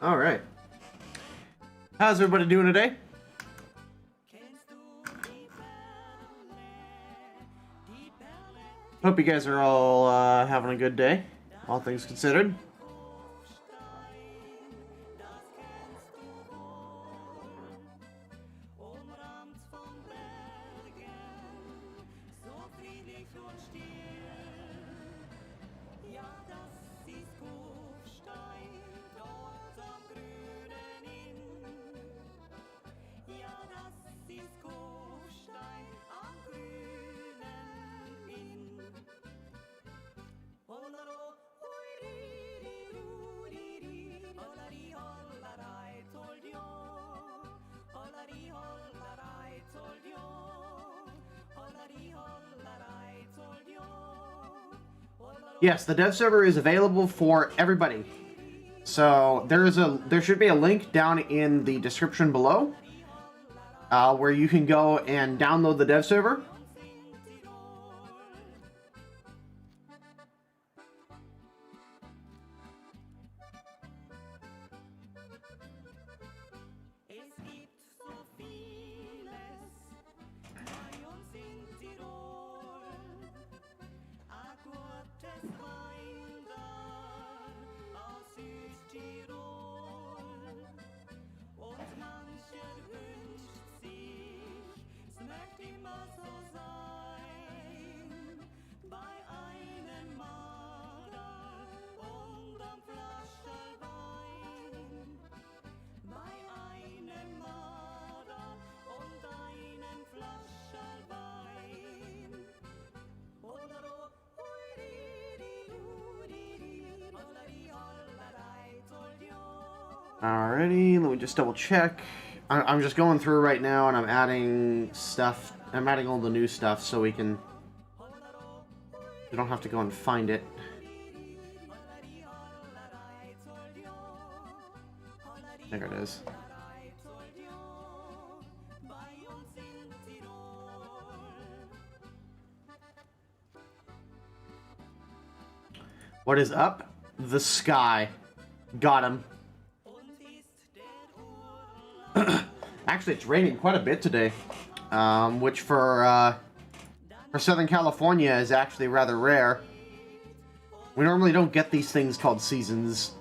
All right. How's everybody doing today? Hope you guys are all having a good day, all things considered. Yes, the dev server is available for everybody. So there should be a link down in the description below where you can go and download the dev server. Alrighty, let me just double check. I'm just going through right now and I'm adding stuff. I'm adding all the new stuff so we don't have to go and find it. There it is. What is up? The sky. Got him. Actually, it's raining quite a bit today, which for Southern California is actually rather rare. We normally don't get these things called seasons.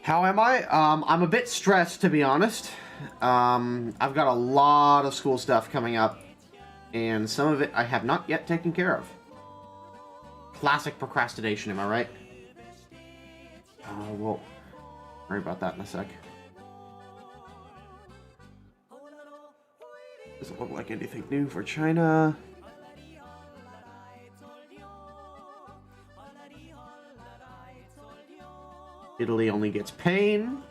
How am I? I'm a bit stressed, to be honest. I've got a lot of school stuff coming up, and some of it I have not yet taken care of. Classic procrastination, am I right? Well, worry about that in a sec. Doesn't look like anything new for China. Italy only gets pain.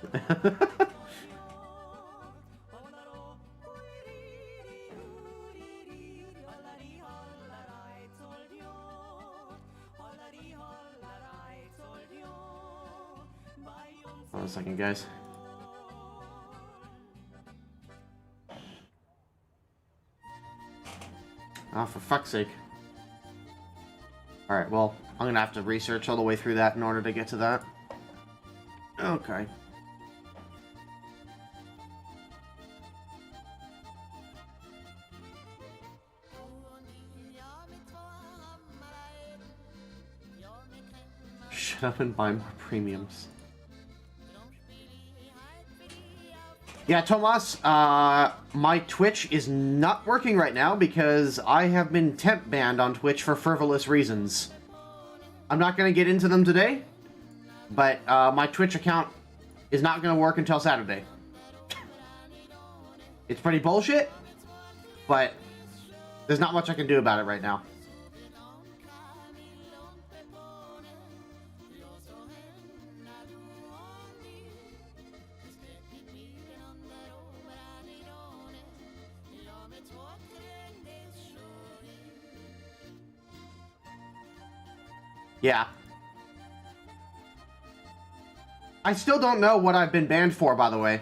Hold on a second, guys. Oh, for fuck's sake. Alright, well, I'm gonna have to research all the way through that in order to get to that. Okay. Shut up and buy more premiums. Yeah, Tomas, my Twitch is not working right now because I have been temp banned on Twitch for frivolous reasons. I'm not going to get into them today, but my Twitch account is not going to work until Saturday. It's pretty bullshit, but there's not much I can do about it right now. Yeah. I still don't know what I've been banned for, by the way.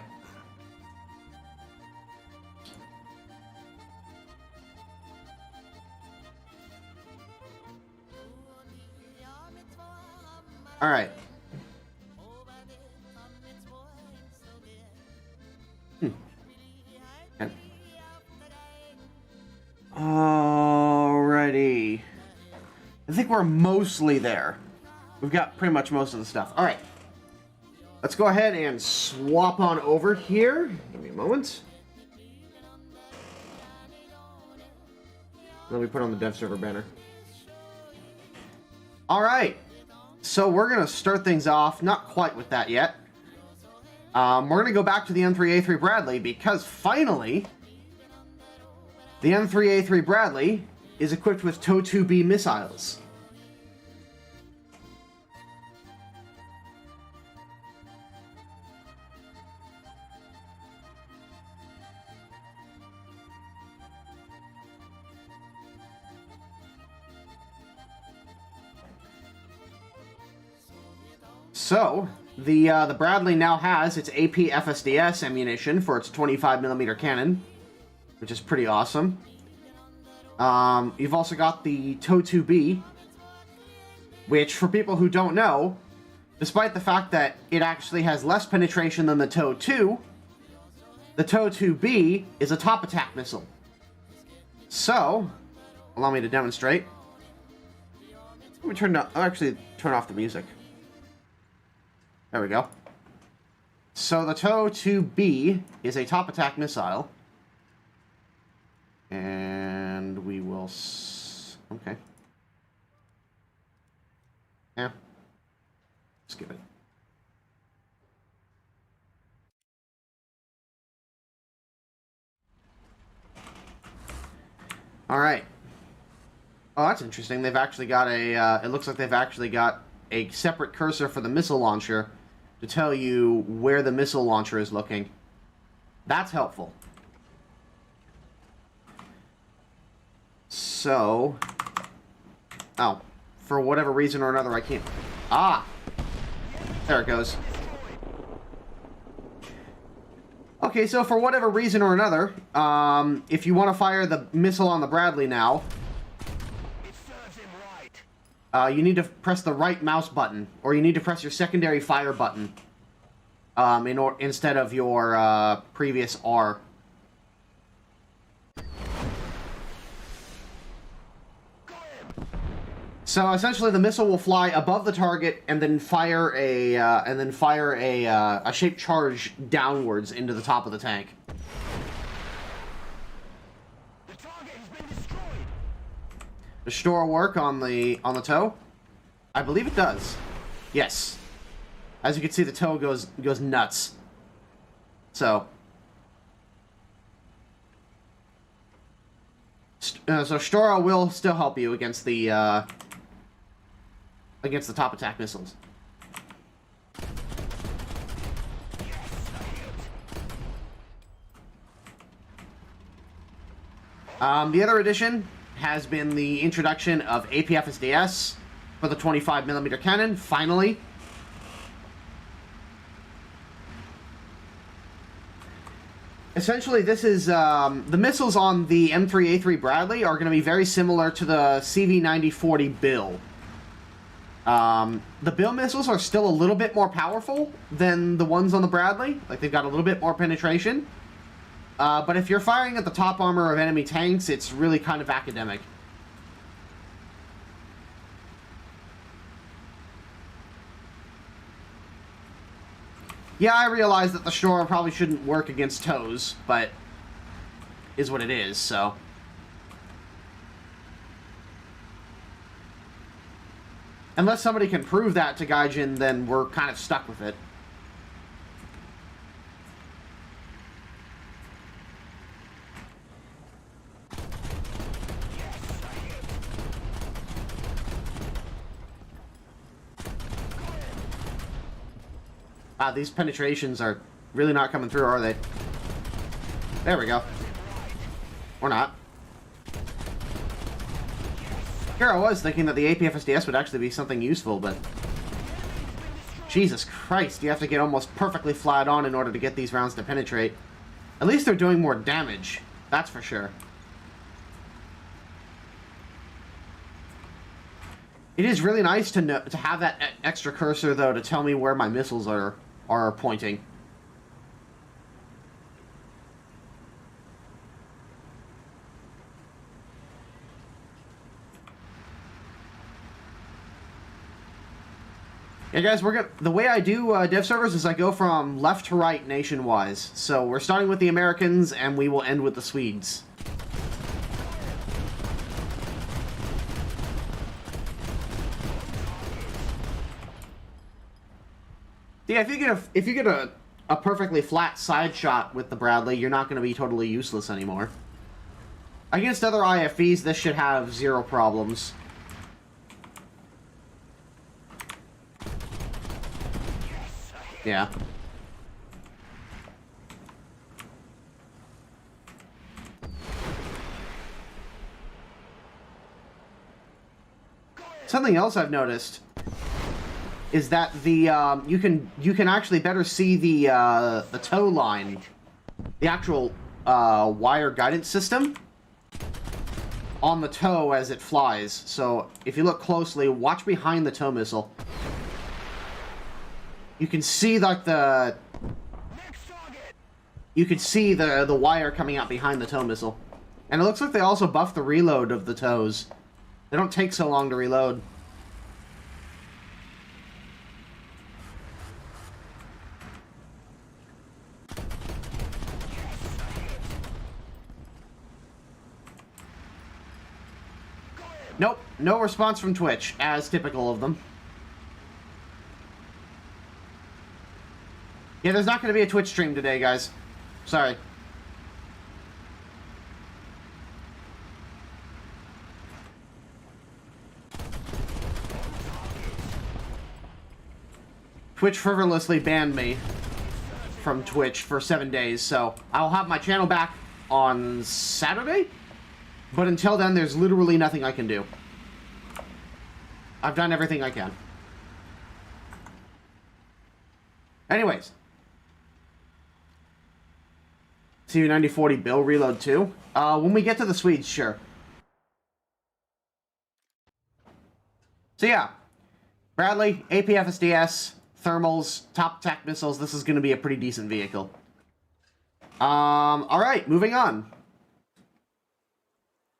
Alright. Okay. Alrighty. I think we're mostly there. We've got pretty much most of the stuff. Alright. Let's go ahead and swap on over here. Give me a moment. Let me put on the dev server banner. Alright. So we're going to start things off, not quite with that yet. We're going to go back to the M3A3 Bradley because finally, the M3A3 Bradley is equipped with TOW-2B missiles. So, the Bradley now has its AP FSDS ammunition for its 25mm cannon, which is pretty awesome. You've also got the TOW-2B, which, for people who don't know, despite the fact that it actually has less penetration than the TOW-2, the TOW-2B is a top attack missile. So, allow me to demonstrate. Let me I'll actually turn off the music. There we go. So the TOW-2B is a top attack missile. And we will... Okay. Yeah. Skip it. Alright. Oh, that's interesting. They've actually got a... it looks like they've actually got a separate cursor for the missile launcher to tell you where the missile launcher is looking. That's helpful. So... Oh. For whatever reason or another, I can't... Ah! There it goes. Okay, so for whatever reason or another, if you want to fire the missile on the Bradley now, you need to press the right mouse button, or you need to press your secondary fire button instead of your previous R. So essentially, the missile will fly above the target and then fire a shaped charge downwards into the top of the tank. The target has been destroyed. Does Stora work on the TOW? I believe it does. Yes. As you can see, the TOW goes nuts. So Stora will still help you against the top attack missiles. The other addition has been the introduction of APFSDS for the 25mm cannon, finally. Essentially, this is, the missiles on the M3A3 Bradley are going to be very similar to the CV9040 Bill. The Bill missiles are still a little bit more powerful than the ones on the Bradley. Like, they've got a little bit more penetration. But if you're firing at the top armor of enemy tanks, it's really kind of academic. Yeah, I realize that the Shore probably shouldn't work against toes, but is what it is, so. Unless somebody can prove that to Gaijin, then we're kind of stuck with it. Wow, these penetrations are really not coming through, are they? There we go. Or not. Here I was thinking that the APFSDS would actually be something useful, but... Jesus Christ, you have to get almost perfectly flat on in order to get these rounds to penetrate. At least they're doing more damage. That's for sure. It is really nice to have that extra cursor, though, to tell me where my missiles are pointing. Yeah, guys, the way I do dev servers is I go from left to right nation-wise. So we're starting with the Americans, and we will end with the Swedes. Yeah, if you get a perfectly flat side shot with the Bradley, you're not going to be totally useless anymore. Against other IFVs, this should have zero problems. Yeah. Something else I've noticed is that the you can actually better see the tow line, the actual wire guidance system on the tow as it flies. So if you look closely, watch behind the tow missile. You can see like the wire coming out behind the tow missile, and it looks like they also buffed the reload of the tows. They don't take so long to reload. Nope, no response from Twitch, as typical of them. Yeah, there's not going to be a Twitch stream today, guys. Sorry. Twitch frivolously banned me from Twitch for 7 days, so I'll have my channel back on Saturday? But until then, there's literally nothing I can do. I've done everything I can. Anyways. CV9040 Bill reload too. When we get to the Swedes, sure. So yeah. Bradley, APFSDS, thermals, top attack missiles. This is going to be a pretty decent vehicle. Alright, moving on.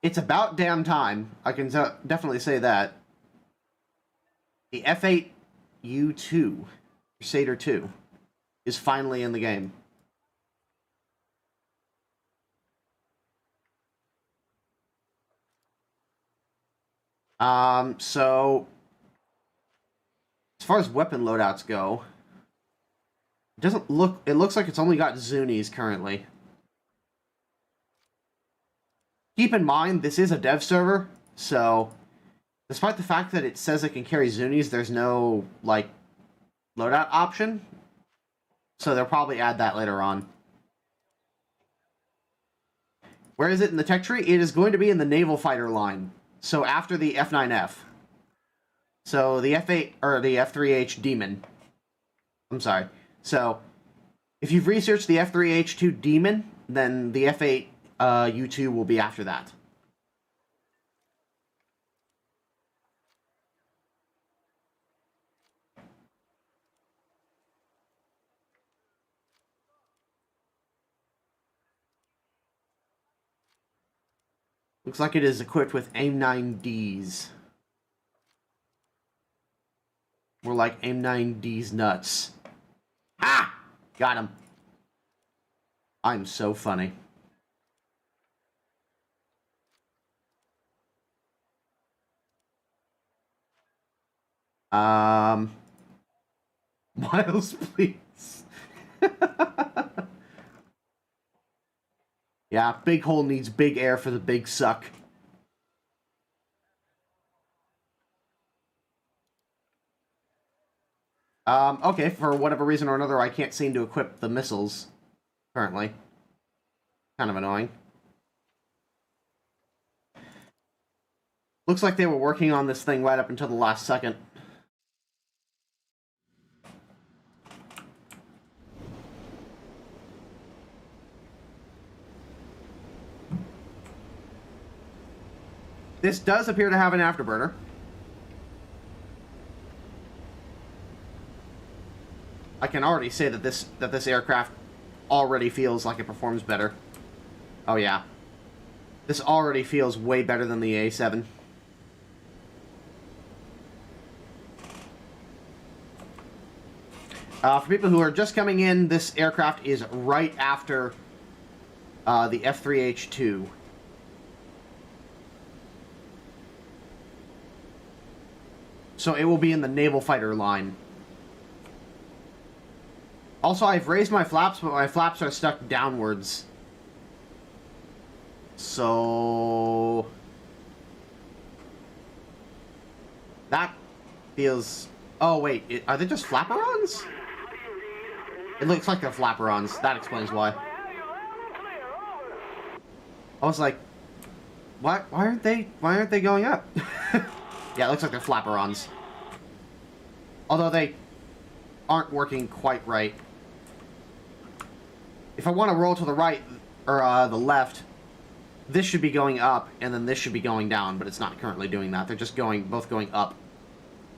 It's about damn time. I can definitely say that. The F8U2, Crusader 2, is finally in the game. So, as far as weapon loadouts go, it looks like it's only got Zunis currently. Keep in mind, this is a dev server, so despite the fact that it says it can carry Zunis, there's no, like, loadout option. So they'll probably add that later on. Where is it in the tech tree? It is going to be in the naval fighter line. So after the F9F. So the F8, or the F3H Demon. I'm sorry. So, if you've researched the F3H2 Demon, then the F8 U2 will be after that. Looks like it is equipped with AIM-9Ds. More like AIM-9Ds nuts. Ah! Got him. I'm so funny. Miles, please. Yeah, big hole needs big air for the big suck. Okay, for whatever reason or another, I can't seem to equip the missiles currently. Kind of annoying. Looks like they were working on this thing right up until the last second. This does appear to have an afterburner. I can already say that this aircraft already feels like it performs better. Oh yeah. This already feels way better than the A7. For people who are just coming in, this aircraft is right after the F3H2. So it will be in the naval fighter line. Also, I've raised my flaps, but my flaps are stuck downwards. So... that feels... oh, wait. Are they just flapperons? It looks like they're flapperons. That explains why. I was like... why aren't they going up? Yeah, it looks like they're flapperons. Although they aren't working quite right. If I want to roll to the right, or the left, this should be going up, and then this should be going down, but it's not currently doing that. They're just both going up.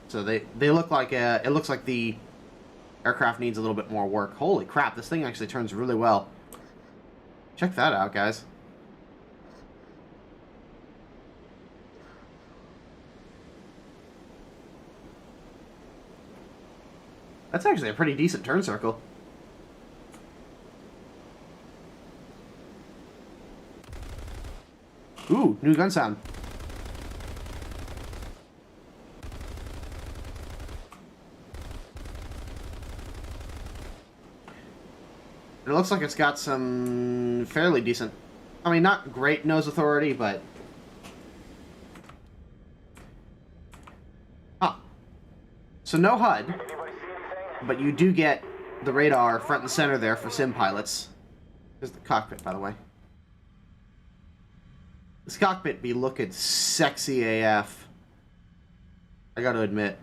So they look like, it looks like the aircraft needs a little bit more work. Holy crap, this thing actually turns really well. Check that out, guys. That's actually a pretty decent turn circle. Ooh, new gun sound. It looks like it's got some fairly decent... I mean, not great nose authority, but... ah. So no HUD. But you do get the radar front and center there for sim pilots. Here's the cockpit, by the way. This cockpit be looking sexy AF. I gotta admit.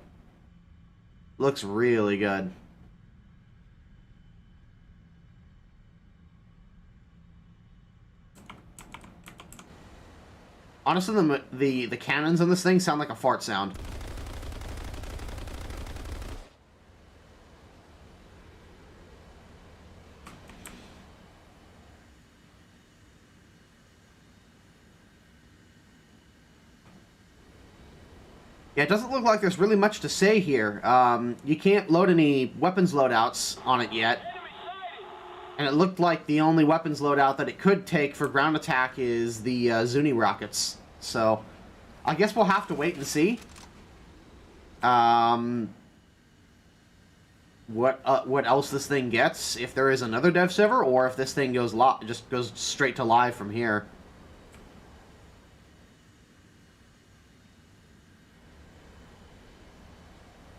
Looks really good. Honestly, the cannons on this thing sound like a fart sound. Yeah, it doesn't look like there's really much to say here. You can't load any weapons loadouts on it yet. And it looked like the only weapons loadout that it could take for ground attack is the Zuni rockets. So, I guess we'll have to wait and see. What else this thing gets, if there is another dev server, or if this thing just goes straight to live from here.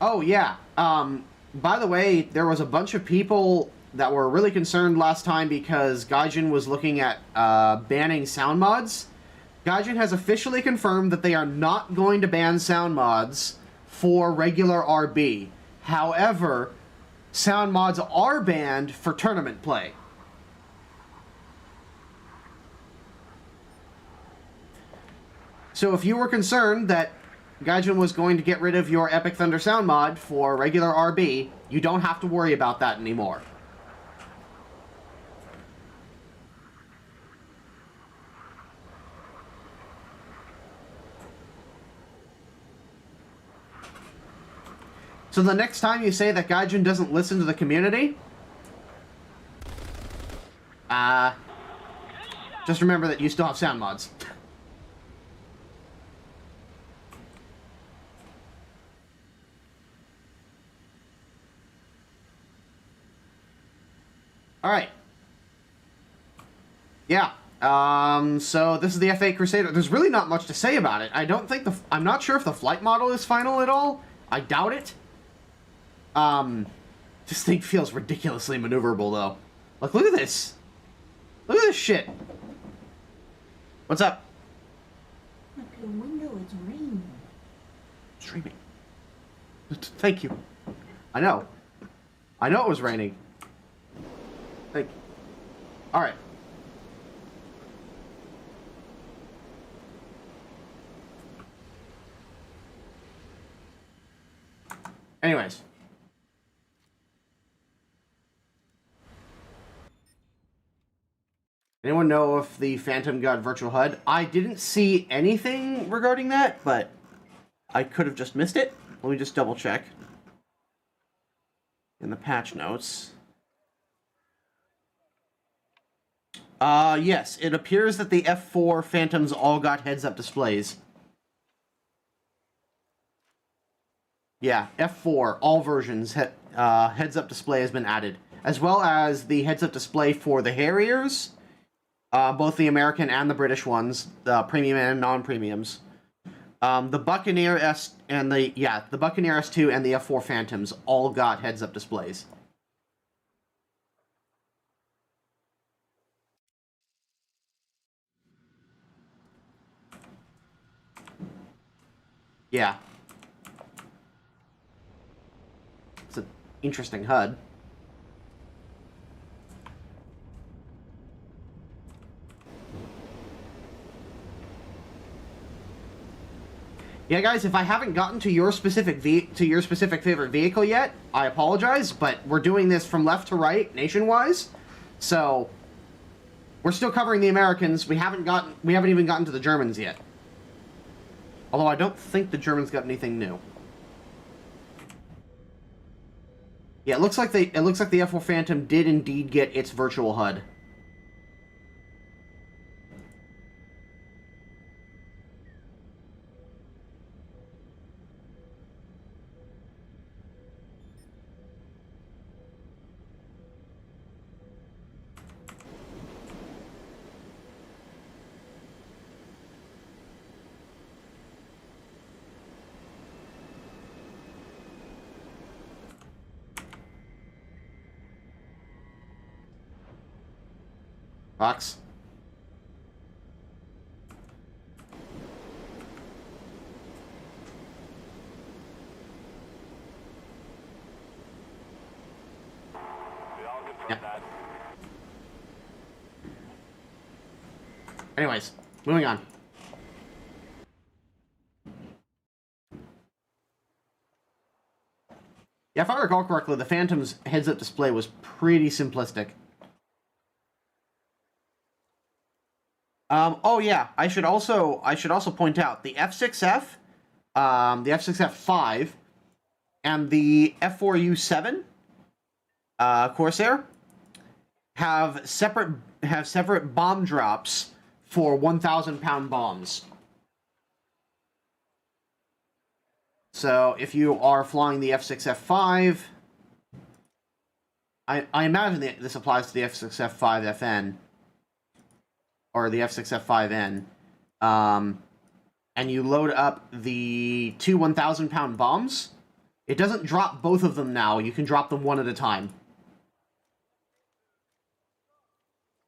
Oh, yeah. By the way, there was a bunch of people that were really concerned last time because Gaijin was looking at banning sound mods. Gaijin has officially confirmed that they are not going to ban sound mods for regular RB. However, sound mods are banned for tournament play. So if you were concerned that Gaijin was going to get rid of your Epic Thunder sound mod for regular RB, you don't have to worry about that anymore. So the next time you say that Gaijin doesn't listen to the community, just remember that you still have sound mods. Alright. Yeah. So this is the F8 Crusader. There's really not much to say about it. I'm not sure if the flight model is final at all. I doubt it. This thing feels ridiculously maneuverable, though. Look at this. Look at this shit. What's up? Look at the window, it's raining. Streaming. Thank you. I know. I know it was raining. Thank you. Alright. Anyways. Anyone know if the Phantom got virtual HUD? I didn't see anything regarding that, but I could have just missed it. Let me just double check. In the patch notes. Yes, it appears that the F4 Phantoms all got heads-up displays. Yeah, F4, all versions, heads-up display has been added. As well as the heads-up display for the Harriers, both the American and the British ones, the premium and non-premiums. The Buccaneer S and the Buccaneer S2 and the F4 Phantoms all got heads-up displays. Yeah. It's an interesting HUD. Yeah, guys, if I haven't gotten to your specific favorite vehicle yet, I apologize, but we're doing this from left to right, nation-wise, so we're still covering the Americans. We haven't even gotten to the Germans yet. Although I don't think the Germans got anything new. Yeah, it looks like the F4 Phantom did indeed get its virtual HUD. Box. Yeah. Anyways, moving on. Yeah, if I recall correctly, the Phantom's heads-up display was pretty simplistic. Oh yeah, I should also point out the F6F, the F6F5, and the F4U7, Corsair, have separate bomb drops for 1,000-pound bombs. So if you are flying the F6F5, I imagine that this applies to the F6F5FN. Or the F6F5N, and you load up the two 1,000-pound bombs, it doesn't drop both of them now. You can drop them one at a time.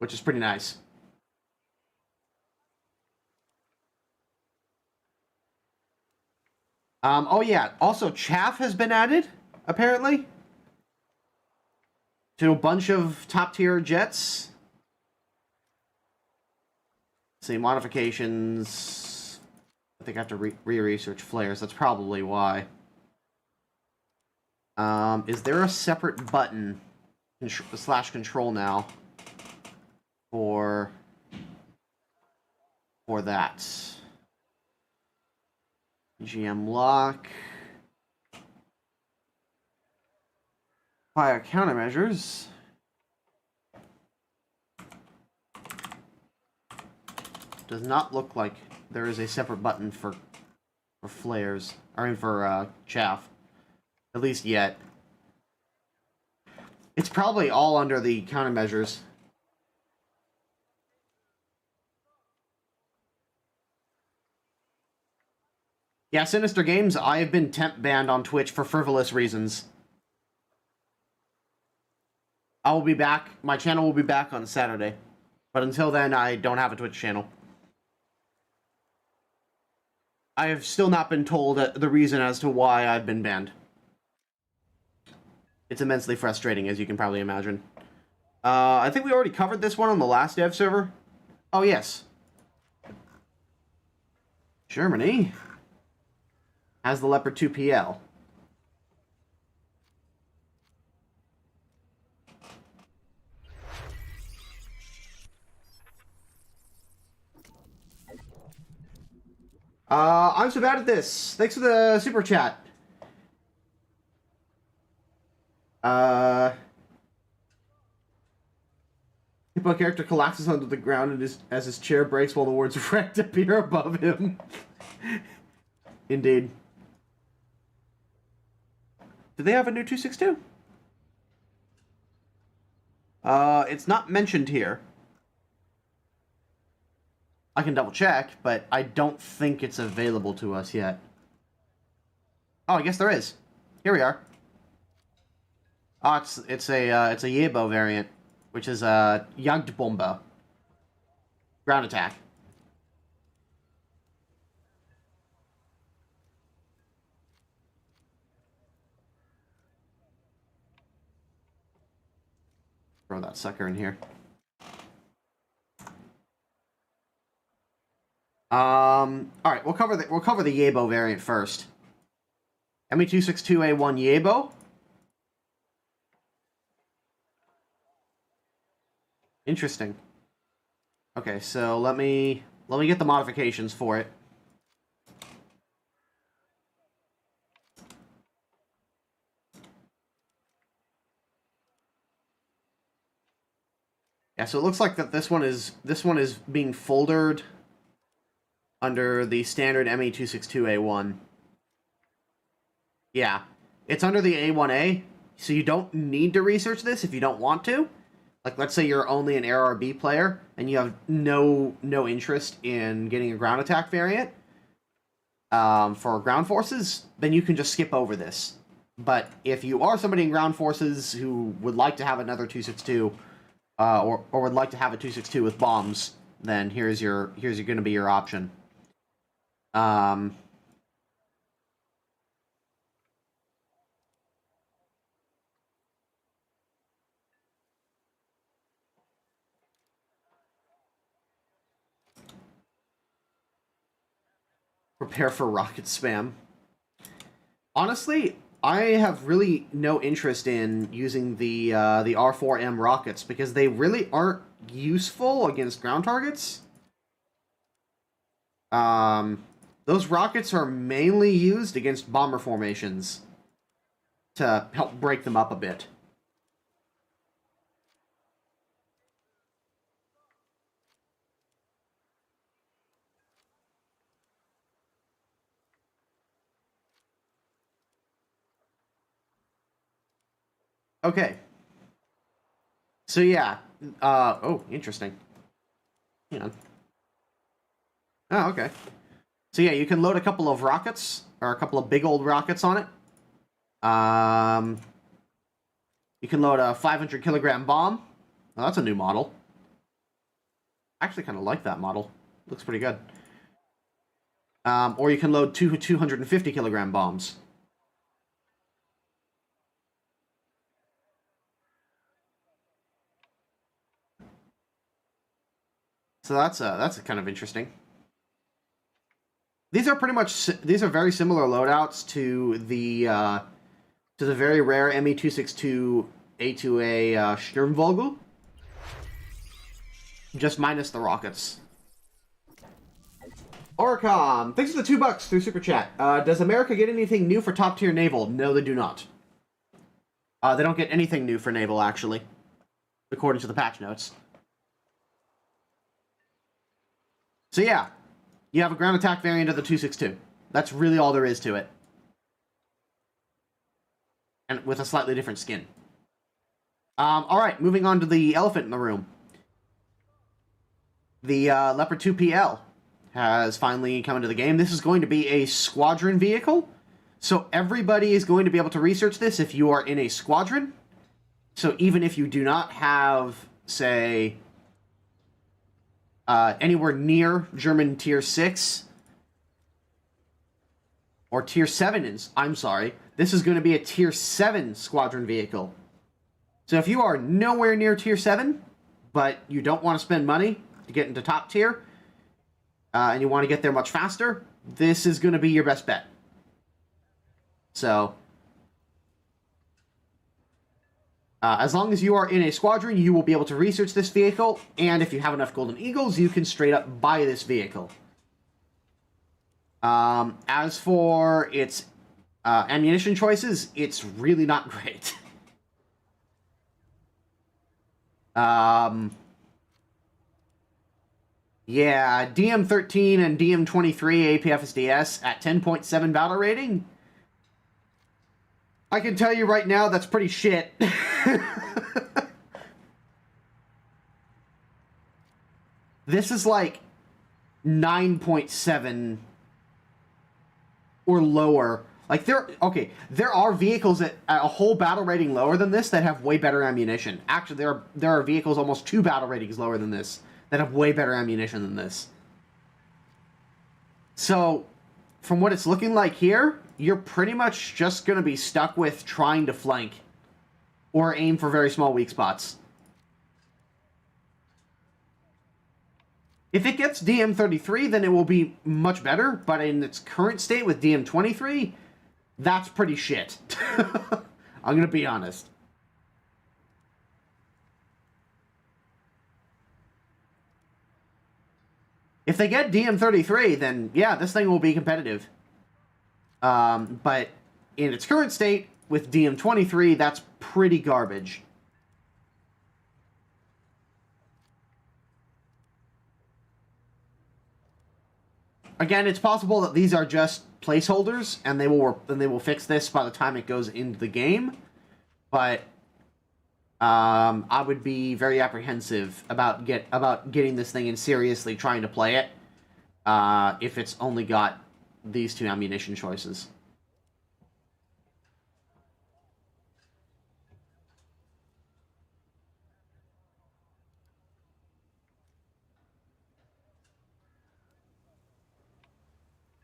which is pretty nice. Oh yeah, also chaff has been added, apparently, to a bunch of top-tier jets. Let's see, modifications. I think I have to re-research flares. That's probably why. Is there a separate button slash control now for that? GM lock. Fire countermeasures. Does not look like there is a separate button for flares. I mean for chaff. At least yet. It's probably all under the countermeasures. Yeah, Sinister Games, I have been temp banned on Twitch for frivolous reasons. I will be back. My channel will be back on Saturday. But until then, I don't have a Twitch channel. I have still not been told the reason as to why I've been banned. It's immensely frustrating, as you can probably imagine. I think we already covered this one on the last dev server. Oh, yes. Germany has the Leopard 2 PL. I'm so bad at this. Thanks for the super chat. Hippo character collapses onto the ground and as his chair breaks while the words wrecked appear above him. Indeed. Do they have a new 262? It's not mentioned here. I can double check, but I don't think it's available to us yet. Oh, I guess there is. Here we are. Oh, it's a Yebo variant, which is a Jagdbombe. Ground attack. Throw that sucker in here. All right, we'll cover the Yebo variant first. ME262A1 Yebo. Interesting. Okay, so let me get the modifications for it. Yeah, so it looks like that this one is being foldered under the standard ME262A1. Yeah, it's under the A1A, so you don't need to research this if you don't want to. Like, let's say you're only an RRB player and you have no interest in getting a ground attack variant for ground forces, then you can just skip over this. But if you are somebody in ground forces who would like to have another 262, or would like to have a 262 with bombs, then here's going to be your option. Prepare for rocket spam. Honestly, I have really no interest in using the R4M rockets because they really aren't useful against ground targets. Those rockets are mainly used against bomber formations to help break them up a bit. Okay. So yeah. Oh, interesting. Hang on. Oh, okay. So yeah, you can load a couple of rockets, or a couple of big old rockets on it. You can load a 500 kilogram bomb. Oh, that's a new model. I actually kind of like that model. Looks pretty good. Or you can load 250 kilogram bombs. So that's kind of interesting. These are very similar loadouts to the very rare ME262 A2A Sturmvogel, just minus the rockets. Oricom, thanks for the $2 through Super Chat. Does America get anything new for top-tier naval? No, they do not. They don't get anything new for naval, actually, according to the patch notes. So yeah, you have a ground attack variant of the 262. That's really all there is to it. And with a slightly different skin. Alright, moving on to the elephant in the room. The Leopard 2 PL has finally come into the game. This is going to be a squadron vehicle. So everybody is going to be able to research this if you are in a squadron. So even if you do not have, say, anywhere near German Tier 6, or Tier 7, I'm sorry, this is going to be a Tier 7 squadron vehicle. So if you are nowhere near Tier 7, but you don't want to spend money to get into top tier, and you want to get there much faster, this is going to be your best bet. So, as long as you are in a squadron, you will be able to research this vehicle, and if you have enough Golden Eagles, you can straight up buy this vehicle. As for its ammunition choices, it's really not great. Yeah, DM13 and DM23 APFSDS at 10.7 battle rating. I can tell you right now, that's pretty shit. This is like 9.7 or lower. Like, there are vehicles at a whole battle rating lower than this that have way better ammunition. Actually, there are vehicles almost 2 battle ratings lower than this that have way better ammunition than this. So, from what it's looking like here, you're pretty much just going to be stuck with trying to flank or aim for very small weak spots. If it gets DM33, then it will be much better, but in its current state with DM23, that's pretty shit. I'm going to be honest. If they get DM33, then yeah, this thing will be competitive. But in its current state, with DM23, that's pretty garbage. Again, it's possible that these are just placeholders, and they will fix this by the time it goes into the game. But I would be very apprehensive about getting this thing and seriously trying to play it if it's only got these 2 ammunition choices.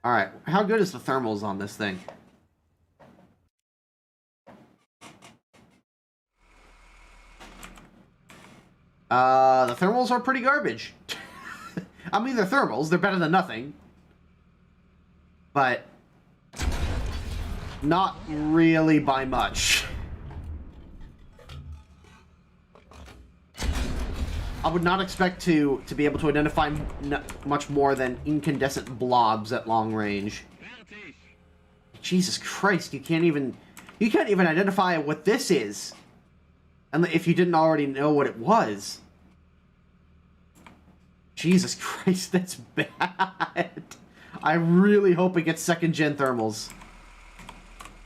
Alright, how good is the thermals on this thing? The thermals are pretty garbage. I mean, they're thermals, they're better than nothing. But not really by much. I would not expect to be able to identify much more than incandescent blobs at long range. Jesus Christ, you can't even identify what this is. And if you didn't already know what it was. Jesus Christ, that's bad. I really hope it gets 2nd gen thermals.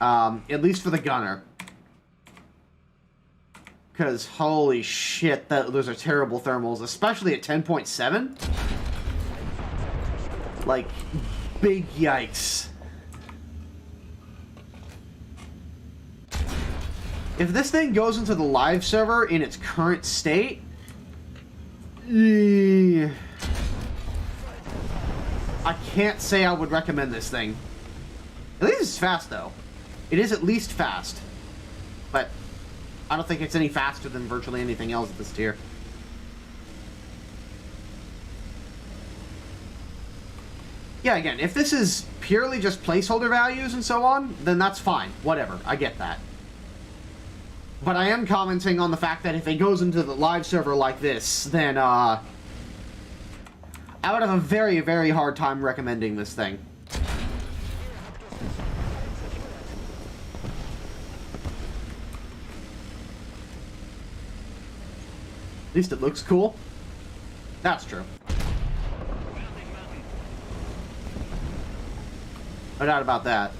At least for the gunner. Because, holy shit, those are terrible thermals. Especially at 10.7. Like, big yikes. If this thing goes into the live server in its current state, I can't say I would recommend this thing. At least it's fast, though. It is at least fast. But I don't think it's any faster than virtually anything else at this tier. Yeah, again, if this is purely just placeholder values and so on, then that's fine. Whatever, I get that. But I am commenting on the fact that if it goes into the live server like this, then, I would have a very, very hard time recommending this thing. At least it looks cool. That's true. No doubt about that.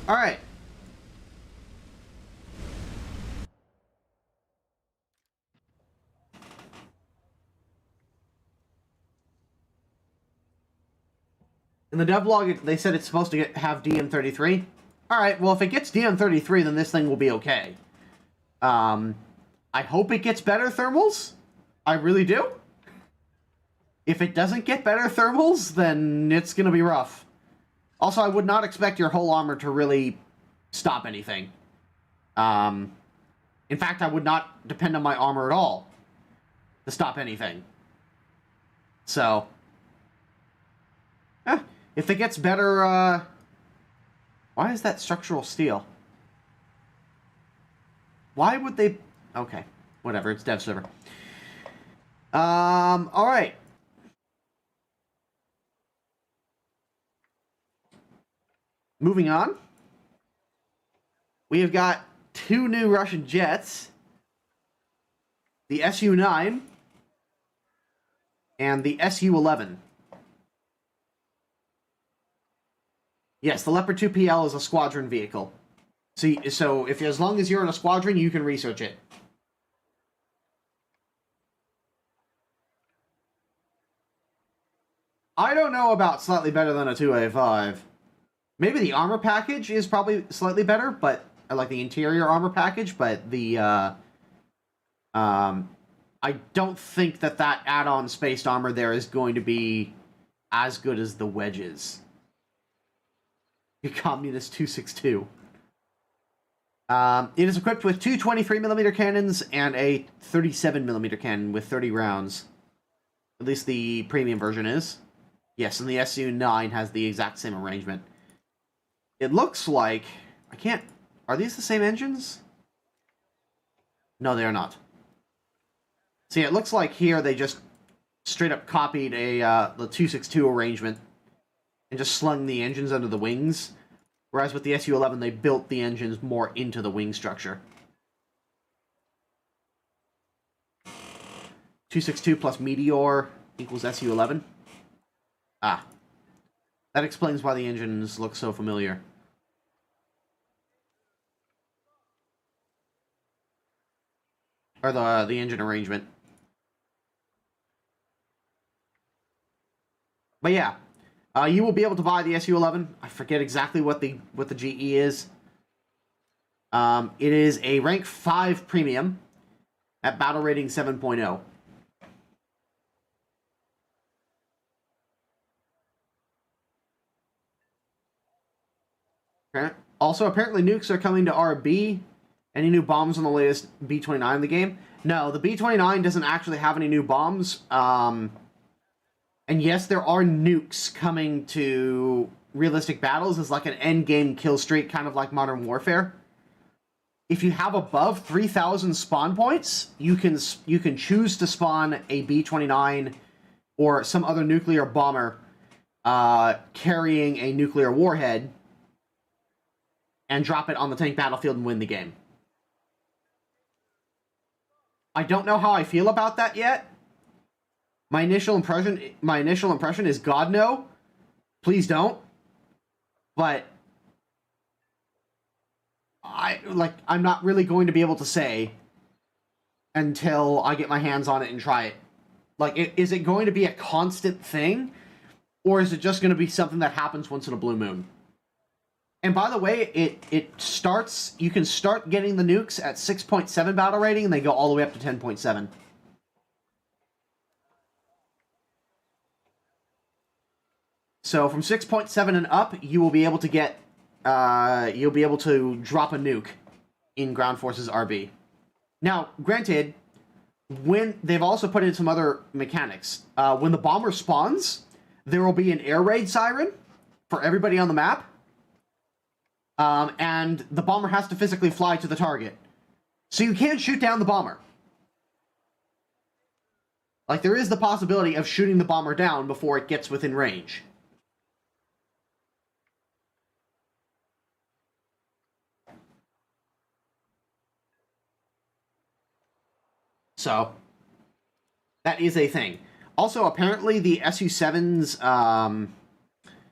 All right. In the devlog, they said it's supposed to have DM33. Alright, well, if it gets DM33, then this thing will be okay. I hope it gets better thermals. I really do. If it doesn't get better thermals, then it's going to be rough. Also, I would not expect your whole armor to really stop anything. In fact, I would not depend on my armor at all to stop anything. So, if it gets better, why is that structural steel? Why would they... Okay, whatever, it's dev server. Alright. Moving on. We have got two new Russian jets. The Su-9 and the Su-11. Yes, the Leopard 2PL is a squadron vehicle. So if as long as you're in a squadron, you can research it. I don't know about slightly better than a 2A5. Maybe the armor package is probably slightly better, but like the interior armor package, but the I don't think that add-on spaced armor there is going to be as good as the wedges. You communist 262. It is equipped with two 23mm cannons and a 37mm cannon with 30 rounds. At least the premium version is. Yes, and the Su-9 has the exact same arrangement. It looks like... I can't... Are these the same engines? No, they are not. See, it looks like here they just straight up copied the 262 arrangement and just slung the engines under the wings. Whereas with the Su-11, they built the engines more into the wing structure. 262 plus Meteor equals Su-11. Ah. That explains why the engines look so familiar. Or the engine arrangement. But yeah. You will be able to buy the Su-11. I forget exactly what the GE is. It is a rank 5 premium at battle rating 7.0. Okay. Also, apparently nukes are coming to RB. Any new bombs on the latest B-29 in the game? No, the B-29 doesn't actually have any new bombs. And yes, there are nukes coming to realistic battles as like an endgame kill streak, kind of like Modern Warfare. If you have above 3,000 spawn points, you can choose to spawn a B-29 or some other nuclear bomber carrying a nuclear warhead and drop it on the tank battlefield and win the game. I don't know how I feel about that yet. My initial impression is God no. Please don't. But I'm not really going to be able to say until I get my hands on it and try it. Like, is it going to be a constant thing? Or is it just going to be something that happens once in a blue moon? And by the way, it starts... You can start getting the nukes at 6.7 battle rating, and they go all the way up to 10.7. So from 6.7 and up, you will be able to get... you'll be able to drop a nuke in Ground Forces RB. Now, granted, when they've also put in some other mechanics. When the bomber spawns, there will be an air raid siren for everybody on the map. And the bomber has to physically fly to the target. So you can't shoot down the bomber. Like, there is the possibility of shooting the bomber down before it gets within range. So, that is a thing. Also, apparently, the SU-7's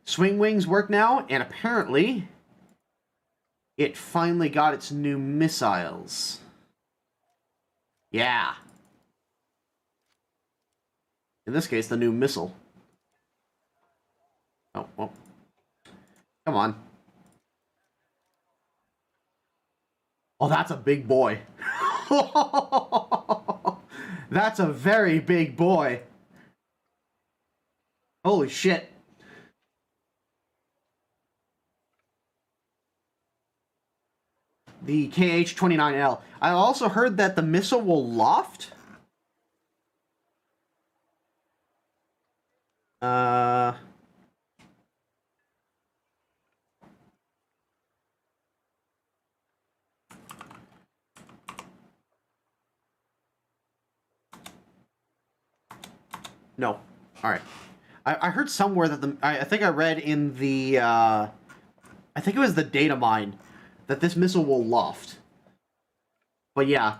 swing wings work now, and apparently, it finally got its new missiles. Yeah. In this case, the new missile. Oh, well. Come on. Oh, that's a big boy. That's a very big boy. Holy shit. The KH-29L. I also heard that the missile will loft. No. Alright. I heard somewhere that I think I read in the, I think it was the data mine, that this missile will loft. But yeah.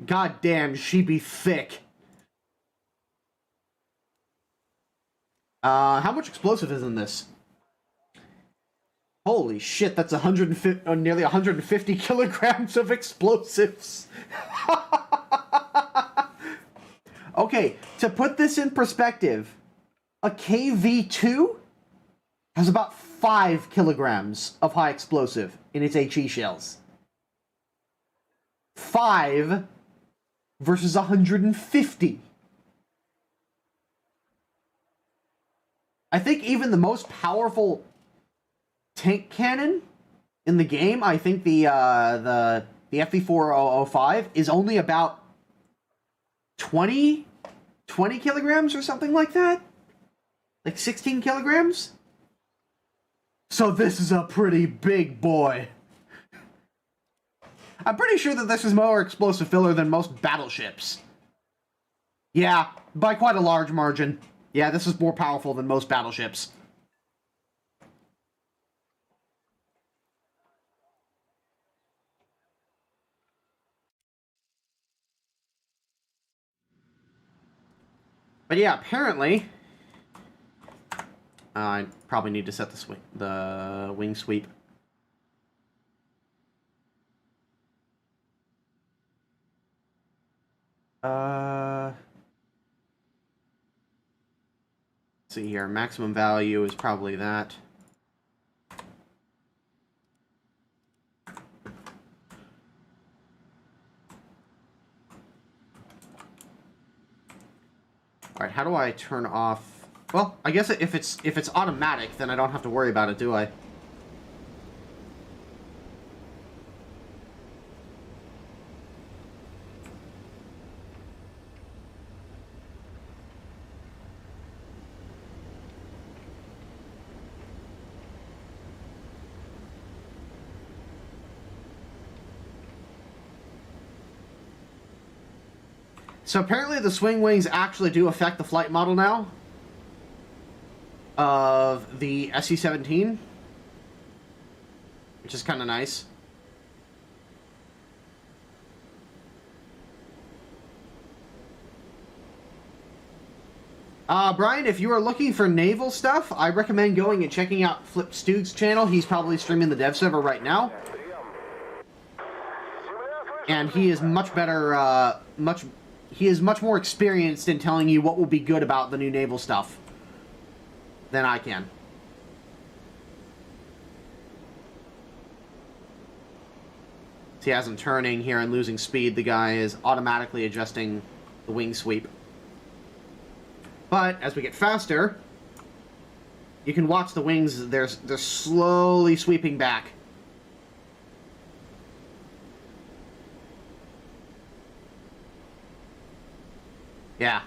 God damn, she be thick. How much explosive is in this? Holy shit, that's 150, nearly 150 kilograms of explosives. Okay, to put this in perspective, a KV-2 has about 5 kilograms of high explosive in its HE shells. 5 versus 150. I think even the most powerful tank cannon in the game, I think the FV405 is only about 20 kilograms or something like that? Like 16 kilograms? So this is a pretty big boy. I'm pretty sure that this is more explosive filler than most battleships. Yeah, by quite a large margin. Yeah, this is more powerful than most battleships. But yeah, apparently, I probably need to set the wing sweep. Let's see here. Maximum value is probably that. All right, how do I turn off? Well, I guess if it's automatic, then I don't have to worry about it, do I? So apparently the swing wings actually do affect the flight model now of the SC-17, which is kind of nice. Brian, if you are looking for naval stuff, I recommend going and checking out Flip Stoog's channel. He's probably streaming the dev server right now. And he is much better, he is much more experienced in telling you what will be good about the new naval stuff than I can. See, as I'm turning here and losing speed, the guy is automatically adjusting the wing sweep. But as we get faster, you can watch the wings, they're slowly sweeping back. Yeah.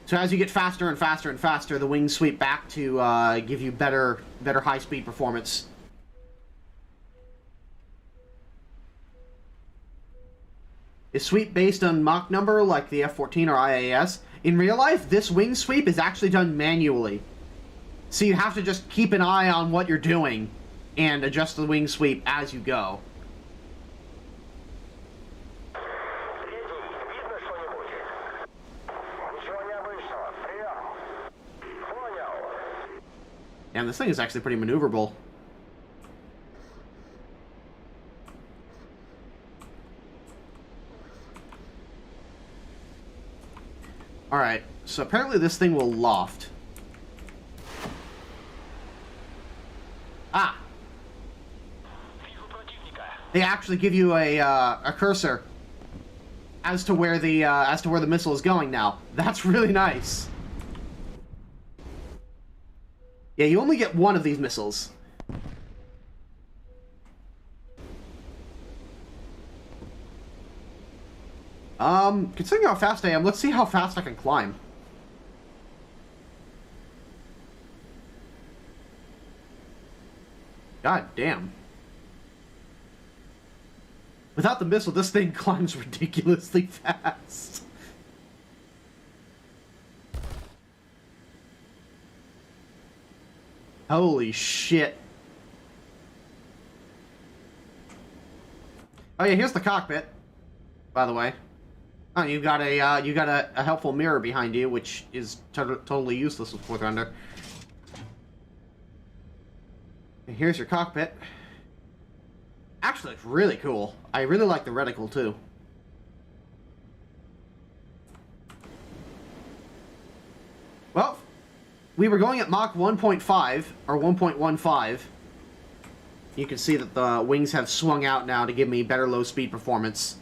So as you get faster and faster and faster, the wings sweep back to give you better high-speed performance. Is sweep based on Mach number like the F-14 or IAS? In real life, this wing sweep is actually done manually. So you have to just keep an eye on what you're doing and adjust the wing sweep as you go. And this thing is actually pretty maneuverable. Alright, so apparently this thing will loft. Ah! They actually give you a cursor as to where the missile is going now. That's really nice. Yeah, you only get one of these missiles. Considering how fast I am, let's see how fast I can climb. God damn. Without the missile, this thing climbs ridiculously fast. Holy shit. Oh yeah, here's the cockpit, by the way. Oh, you got a helpful mirror behind you, which is totally useless with War Thunder. And here's your cockpit. Actually, it's really cool. I really like the reticle too. Well, we were going at Mach 1.5 or 1.15. You can see that the wings have swung out now to give me better low speed performance.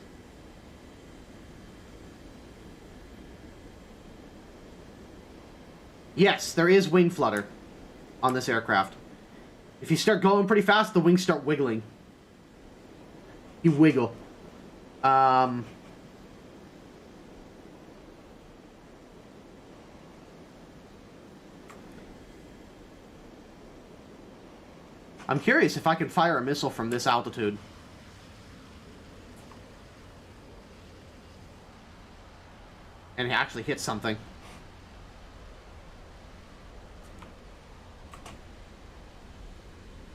Yes, there is wing flutter on this aircraft. If you start going pretty fast, the wings start wiggling. You wiggle. I'm curious if I can fire a missile from this altitude. And actually hit something.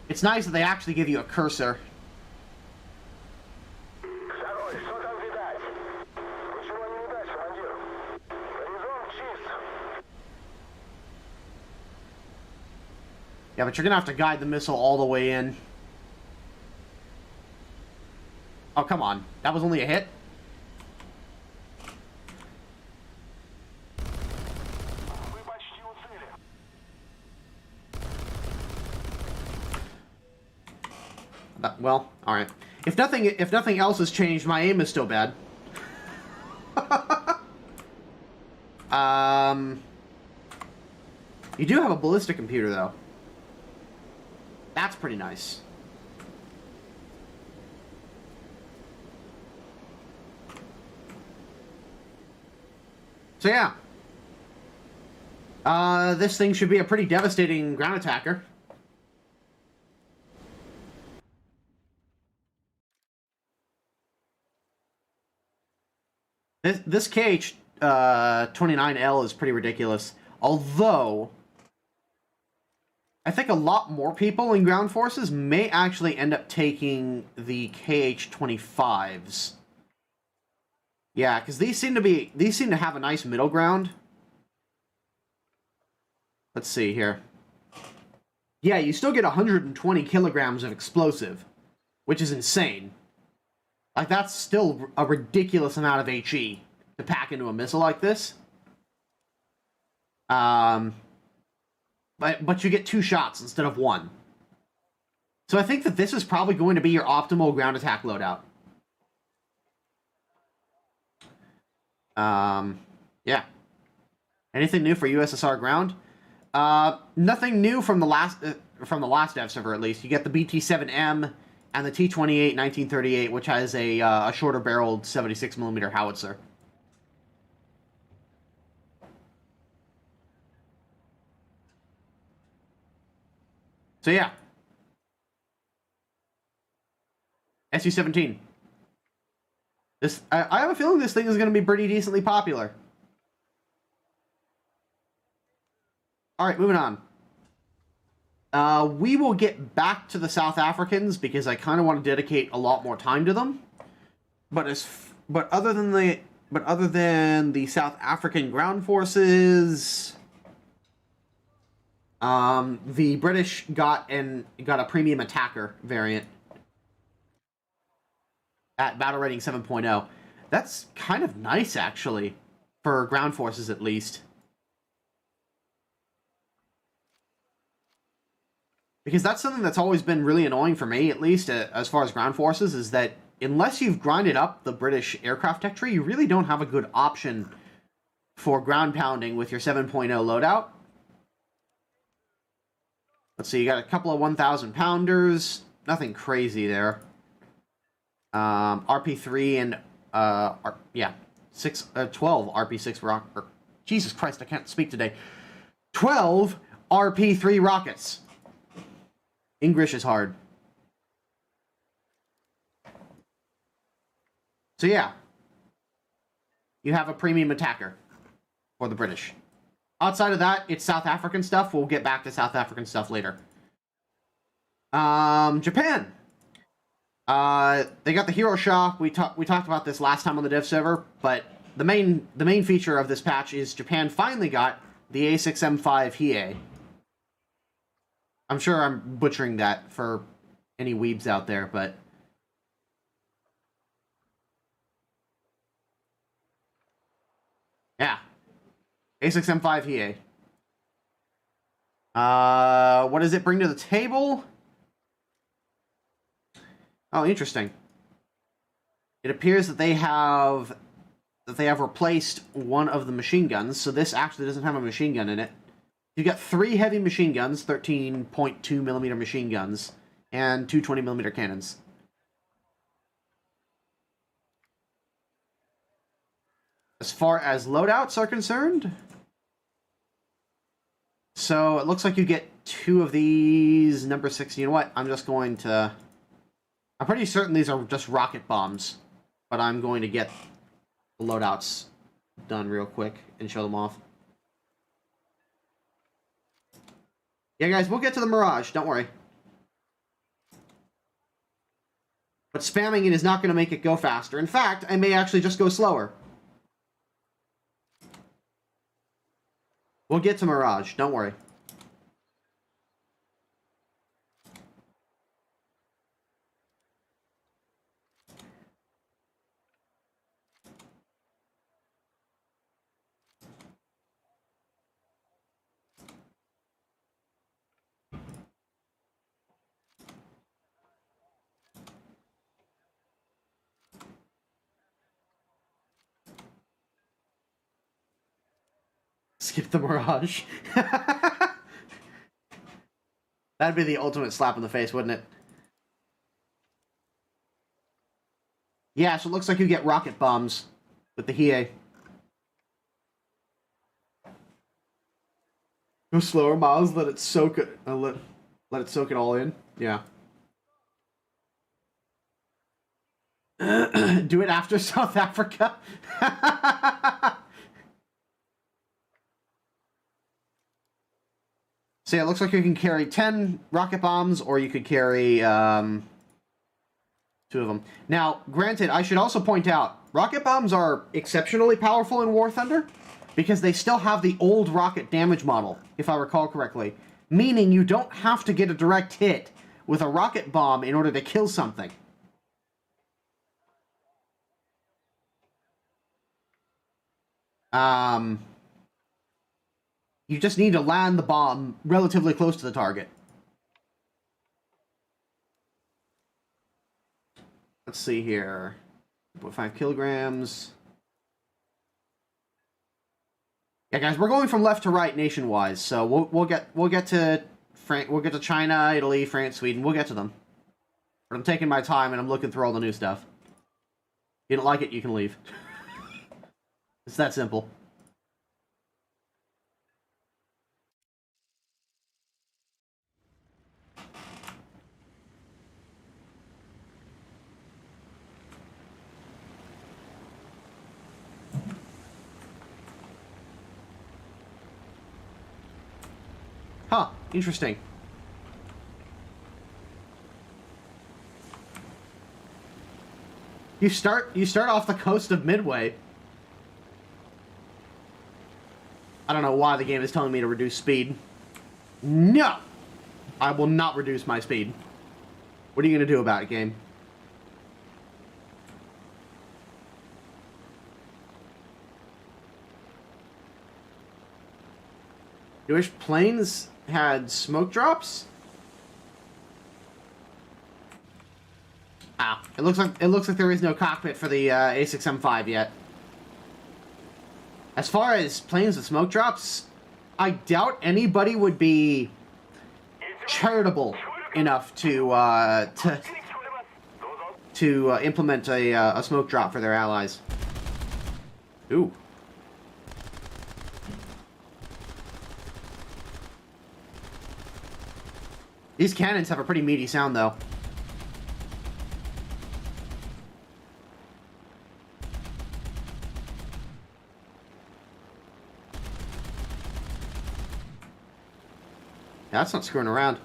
It's nice that they actually give you a cursor. Yeah, but you're gonna have to guide the missile all the way in. Oh, come on. That was only a hit? Well, alright. If nothing else has changed, my aim is still bad. You do have a ballistic computer, though. That's pretty nice. So yeah. This thing should be a pretty devastating ground attacker. This KH-29L is pretty ridiculous. Although, I think a lot more people in ground forces may actually end up taking the KH-25s. Yeah, because these seem to have a nice middle ground. Let's see here. Yeah, you still get 120 kilograms of explosive, which is insane. Like, that's still a ridiculous amount of HE to pack into a missile like this. But you get 2 shots instead of 1. So I think that this is probably going to be your optimal ground attack loadout. Yeah. Anything new for USSR ground? Nothing new from the last dev server, at least. You get the BT-7M and the T-28 1938, which has a shorter-barreled 76mm howitzer. So yeah. SU-17. This, I have a feeling this thing is going to be pretty decently popular. Alright, moving on. We will get back to the South Africans because I kind of want to dedicate a lot more time to them. But other than the South African ground forces, the British got a premium attacker variant at battle rating 7.0. That's kind of nice, actually, for ground forces at least. Because that's something that's always been really annoying for me, at least as far as ground forces, is that unless you've grinded up the British aircraft tech tree, you really don't have a good option for ground pounding with your 7.0 loadout. Let's see, you got a couple of 1,000 pounders. Nothing crazy there. RP3 and, 12 RP6 rock... Jesus Christ, I can't speak today. 12 RP3 rockets. English is hard. So yeah. You have a premium attacker for the British. Outside of that, it's South African stuff. We'll get back to South African stuff later. Japan. They got the Hero Shah. We talked about this last time on the dev server, but the main feature of this patch is Japan finally got the A6M5 Hiei. I'm sure I'm butchering that for any weebs out there, but... yeah. A6M5 Hiei. What does it bring to the table? Oh, interesting. It appears that they have replaced one of the machine guns, so this actually doesn't have a machine gun in it. You got 3 heavy machine guns, 13.2mm machine guns, and 2 20mm cannons. As far as loadouts are concerned, so it looks like you get 2 of these number 6. You know what? I'm pretty certain these are just rocket bombs, but I'm going to get the loadouts done real quick and show them off. Yeah, guys, we'll get to the Mirage. Don't worry. But spamming it is not going to make it go faster. In fact, I may actually just go slower. We'll get to Mirage. Don't worry. Skip the Mirage. That'd be the ultimate slap in the face, wouldn't it? Yeah, so it looks like you get rocket bombs with the Hiei. Go slower, Miles. Let it soak it. Let it soak it all in. Yeah. Do it after South Africa. So yeah, it looks like you can carry 10 rocket bombs, or you could carry 2 of them. Now, granted, I should also point out, rocket bombs are exceptionally powerful in War Thunder, because they still have the old rocket damage model, if I recall correctly. Meaning you don't have to get a direct hit with a rocket bomb in order to kill something. You just need to land the bomb relatively close to the target. Let's see here. 5 kilograms. Yeah, guys, we're going from left to right nation-wise, so we'll get to China, Italy, France, Sweden. We'll get to them. But I'm taking my time and I'm looking through all the new stuff. If you don't like it, you can leave. It's that simple. Huh, interesting. You start off the coast of Midway. I don't know why the game is telling me to reduce speed. No! I will not reduce my speed. What are you going to do about it, game? You wish planes had smoke drops? Ah, it looks like there is no cockpit for the A6M5 yet. As far as planes with smoke drops, I doubt anybody would be charitable enough to implement a smoke drop for their allies. Ooh. These cannons have a pretty meaty sound, though. That's not screwing around.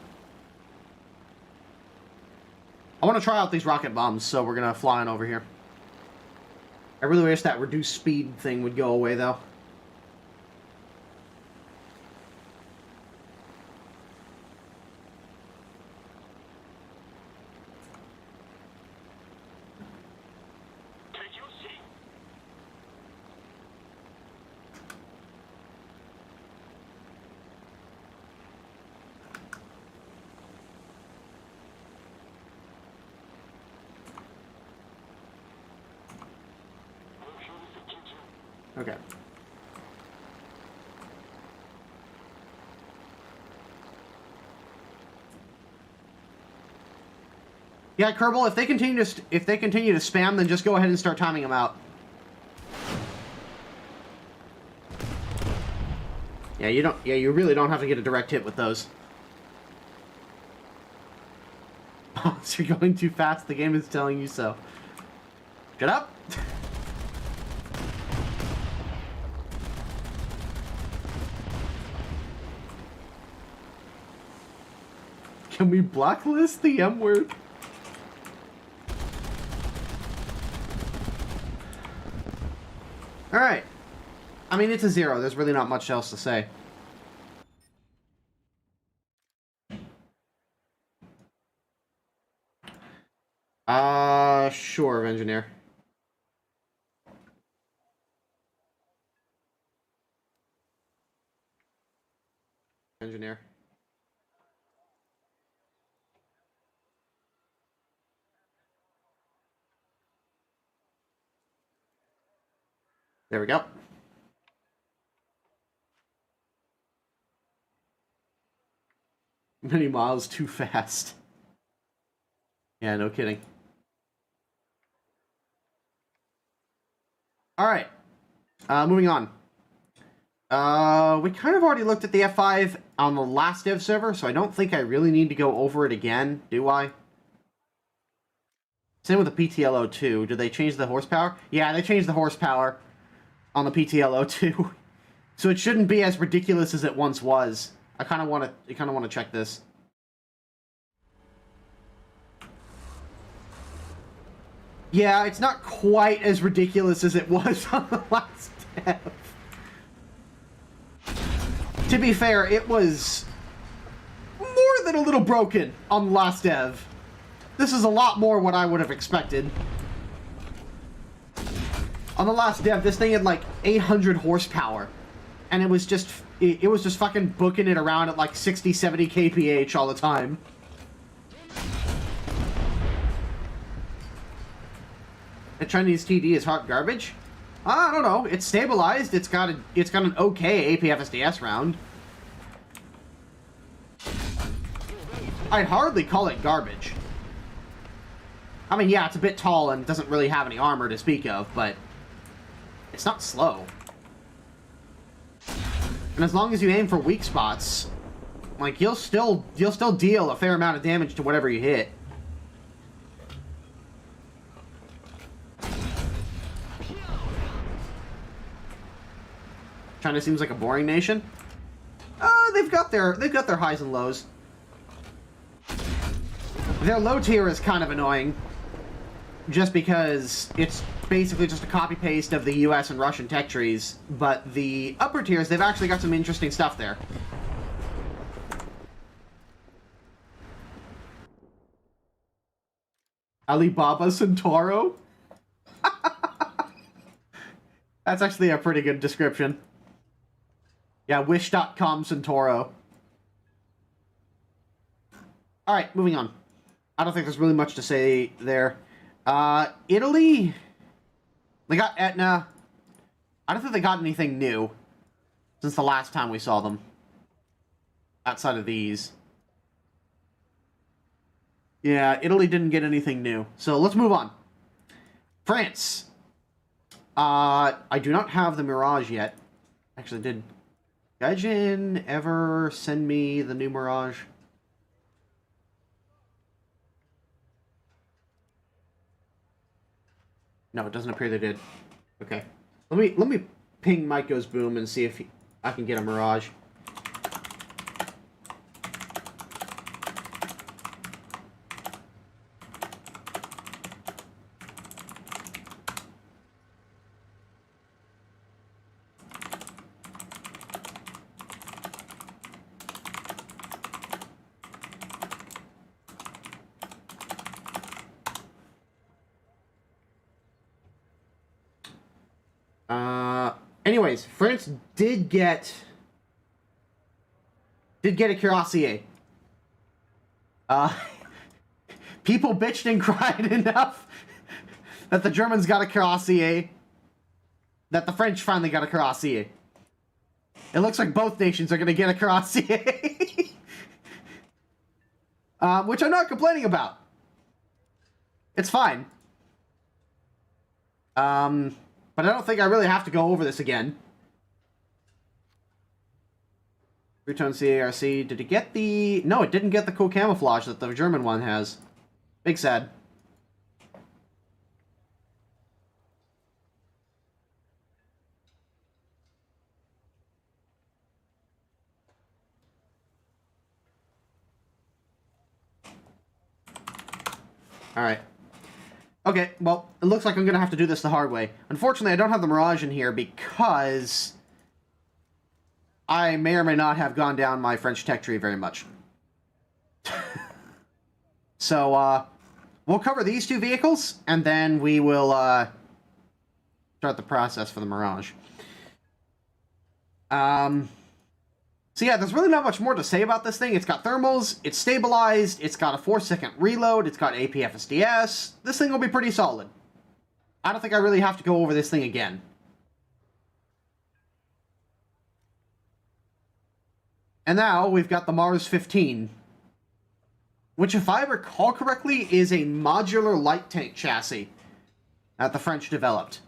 I want to try out these rocket bombs, so we're going to fly on over here. I really wish that reduced speed thing would go away, though. Okay. Yeah, Kerbal, if they continue to spam, then just go ahead and start timing them out. Yeah, you really don't have to get a direct hit with those. So you're going too fast, the game is telling you so. Shut up. Can we blacklist the M word? Alright. I mean, it's a 0. There's really not much else to say. Sure, engineer. Engineer. There we go. Many miles too fast. Yeah, no kidding. Alright. Moving on. We kind of already looked at the F5 on the last dev server, so I don't think I really need to go over it again, do I? Same with the PTL02. Did they change the horsepower? Yeah, they changed the horsepower on the PTL02. So it shouldn't be as ridiculous as it once was. I kind of want to check this. Yeah, it's not quite as ridiculous as it was on the last dev. To be fair, it was more than a little broken on the last dev. This is a lot more what I would have expected. On the last dev, this thing had like 800 horsepower. And it was just fucking booking it around at like 60, 70 kph all the time. The Chinese TD is hot garbage? I don't know. It's stabilized. It's got an okay APFSDS round. I'd hardly call it garbage. I mean, yeah, it's a bit tall and doesn't really have any armor to speak of, but it's not slow. And as long as you aim for weak spots, like, you'll still deal a fair amount of damage to whatever you hit. China seems like a boring nation. They've got their highs and lows. Their low tier is kind of annoying, just because it's basically just a copy-paste of the US and Russian tech trees, but the upper tiers, they've actually got some interesting stuff there. Alibaba Centauro? That's actually a pretty good description. Yeah, Wish.com Centauro. Alright, moving on. I don't think there's really much to say there. Italy? They got Etna. I don't think they got anything new since the last time we saw them. Outside of these. Yeah, Italy didn't get anything new. So let's move on. France. I do not have the Mirage yet. Actually, did Gaijin ever send me the new Mirage? No, it doesn't appear they did. Okay. Let me ping Mike Goes Boom and see if I can get a Mirage. Anyways, France did get a Cuirassier. People bitched and cried enough that the Germans got a Cuirassier, that the French finally got a Cuirassier. It looks like both nations are going to get a Cuirassier. Which I'm not complaining about. It's fine. But I don't think I really have to go over this again. Three-tone CARC. Did it get the... No, it didn't get the cool camouflage that the German one has. Big sad. Alright. Okay, well, it looks like I'm going to have to do this the hard way. Unfortunately, I don't have the Mirage in here because I may or may not have gone down my French tech tree very much. So, we'll cover these two vehicles, and then we will start the process for the Mirage. So yeah, there's really not much more to say about this thing. It's got thermals, it's stabilized, it's got a 4-second reload, it's got APFSDS. This thing will be pretty solid. I don't think I really have to go over this thing again. And now we've got the Mars 15, which, if I recall correctly, is a modular light tank chassis that the French developed.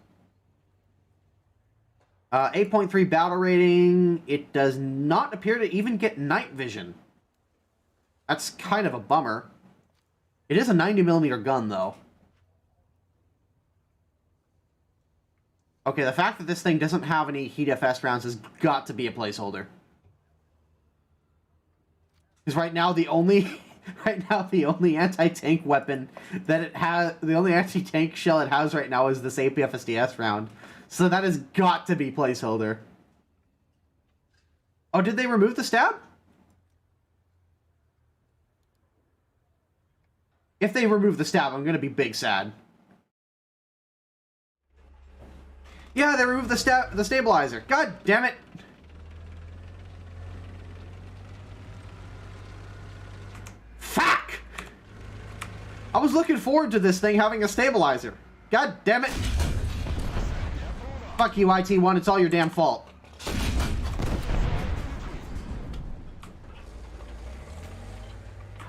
8.3 battle rating. It does not appear to even get night vision. That's kind of a bummer. It is a 90mm gun, though. Okay, the fact that this thing doesn't have any heat FS rounds has got to be a placeholder. Because right now the only anti-tank weapon that it has, the only anti-tank shell it has right now is this APFSDS round. So that has got to be placeholder. Oh, did they remove the stab? If they remove the stab, I'm going to be big sad. Yeah, they removed the stabilizer. God damn it. Fuck! I was looking forward to this thing having a stabilizer. God damn it. Fuck you, IT1. It's all your damn fault.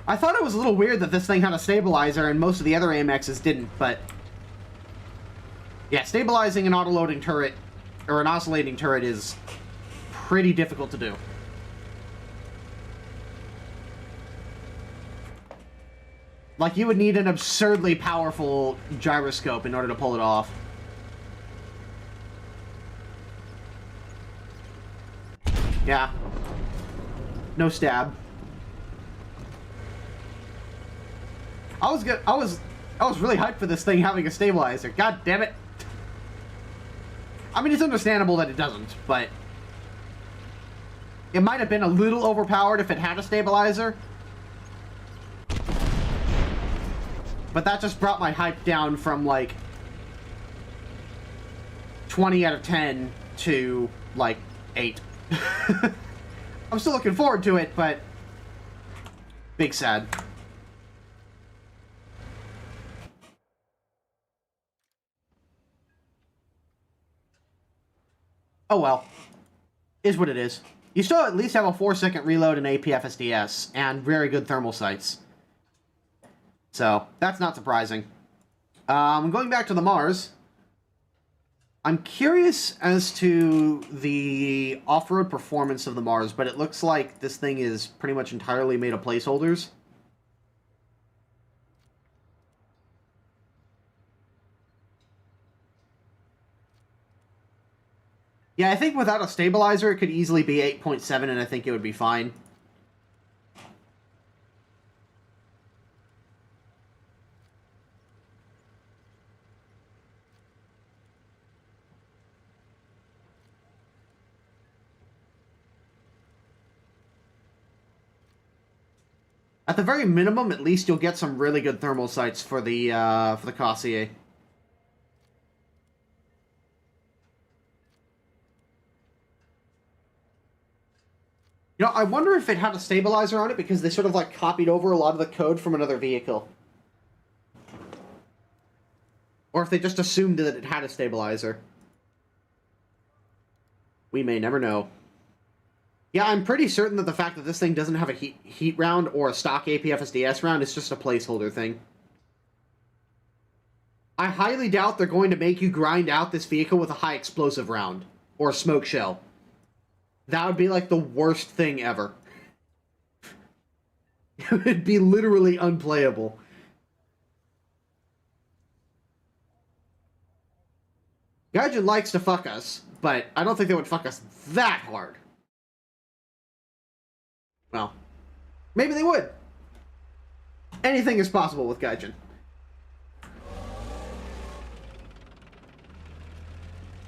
I thought it was a little weird that this thing had a stabilizer and most of the other AMXs didn't, but... yeah, stabilizing an auto-loading turret, or an oscillating turret, is pretty difficult to do. Like, you would need an absurdly powerful gyroscope in order to pull it off. Yeah. No stab. I was really hyped for this thing having a stabilizer. God damn it. I mean, it's understandable that it doesn't, but it might have been a little overpowered if it had a stabilizer. But that just brought my hype down from, like, 20 out of 10 to, like, 8. I'm still looking forward to it, but big sad. Oh well. Is what it is. You still at least have a 4-second reload in APFSDS, and very good thermal sights. So, that's not surprising. Going back to the Mars, I'm curious as to the off-road performance of the Mars, but it looks like this thing is pretty much entirely made of placeholders. Yeah, I think without a stabilizer, it could easily be 8.7, and I think it would be fine. At the very minimum, at least you'll get some really good thermal sights for the Cossier. You know, I wonder if it had a stabilizer on it because they sort of, like, copied over a lot of the code from another vehicle. Or if they just assumed that it had a stabilizer. We may never know. Yeah, I'm pretty certain that the fact that this thing doesn't have a heat round or a stock APFSDS round is just a placeholder thing. I highly doubt they're going to make you grind out this vehicle with a high explosive round. Or a smoke shell. That would be, like, the worst thing ever. It would be literally unplayable. Gaijin likes to fuck us, but I don't think they would fuck us that hard. Well, maybe they would. Anything is possible with Gaijin.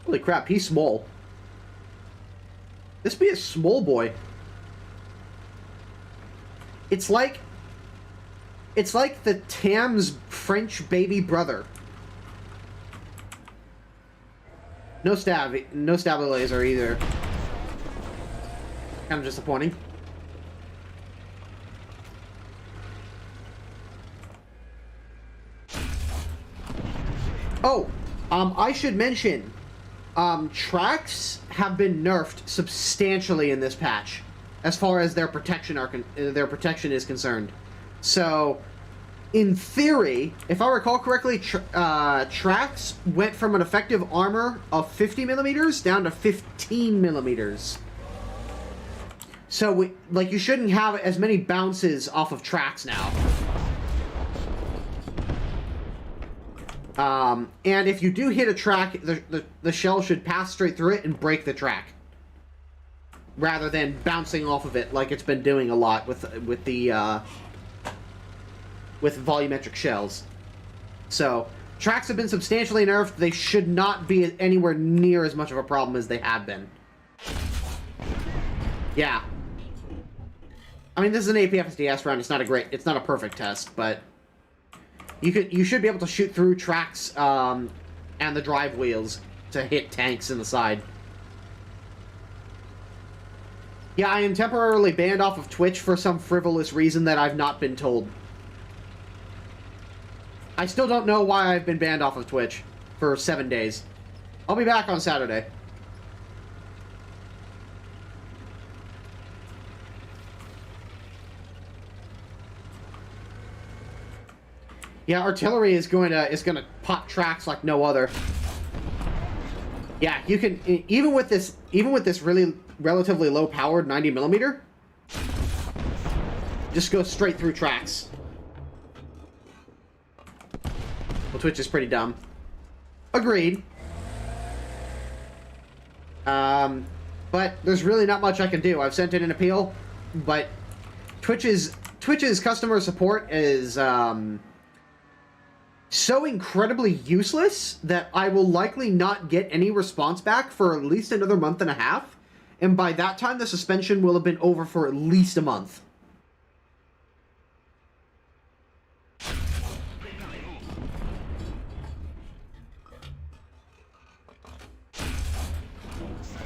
Holy crap, he's small. This be a small boy. It's like the Tam's French baby brother. No stabilizer either. Kind of disappointing. Oh, I should mention, tracks have been nerfed substantially in this patch, as far as their protection is concerned. So, in theory, if I recall correctly, tracks went from an effective armor of 50 millimeters down to 15 millimeters. So, you shouldn't have as many bounces off of tracks now. And if you do hit a track, the shell should pass straight through it and break the track, rather than bouncing off of it like it's been doing a lot with volumetric shells. So, tracks have been substantially nerfed. They should not be anywhere near as much of a problem as they have been. Yeah. I mean, this is an APFSDS round. It's not a perfect test, but you should be able to shoot through tracks and the drive wheels to hit tanks in the side. Yeah, I am temporarily banned off of Twitch for some frivolous reason that I've not been told. I still don't know why I've been banned off of Twitch for 7 days. I'll be back on Saturday. Yeah, artillery is going to pop tracks like no other. Yeah, you can even with this really relatively low powered 90mm, just go straight through tracks. Well, Twitch is pretty dumb. Agreed. But there's really not much I can do. I've sent in an appeal, but Twitch's customer support is so incredibly useless that I will likely not get any response back for at least another month and a half, and by that time the suspension will have been over for at least a month.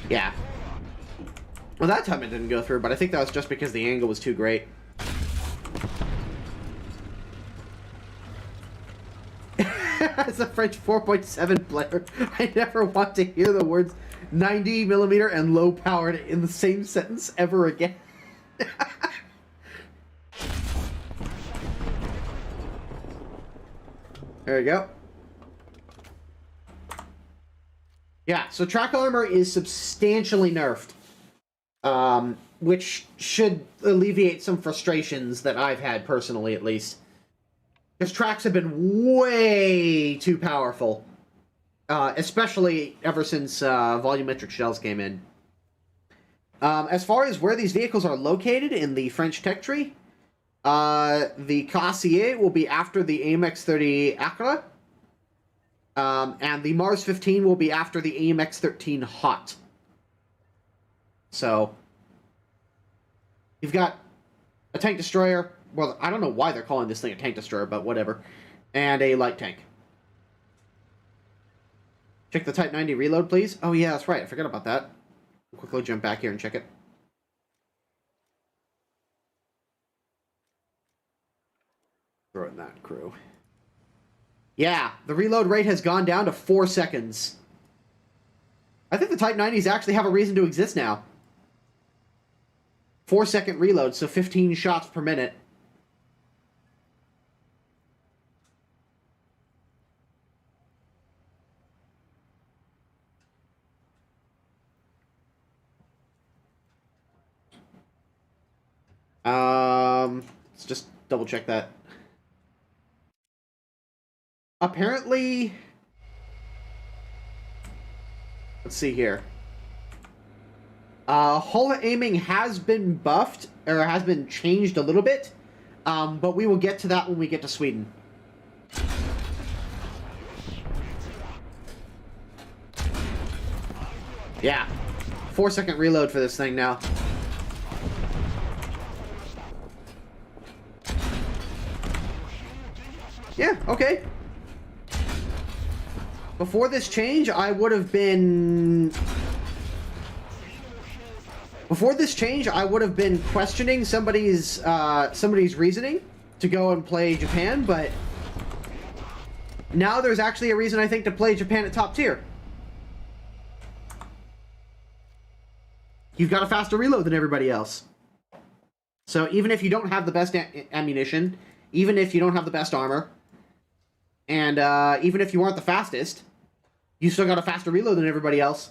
Yeah. Well, that time it didn't go through, but I think that was just because the angle was too great. As a French 4.7 player, I never want to hear the words 90mm and low powered in the same sentence ever again. There you go. Yeah, so track armor is substantially nerfed, which should alleviate some frustrations that I've had personally, at least. Because tracks have been way too powerful, especially ever since volumetric shells came in. As far as where these vehicles are located in the French tech tree, the Cassier will be after the AMX-30 Acra, and the Mars 15 will be after the AMX-13 Hot. So, you've got a tank destroyer. Well, I don't know why they're calling this thing a tank destroyer, but whatever. And a light tank. Check the Type 90 reload, please. Oh, yeah, that's right. I forgot about that. I'll quickly jump back here and check it. Throw in that crew. Yeah, the reload rate has gone down to 4 seconds. I think the Type 90s actually have a reason to exist now. 4-second reload, so 15 shots per minute. Let's just double check that. Apparently, let's see here. Hull aiming has been buffed, or has been changed a little bit, but we will get to that when we get to Sweden. Yeah, 4-second reload for this thing now. Yeah, okay. Before this change, I would have been... Before this change, I would have been questioning somebody's reasoning to go and play Japan, but now there's actually a reason, I think, to play Japan at top tier. You've got a faster reload than everybody else. So even if you don't have the best ammunition, even if you don't have the best armor, and even if you aren't the fastest, you still got a faster reload than everybody else.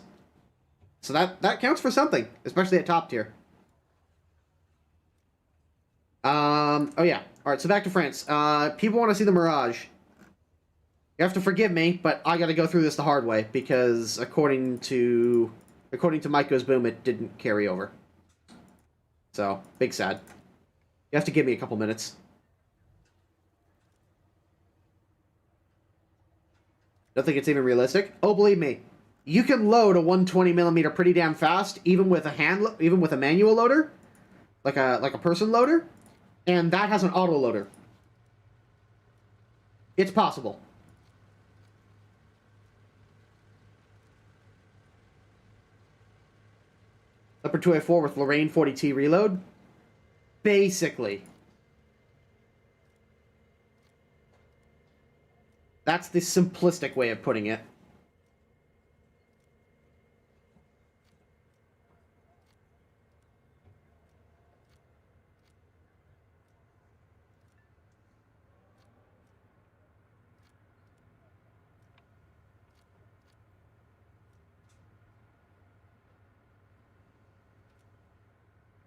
So that counts for something, especially at top tier. Oh yeah. Alright, so back to France. People want to see the Mirage. You have to forgive me, but I gotta go through this the hard way, because according to Mike Goes Boom, it didn't carry over. So, big sad. You have to give me a couple minutes. Don't think it's even realistic. Oh, believe me, you can load a 120mm pretty damn fast, even with a manual loader, like a person loader, and that has an auto loader. It's possible. Upper 2A4 with Lorraine 40T reload. Basically. That's the simplistic way of putting it.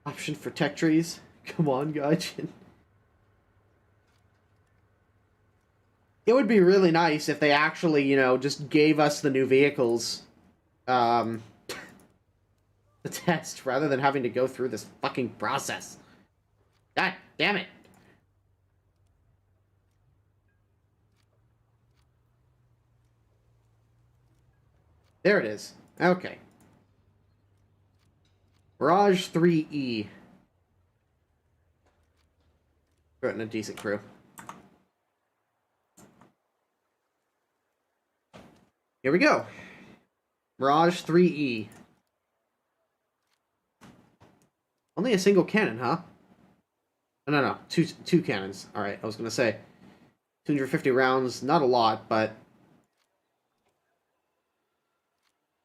Option for tech trees. Come on, Gaijin. It would be really nice if they actually, you know, just gave us the new vehicles, the test, rather than having to go through this fucking process. God damn it. There it is. Okay. Mirage 3E. We're in a decent crew. Here we go. Mirage 3E. Only a single cannon, huh? No. Two cannons. Alright, I was going to say. 250 rounds, not a lot, but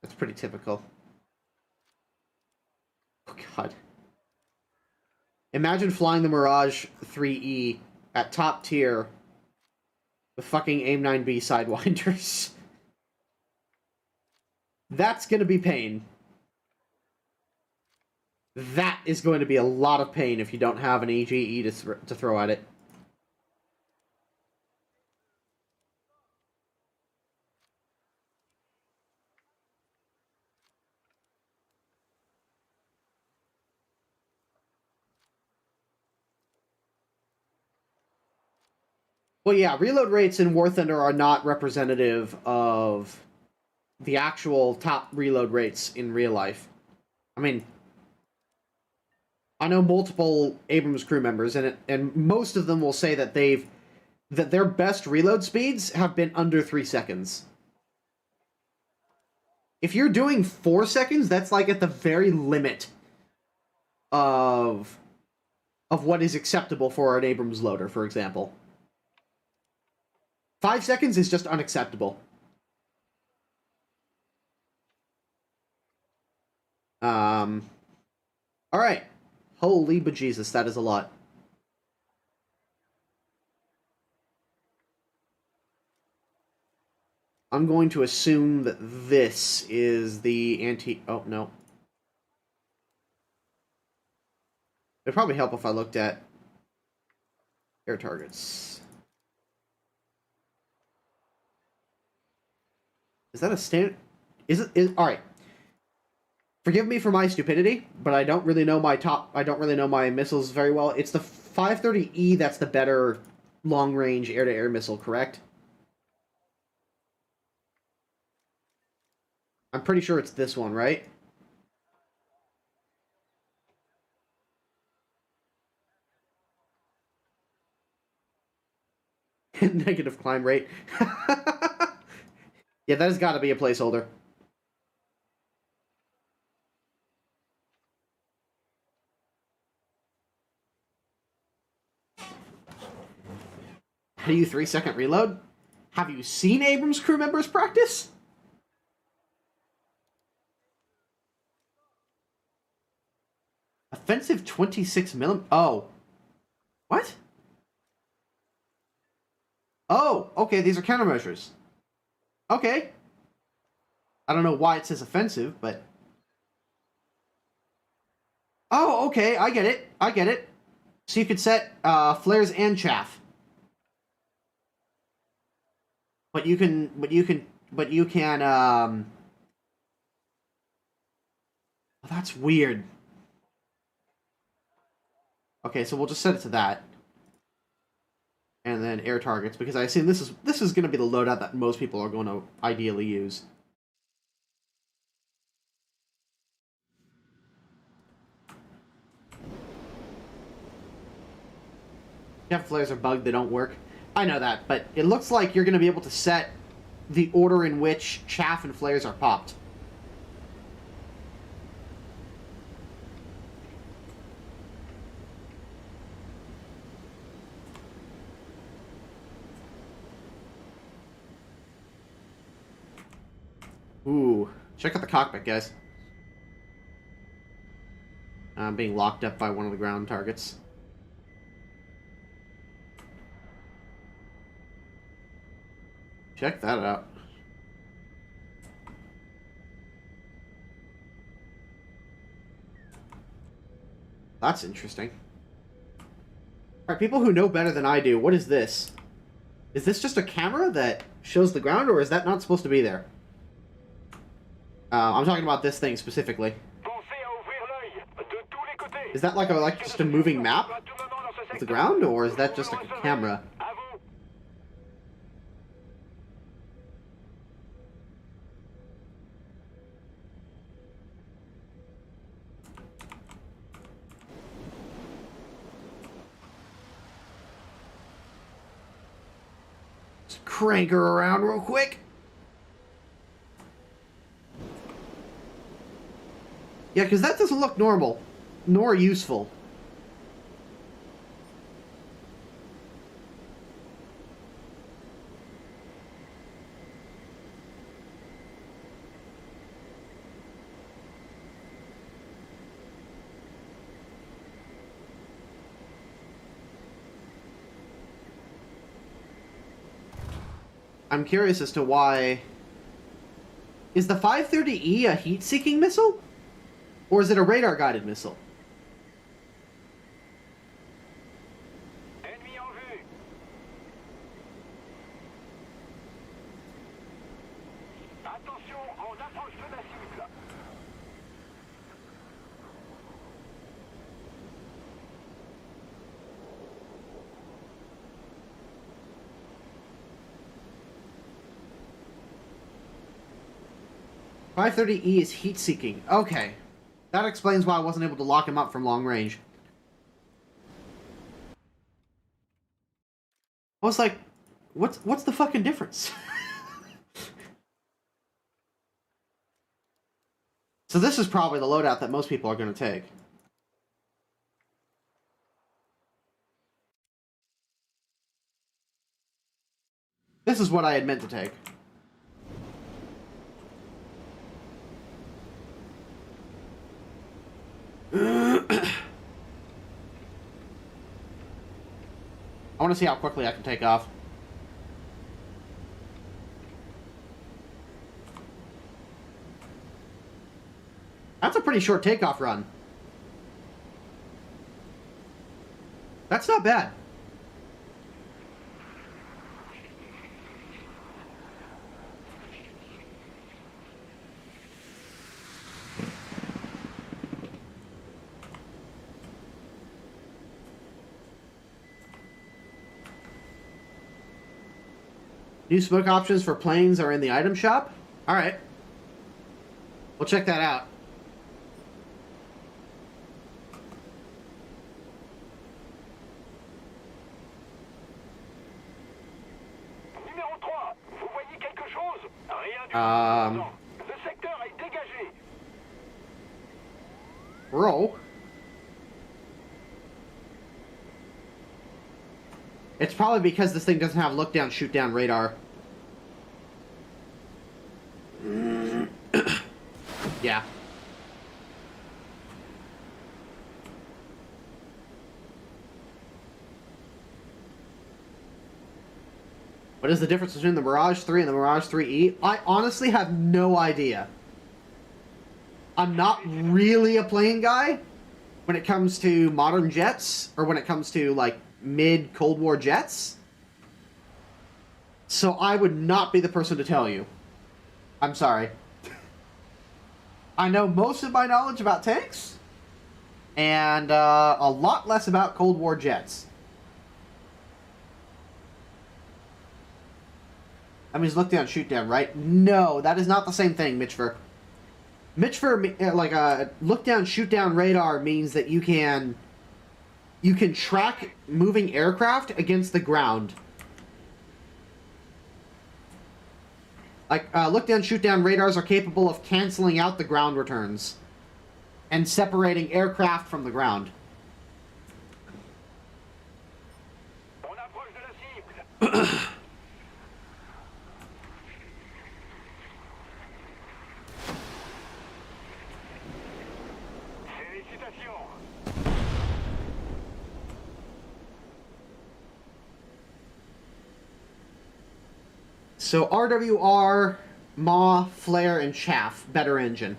that's pretty typical. Oh, God. Imagine flying the Mirage 3E at top tier with fucking AIM-9B Sidewinders. That's going to be pain. That is going to be a lot of pain if you don't have an EGE to throw at it. Well, yeah, reload rates in War Thunder are not representative of the actual top reload rates in real life. I mean, I know multiple Abrams crew members, and most of them will say that their best reload speeds have been under 3 seconds. If you're doing 4 seconds, that's like at the very limit of what is acceptable for an Abrams loader, for example. 5 seconds is just unacceptable. Alright. Holy bejesus, that is a lot. I'm going to assume that this is the anti... Oh, no. It'd probably help if I looked at air targets. Is that a standard? Alright. Forgive me for my stupidity, but I don't really know my missiles very well. It's the 530E that's the better long-range air-to-air missile, correct? I'm pretty sure it's this one, right? Negative climb rate. Yeah, that has got to be a placeholder. How do you 3-second reload? Have you seen Abrams crew members practice? Offensive 26mm. Oh. What? Oh, okay, these are countermeasures. Okay. I don't know why it says offensive, but... Oh, okay, I get it. I get it. So you could set flares and chaff. But you can, well, that's weird. Okay, so we'll just set it to that. And then air targets, because I assume this is going to be the loadout that most people are going to ideally use. Chaff flares are bugged, they don't work. I know that, but it looks like you're going to be able to set the order in which chaff and flares are popped. Ooh, check out the cockpit, guys. I'm being locked up by one of the ground targets. Check that out. That's interesting. Alright, people who know better than I do, what is this? Is this just a camera that shows the ground, or is that not supposed to be there? I'm talking about this thing specifically. Is that like just a moving map of the ground, or is that just like a camera? Just crank her around real quick. Yeah, because that doesn't look normal, nor useful. I'm curious as to why... Is the 530E a heat-seeking missile? Or is it a radar-guided missile? Ennemi en vue. Attention, on approche de la cible. .530E is heat-seeking. Okay. That explains why I wasn't able to lock him up from long range. I was like, what's the fucking difference? So this is probably the loadout that most people are going to take. This is what I had meant to take. I want to see how quickly I can take off. That's a pretty short takeoff run. That's not bad. New smoke options for planes are in the item shop? Alright. We'll check that out. Numéro 3, vous voyez quelque chose? Rien du tout. Le secteur est dégagé. Bro. It's probably because this thing doesn't have look-down, shoot-down radar. Yeah. What is the difference between the Mirage 3 and the Mirage 3E? I honestly have no idea. I'm not really a plane guy when it comes to modern jets, or when it comes to, like, mid-Cold War jets. So I would not be the person to tell you. I'm sorry. I know most of my knowledge about tanks, and a lot less about Cold War jets. That means look down, shoot down, right? No, that is not the same thing, Mitchfer. Mitchfer, like a look down, shoot down radar means that you can track moving aircraft against the ground. Like, look down, shoot down radars are capable of canceling out the ground returns and separating aircraft from the ground. On approche de la cible. So RWR, Maw, Flare, and Chaff. Better engine.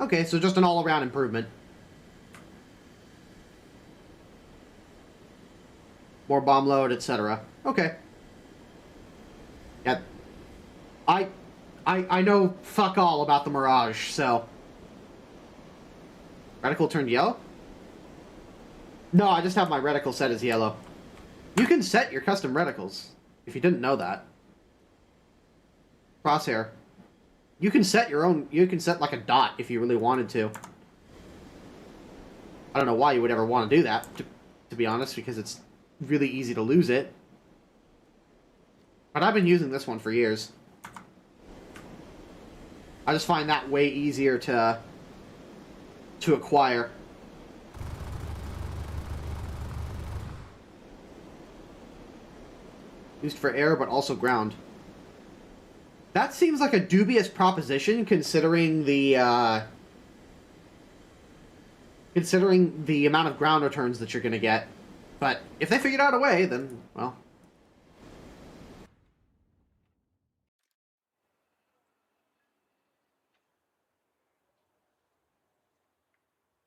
Okay, so just an all-around improvement. More bomb load, etc. Okay. Yeah. I know fuck all about the Mirage, so... Reticle turned yellow? No, I just have my reticle set as yellow. You can set your custom reticles, if you didn't know that. Crosshair. You can set your own... You can set, like, a dot if you really wanted to. I don't know why you would ever want to do that, to be honest, because it's really easy to lose it. But I've been using this one for years. I just find that way easier to acquire. Used for air, but also ground. That seems like a dubious proposition, considering the amount of ground returns that you're going to get. But if they figured out a way, then, well...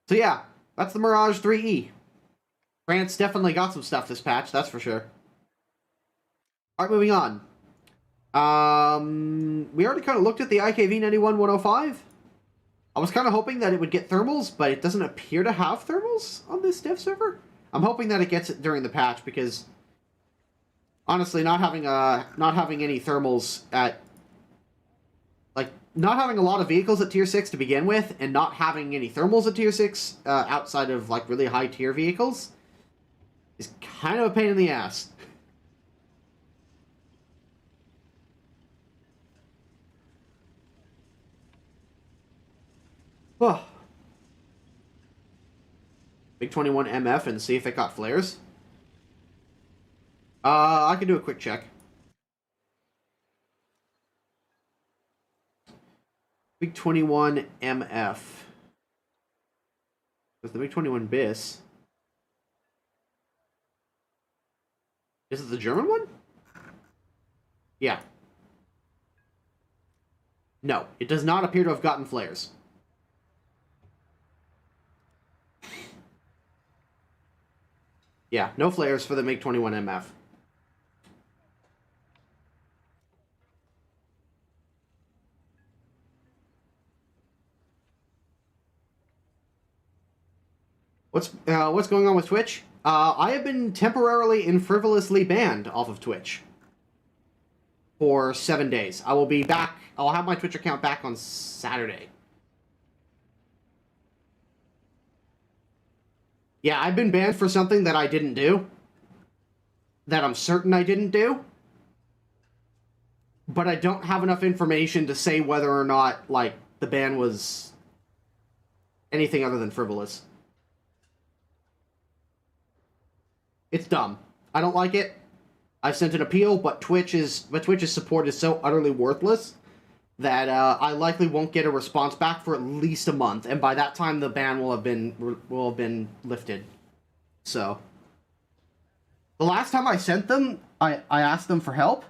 So yeah, that's the Mirage 3E. France definitely got some stuff this patch, that's for sure. Alright, moving on. We already kind of looked at the IKV91105. I was kind of hoping that it would get thermals, but it doesn't appear to have thermals on this dev server. I'm hoping that it gets it during the patch, because honestly, not having any thermals at... Like, not having a lot of vehicles at Tier 6 to begin with, and not having any thermals at Tier 6 outside of, like, really high tier vehicles is kind of a pain in the ass. Oh. Big 21 MF and see if it got flares. I can do a quick check. Big 21 MF. That's the Big 21 BIS. Is it the German one? Yeah. No, it does not appear to have gotten flares. Yeah, no flares for the MiG-21 MF. What's going on with Twitch? I have been temporarily and frivolously banned off of Twitch for 7 days. I will be back. I'll have my Twitch account back on Saturday. Yeah, I've been banned for something that I didn't do. That I'm certain I didn't do. But I don't have enough information to say whether or not, like, the ban was anything other than frivolous. It's dumb. I don't like it. I've sent an appeal, but Twitch's support is so utterly worthless that I likely won't get a response back for at least a month, and by that time the ban will have been lifted. So, the last time I sent them, I asked them for help.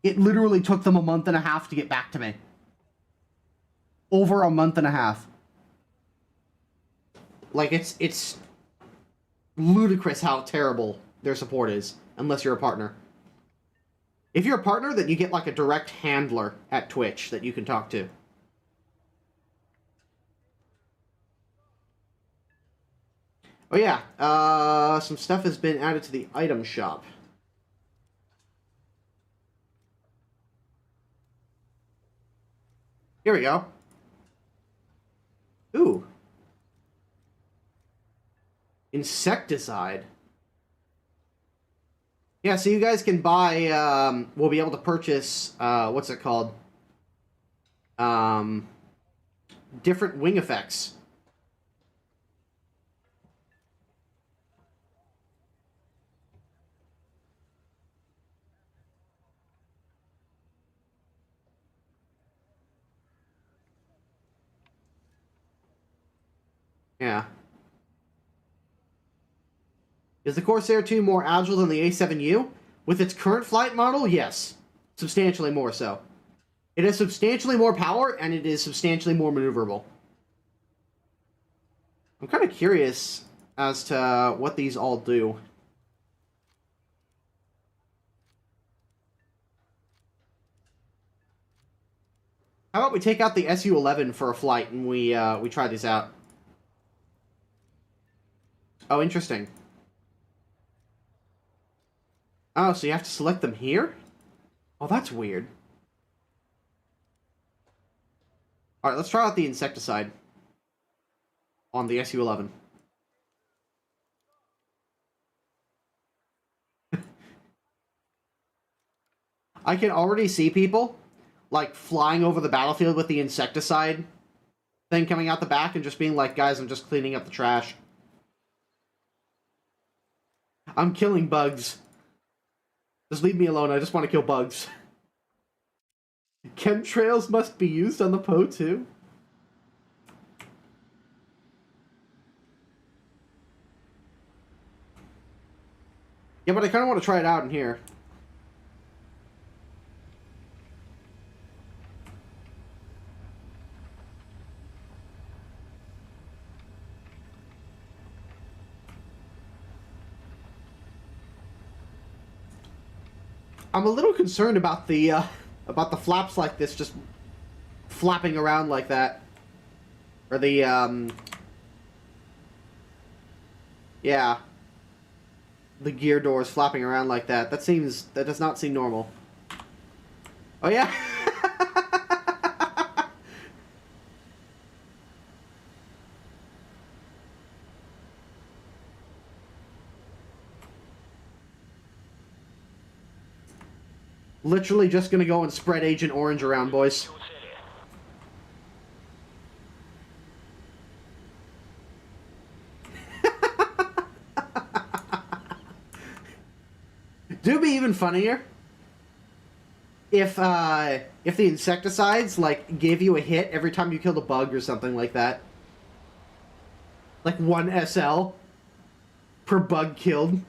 It literally took them a month and a half to get back to me. Over a month and a half. Like, it's ludicrous how terrible their support is, unless you're a partner. If you're a partner, then you get, like, a direct handler at Twitch that you can talk to. Oh, yeah. Some stuff has been added to the item shop. Here we go. Ooh. Insecticide. Yeah, so you guys can buy, we'll be able to purchase, what's it called? Different wing effects. Yeah. Is the Corsair 2 more agile than the A7U? With its current flight model, yes. Substantially more so. It has substantially more power, and it is substantially more maneuverable. I'm kind of curious as to what these all do. How about we take out the SU-11 for a flight, and we try these out. Oh, interesting. Oh, so you have to select them here? Oh, that's weird. Alright, let's try out the insecticide on the SU-11. I can already see people, like, flying over the battlefield with the insecticide thing coming out the back and just being like, guys, I'm just cleaning up the trash. I'm killing bugs. Just leave me alone, I just want to kill bugs. Chemtrails must be used on the Poe too? Yeah, but I kind of want to try it out in here. I'm a little concerned about the flaps like this just flapping around like that. Or the, yeah. The gear doors flapping around like that. That does not seem normal. Oh, yeah? Literally just gonna go and spread Agent Orange around, boys. Do be even funnier if the insecticides, like, gave you a hit every time you killed a bug or something like that. Like 1 SL per bug killed.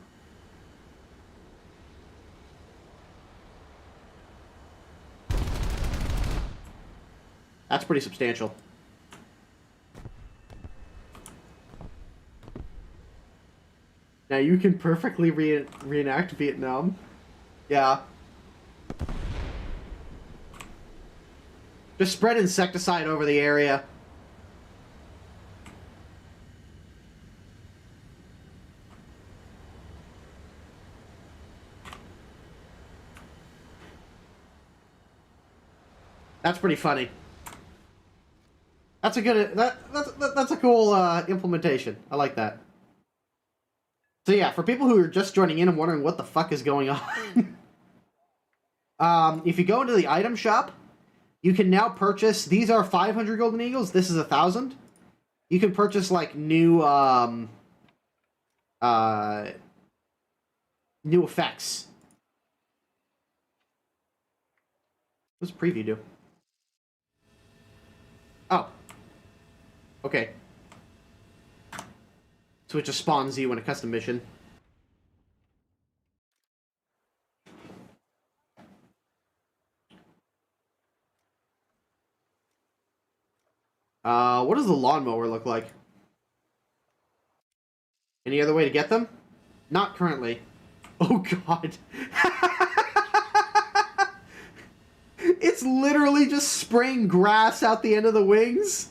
That's pretty substantial. Now you can perfectly reenact Vietnam. Yeah. Just spread insecticide over the area. That's pretty funny. That's a good. That's a cool implementation. I like that. So yeah, for people who are just joining in and wondering what the fuck is going on, if you go into the item shop, you can now purchase. These are 500 golden eagles. This is 1,000. You can purchase like new new effects. What does preview do? Oh. Okay. So it just spawns you in a custom mission. What does the lawnmower look like? Any other way to get them? Not currently. Oh god. It's literally just spraying grass out the end of the wings.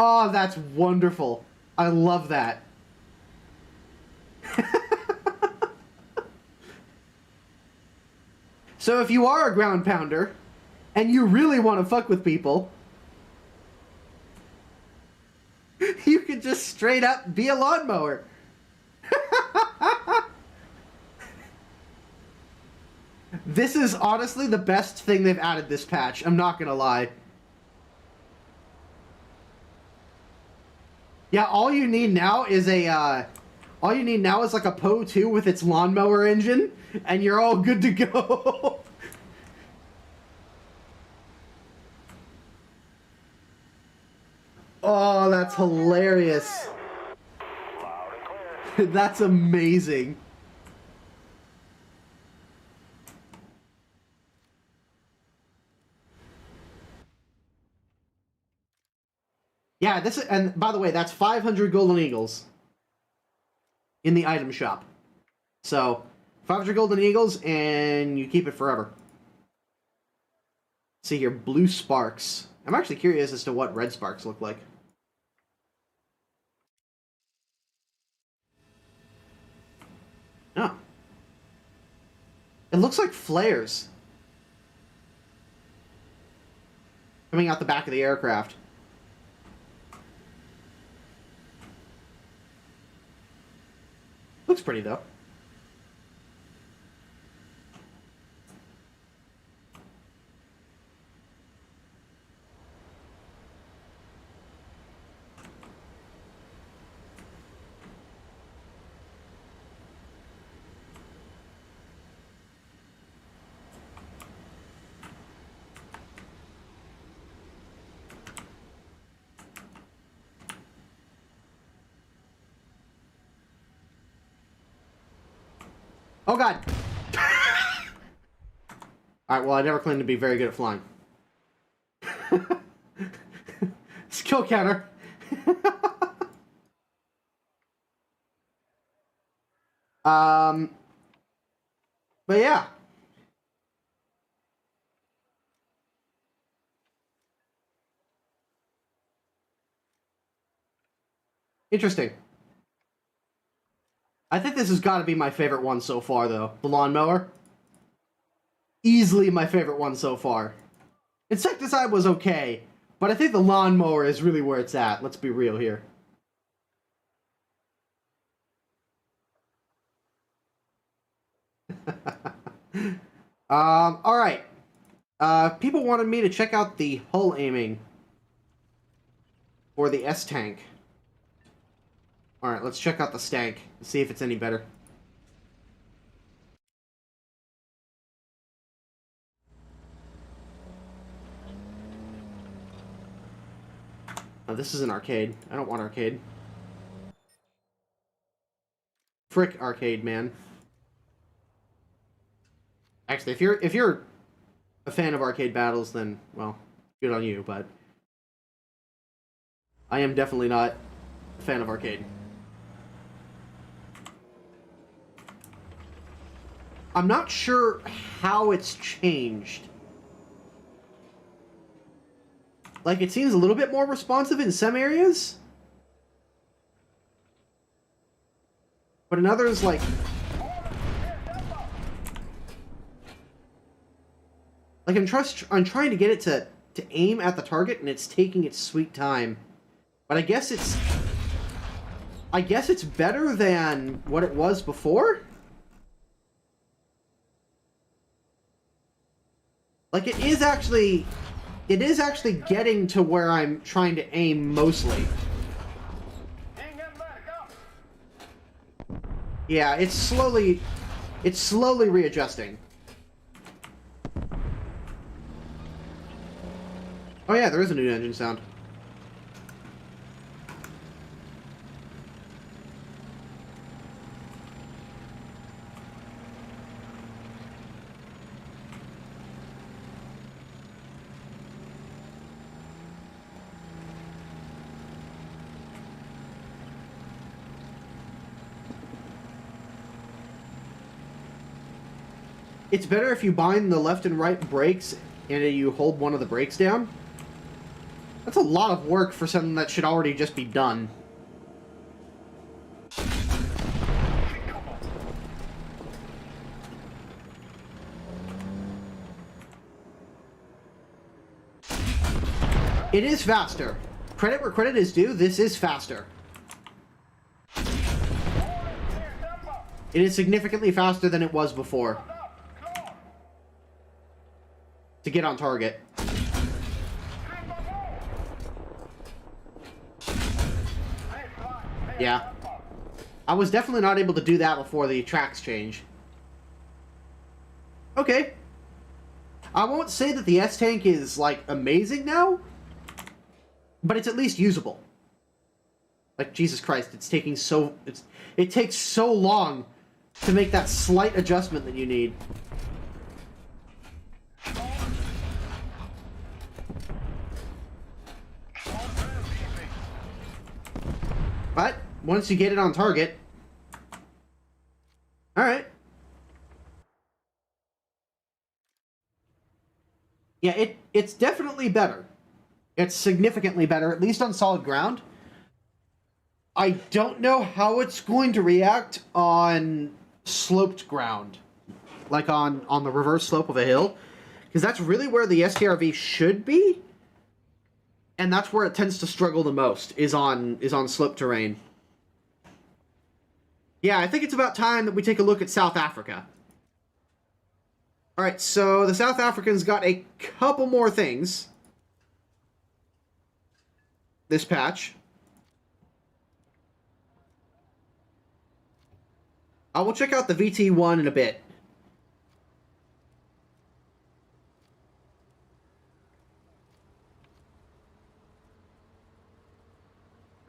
Oh, that's wonderful. I love that. So if you are a ground pounder, and you really want to fuck with people, you could just straight up be a lawnmower. This is honestly the best thing they've added this patch. I'm not gonna lie. Yeah, all you need now is like a Poe 2 with its lawnmower engine, and you're all good to go. Oh, that's hilarious. That's amazing. Yeah, this is, and by the way, that's 500 golden eagles in the item shop. So, 500 golden eagles, and you keep it forever. Let's see here, blue sparks. I'm actually curious as to what red sparks look like. Oh. It looks like flares coming out the back of the aircraft. Looks pretty, though. Oh, God. Alright, well, I never claimed to be very good at flying. Skill counter. But yeah. Interesting. I think this has got to be my favorite one so far, though. The lawnmower. Easily my favorite one so far. Insecticide was okay, but I think the lawnmower is really where it's at. Let's be real here. Alright. People wanted me to check out the hull aiming for the S-Tank. Alright, let's check out the stank and see if it's any better. Oh, this is an arcade. I don't want arcade. Frick arcade, man. Actually, if you're a fan of arcade battles, then, well, good on you, but I am definitely not a fan of arcade. I'm not sure how it's changed. Like, it seems a little bit more responsive in some areas. But in others, like... Like, I'm trying to get it to aim at the target, and it's taking its sweet time. But I guess it's better than what it was before? Like, it is actually getting to where I'm trying to aim mostly. Yeah, it's slowly readjusting. Oh yeah, there is a new engine sound. It's better if you bind the left and right brakes and you hold one of the brakes down. That's a lot of work for something that should already just be done. It is faster. Credit where credit is due, this is faster. It is significantly faster than it was before. To get on target. Yeah. I was definitely not able to do that before the tracks change. Okay. I won't say that the S-Tank is, like, amazing now, but it's at least usable. Like, Jesus Christ, it takes so long to make that slight adjustment that you need. But once you get it on target, all right. Yeah, it's definitely better. It's significantly better, at least on solid ground. I don't know how it's going to react on sloped ground, like on the reverse slope of a hill, because that's really where the STRV should be, and that's where it tends to struggle the most, is on sloped terrain. Yeah, I think it's about time that we take a look at South Africa. Alright, so the South Africans got a couple more things this patch. I will check out the VT1 in a bit.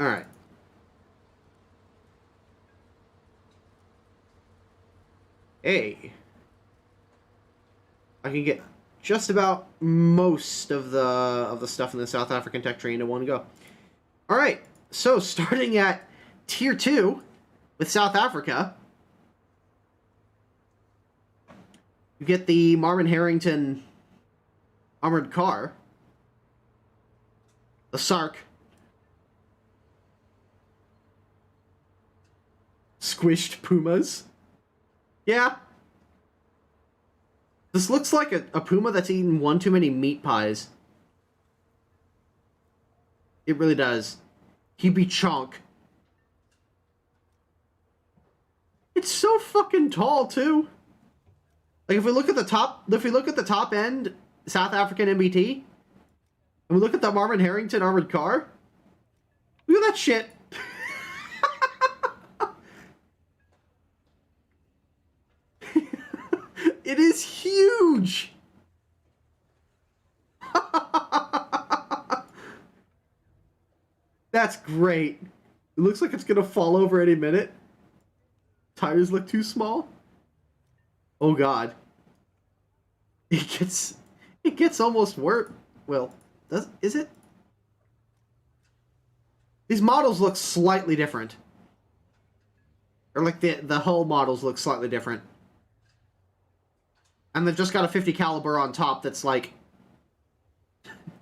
Alright. Hey. I can get just about most of the stuff in the South African tech tree into one go. Alright, so starting at Tier 2 with South Africa, you get the Marvin Harrington armored car, the SARC, squished pumas. Yeah. This looks like a puma that's eaten one too many meat pies. It really does. He be chonk. It's so fucking tall too. Like if we look at the top end South African MBT, and we look at the Marvin Harrington armored car, look at that shit. It is huge! That's great. It looks like it's gonna fall over any minute. Tires look too small. Oh god. It gets almost worse. Well, is it? These models look slightly different. Or like the hull models look slightly different. And they've just got a 50 caliber on top that's like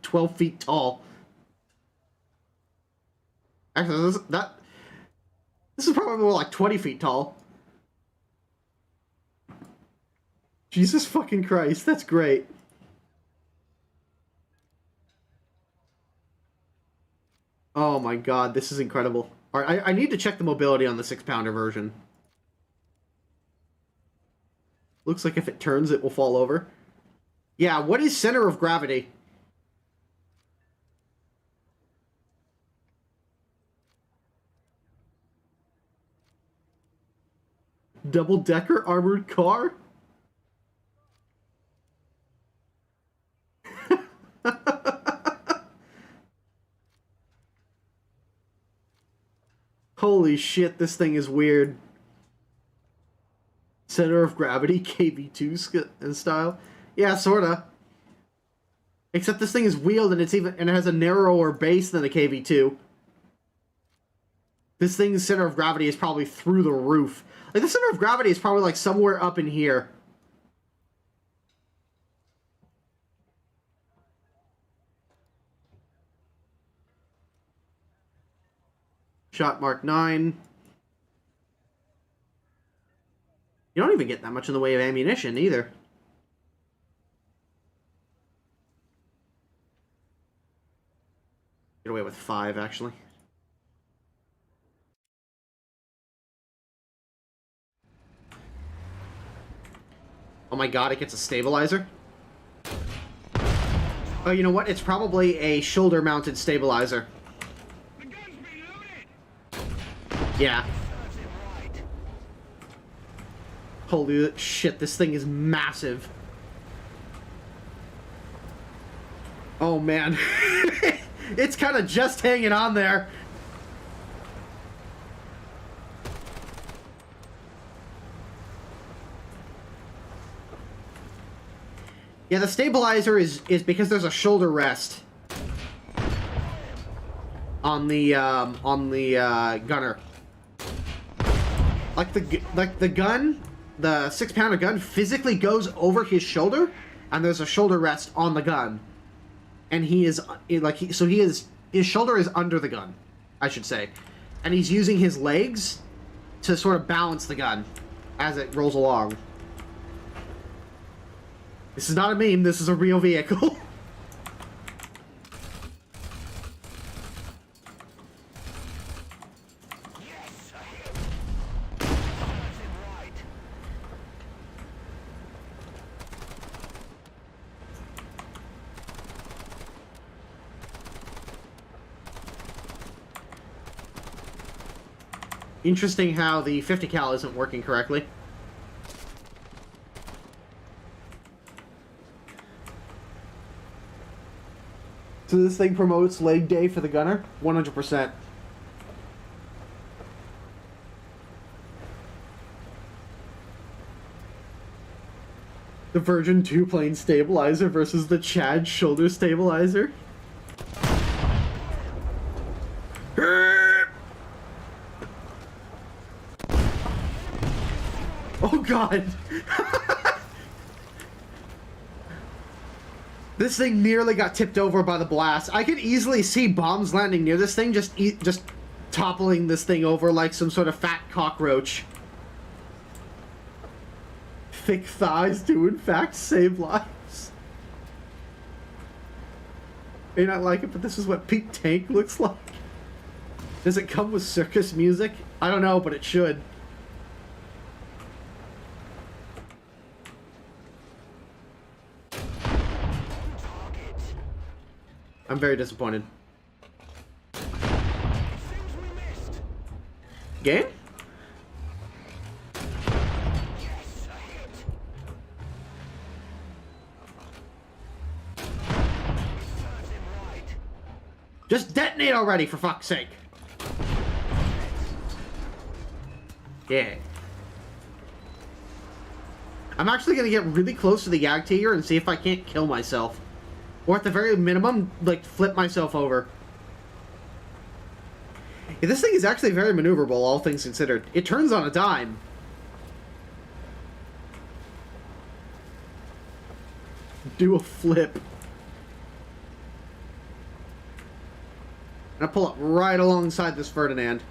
12 feet tall. Actually, this is probably more like 20 feet tall. Jesus fucking Christ, that's great. Oh my god, this is incredible. Alright, I need to check the mobility on the 6-pounder version. Looks like if it turns, it will fall over. Yeah, what is center of gravity? Double-decker armored car? Holy shit, this thing is weird. Center of gravity, KV2 in style. Yeah, sorta. Except this thing is wheeled and it has a narrower base than the KV2. This thing's center of gravity is probably through the roof. Like, the center of gravity is probably like somewhere up in here. Shot Mark 9. You don't even get that much in the way of ammunition, either. Get away with 5, actually. Oh my god, it gets a stabilizer? Oh, you know what? It's probably a shoulder-mounted stabilizer. Yeah. Holy shit, this thing is massive. Oh man. It's kind of just hanging on there. Yeah, the stabilizer is because there's a shoulder rest on the gunner. Like the gun, the 6-pounder gun physically goes over his shoulder, and there's a shoulder rest on the gun, and his shoulder is under the gun, I should say, and he's using his legs to sort of balance the gun as it rolls along. This is not a meme, this is a real vehicle. Interesting how the 50 cal isn't working correctly. So this thing promotes leg day for the gunner? 100%. The Virgin 2-plane stabilizer versus the Chad shoulder stabilizer. Oh god! This thing nearly got tipped over by the blast. I could easily see bombs landing near this thing, just toppling this thing over like some sort of fat cockroach. Thick thighs do in fact save lives. May not like it, but this is what peak tank looks like. Does it come with circus music? I don't know, but it should. I'm very disappointed. Game? Just detonate already, for fuck's sake. Yeah. I'm actually gonna get really close to the YAG tier and see if I can't kill myself. Or at the very minimum, like, flip myself over. Yeah, this thing is actually very maneuverable, all things considered. It turns on a dime. Do a flip. And I pull up right alongside this Ferdinand.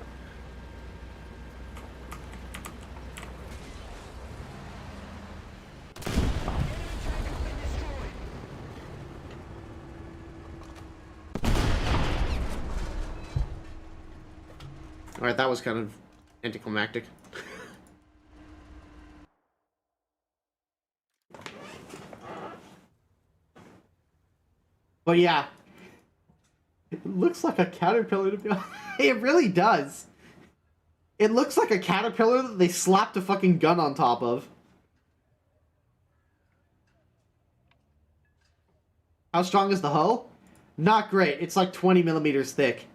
Alright, that was kind of anticlimactic. But yeah. It looks like a caterpillar to be honest. It really does. It looks like a caterpillar that they slapped a fucking gun on top of. How strong is the hull? Not great. It's like 20 millimeters thick.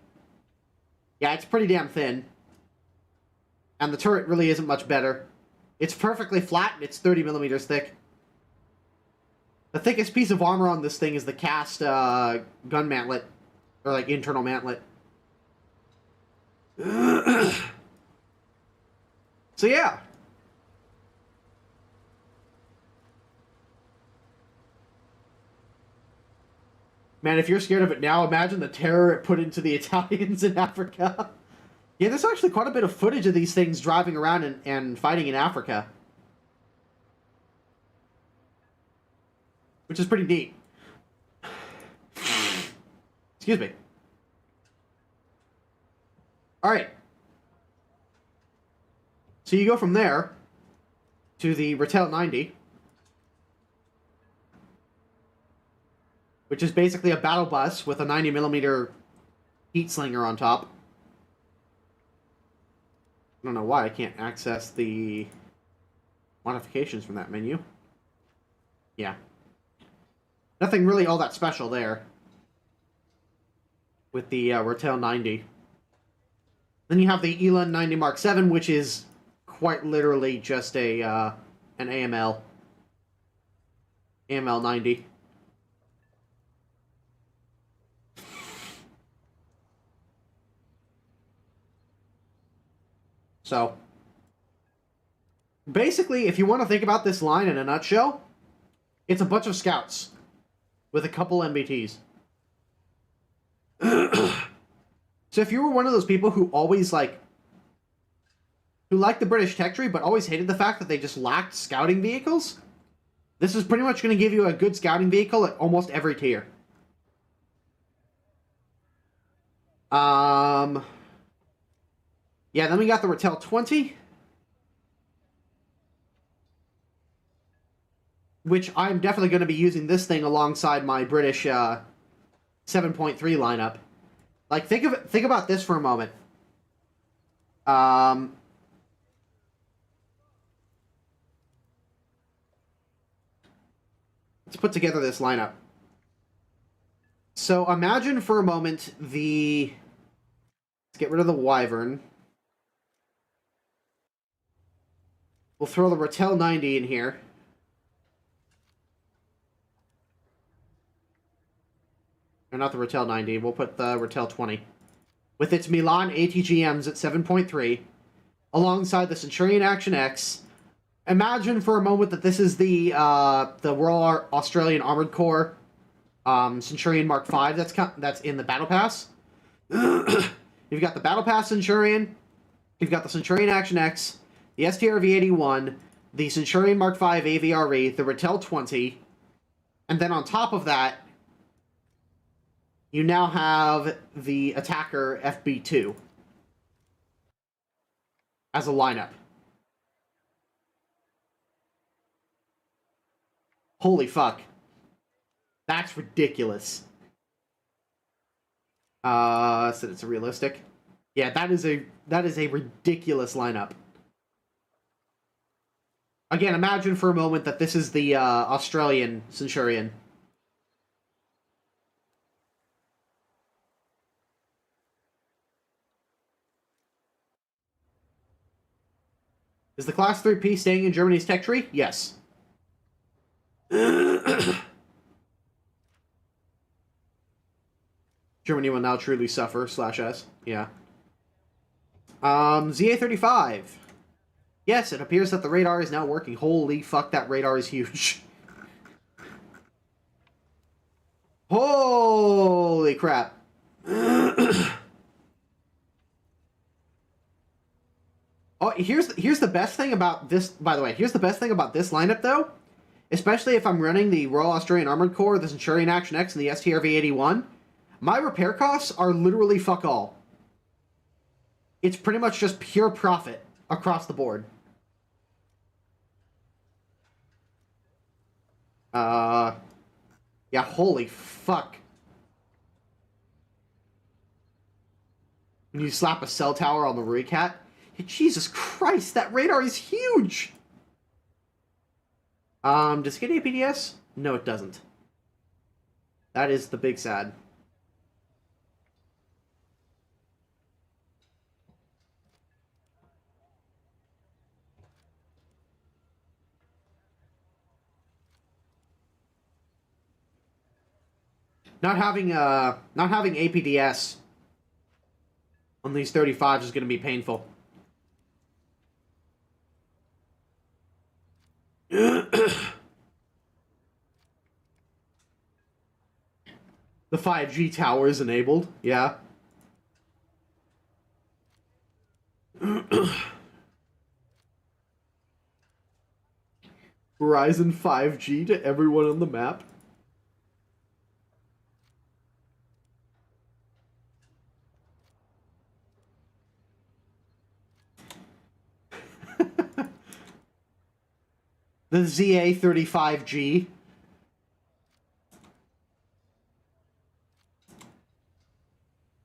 Yeah, it's pretty damn thin. And the turret really isn't much better. It's perfectly flat, and it's 30 millimeters thick. The thickest piece of armor on this thing is the cast gun mantlet. Or, like, internal mantlet. So, yeah. Man, if you're scared of it now, imagine the terror it put into the Italians in Africa. Yeah, there's actually quite a bit of footage of these things driving around and fighting in Africa. Which is pretty neat. Excuse me. Alright. So you go from there to the Ratel 90. Which is basically a battle bus with a 90mm heat slinger on top. I don't know why I can't access the modifications from that menu. Yeah. Nothing really all that special there. With the Ratel 90. Then you have the Elan 90 Mark 7, which is quite literally just a an AML. AML 90. So, basically, if you want to think about this line in a nutshell, it's a bunch of scouts with a couple MBTs. So if you were one of those people who always, like, who liked the British tech tree but always hated the fact that they just lacked scouting vehicles, this is pretty much going to give you a good scouting vehicle at almost every tier. Yeah, then we got the Ratel 20, which I'm definitely going to be using this thing alongside my British 7.3 lineup. Like, think about this for a moment. Let's put together this lineup. So imagine for a moment the... Let's get rid of the Wyvern. We'll throw the Ratel 90 in here. Or not the Ratel 90, we'll put the Ratel 20. With its Milan ATGMs at 7.3, alongside the Centurion Action X. Imagine for a moment that this is the Royal Australian Armoured Corps Centurion Mark V that's in the Battle Pass. You've got the Battle Pass Centurion, you've got the Centurion Action X, the STR V81, the Centurion Mark V AVRE, the Ratel 20, and then on top of that, you now have the Attacker FB2 as a lineup. Holy fuck. That's ridiculous. So it's a realistic. Yeah, that is a ridiculous lineup. Again, imagine for a moment that this is the Australian Centurion. Is the Class 3P staying in Germany's tech tree? Yes. Germany will now truly suffer, /S. Yeah. ZA35. Yes, it appears that the radar is now working. Holy fuck, that radar is huge. Holy crap. Oh, here's the best thing about this, by the way. Here's the best thing about this lineup, though. Especially if I'm running the Royal Australian Armoured Corps, the Centurion Action X, and the STR V81. My repair costs are literally fuck all. It's pretty much just pure profit across the board. Yeah, holy fuck. When you slap a cell tower on the Recat, Jesus Christ, that radar is huge! Does it get APDS? No, it doesn't. That is the big sad. Not having APDS on these 35s is going to be painful. The 5G tower is enabled, yeah. Verizon 5G to everyone on the map. The ZA35G.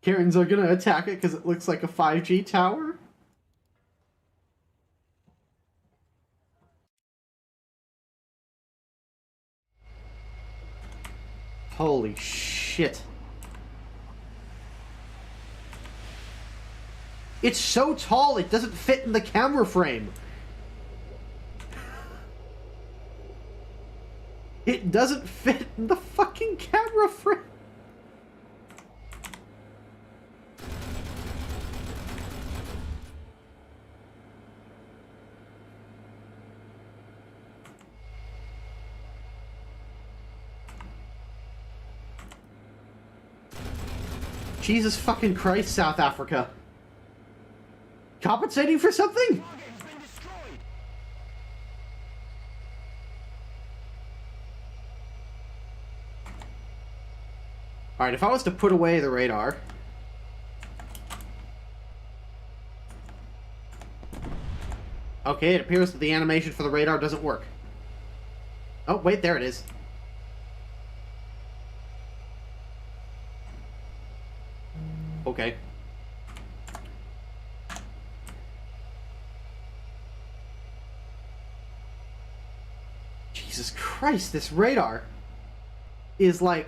Karens are gonna attack it because it looks like a 5G tower. Holy shit. It's so tall it doesn't fit in the camera frame. It doesn't fit in the fucking camera frame. Jesus fucking Christ, South Africa. Compensating for something? Alright, if I was to put away the radar... Okay, it appears that the animation for the radar doesn't work. Oh, wait, there it is. Okay. Jesus Christ, this radar is like...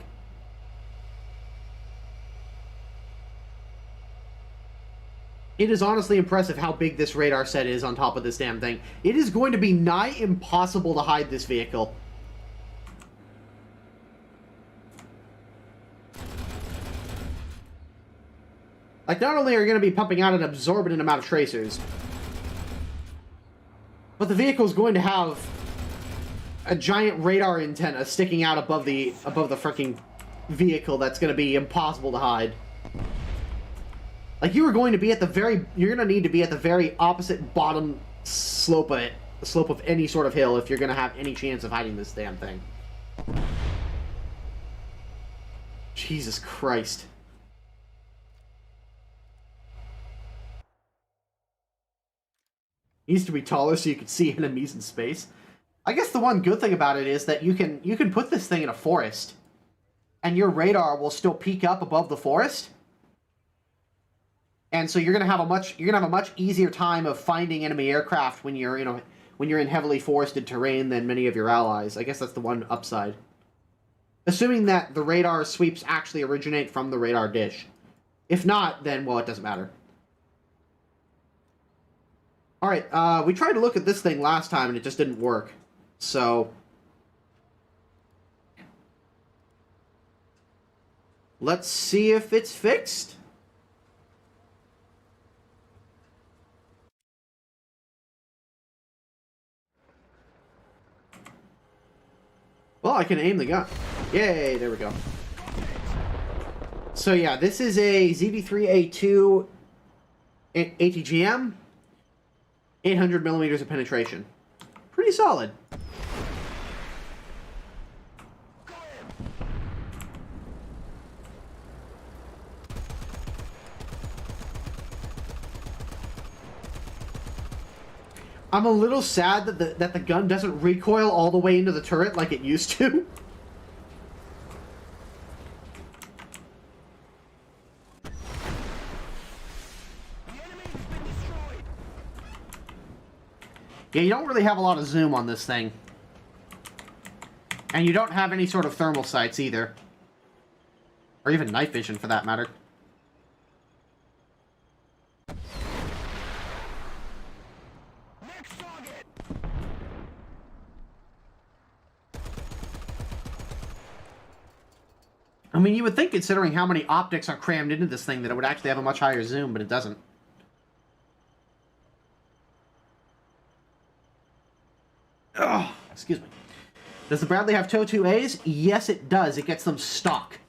It is honestly impressive how big this radar set is on top of this damn thing. It is going to be nigh impossible to hide this vehicle. Like, not only are you going to be pumping out an absorbent amount of tracers, but the vehicle is going to have a giant radar antenna sticking out above the freaking vehicle that's going to be impossible to hide. Like, you're going to need to be at the very opposite bottom slope of it, the slope of any sort of hill, if you're going to have any chance of hiding this damn thing. Jesus Christ. Needs to be taller so you can see enemies in space. I guess the one good thing about it is that you can put this thing in a forest, and your radar will still peak up above the forest. And so you're gonna have a much easier time of finding enemy aircraft when you're in heavily forested terrain than many of your allies. I guess that's the one upside. Assuming that the radar sweeps actually originate from the radar dish. If not, then well, it doesn't matter. Alright, we tried to look at this thing last time and it just didn't work. So let's see if it's fixed. Well, I can aim the gun. Yay, there we go. So yeah, this is a ZV3A2 ATGM, 800 millimeters of penetration. Pretty solid. I'm a little sad that the gun doesn't recoil all the way into the turret like it used to. Yeah, you don't really have a lot of zoom on this thing. And you don't have any sort of thermal sights either. Or even night vision for that matter. I mean, you would think, considering how many optics are crammed into this thing, that it would actually have a much higher zoom, but it doesn't. Oh, excuse me. Does the Bradley have TOW2As? Yes, it does. It gets them stock.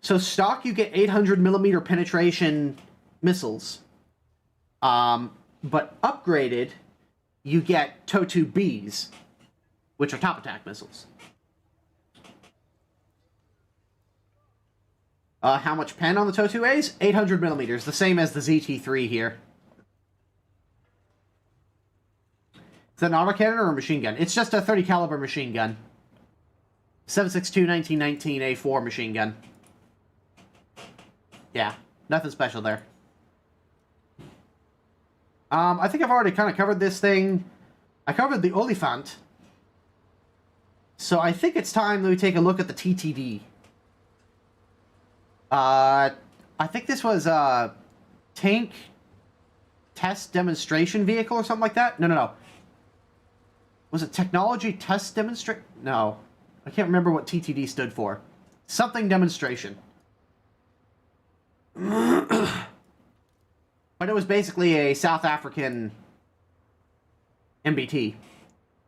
So stock, you get 800 millimeter penetration missiles. But upgraded, you get TOW2Bs, which are top attack missiles. How much pen on the TOW2As? 800 millimeters, the same as the ZT3 here. Is that an autocannon or a machine gun? It's just a 30 caliber machine gun. 7.62 1919 A4 machine gun. Yeah, nothing special there. I think I've already kind of covered this thing. I covered the Oliphant. So I think it's time that we take a look at the TTD. I think this was a tank test demonstration vehicle or something like that. No. Was it Technology Test Demonstrate? No. I can't remember what TTD stood for. Something demonstration. But it was basically a South African MBT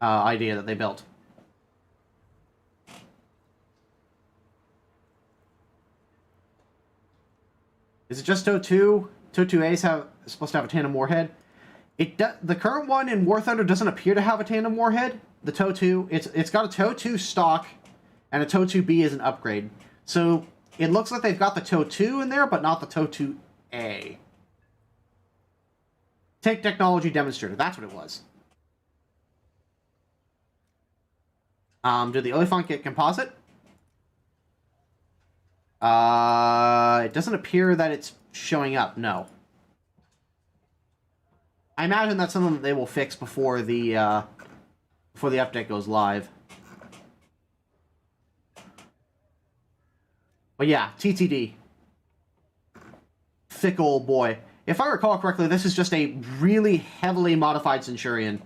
idea that they built. Is it just TOE2? TOE2As supposed to have a tandem warhead. The current one in War Thunder doesn't appear to have a tandem warhead. The TOE2, it's got a TOE2 stock, and a TOE2B is an upgrade. So it looks like they've got the TOE2 in there, but not the TOE2A. Take Technology Demonstrator. That's what it was. Did the Oliphant get composite? It doesn't appear that it's showing up, no. I imagine that's something that they will fix before the update goes live. But yeah, TTD. Thick old boy. If I recall correctly, this is just a really heavily modified Centurion.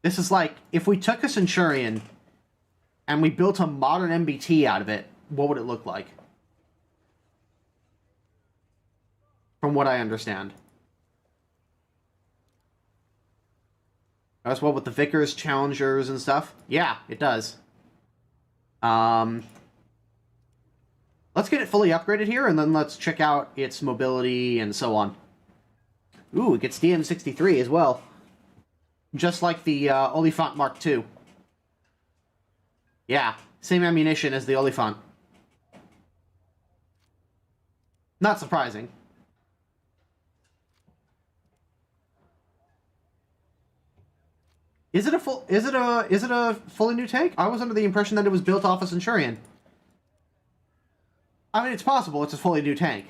This is like, if we took a Centurion and we built a modern MBT out of it, what would it look like? From what I understand. As well with the Vickers, Challengers, and stuff? Yeah, it does. Let's get it fully upgraded here, and then let's check out its mobility and so on. Ooh, it gets DM63 as well. Just like the Oliphant Mark II. Yeah, same ammunition as the Oliphant. Not surprising. Is it a fully new tank? I was under the impression that it was built off a Centurion. I mean, it's possible it's a fully new tank.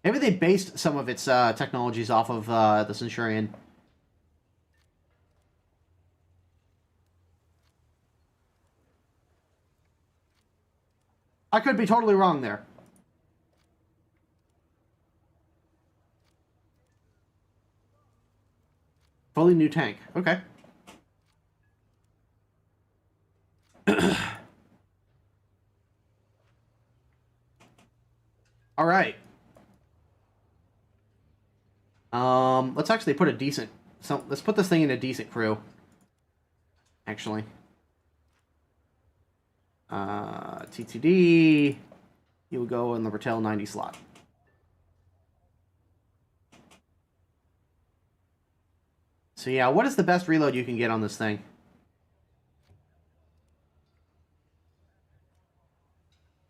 Maybe they based some of its technologies off of the Centurion. I could be totally wrong there. Fully new tank. Okay. All right. Let's actually put a decent... So let's put this thing in a decent crew. Actually. TTD. You will go in the Ratel 90 slot. So yeah, what is the best reload you can get on this thing?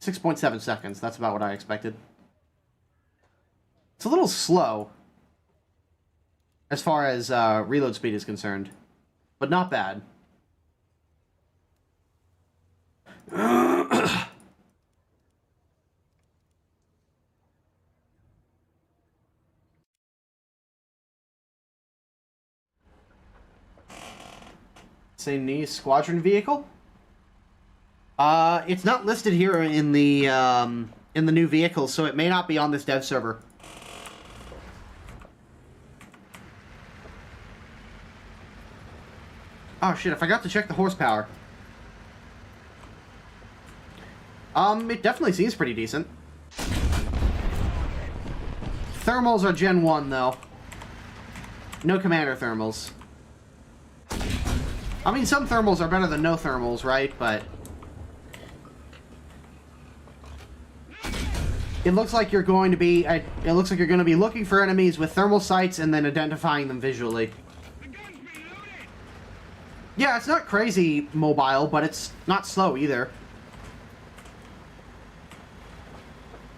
6.7 seconds. That's about what I expected. It's a little slow as far as reload speed is concerned, but not bad. Same squadron vehicle? It's not listed here in the new vehicle, so it may not be on this dev server. Oh shit, I forgot to check the horsepower. It definitely seems pretty decent. Thermals are Gen 1, though. No Commander thermals. I mean, some thermals are better than no thermals, right? But it looks like you're going to be... It looks like you're going to be looking for enemies with thermal sights and then identifying them visually. Yeah, it's not crazy mobile, but it's not slow either.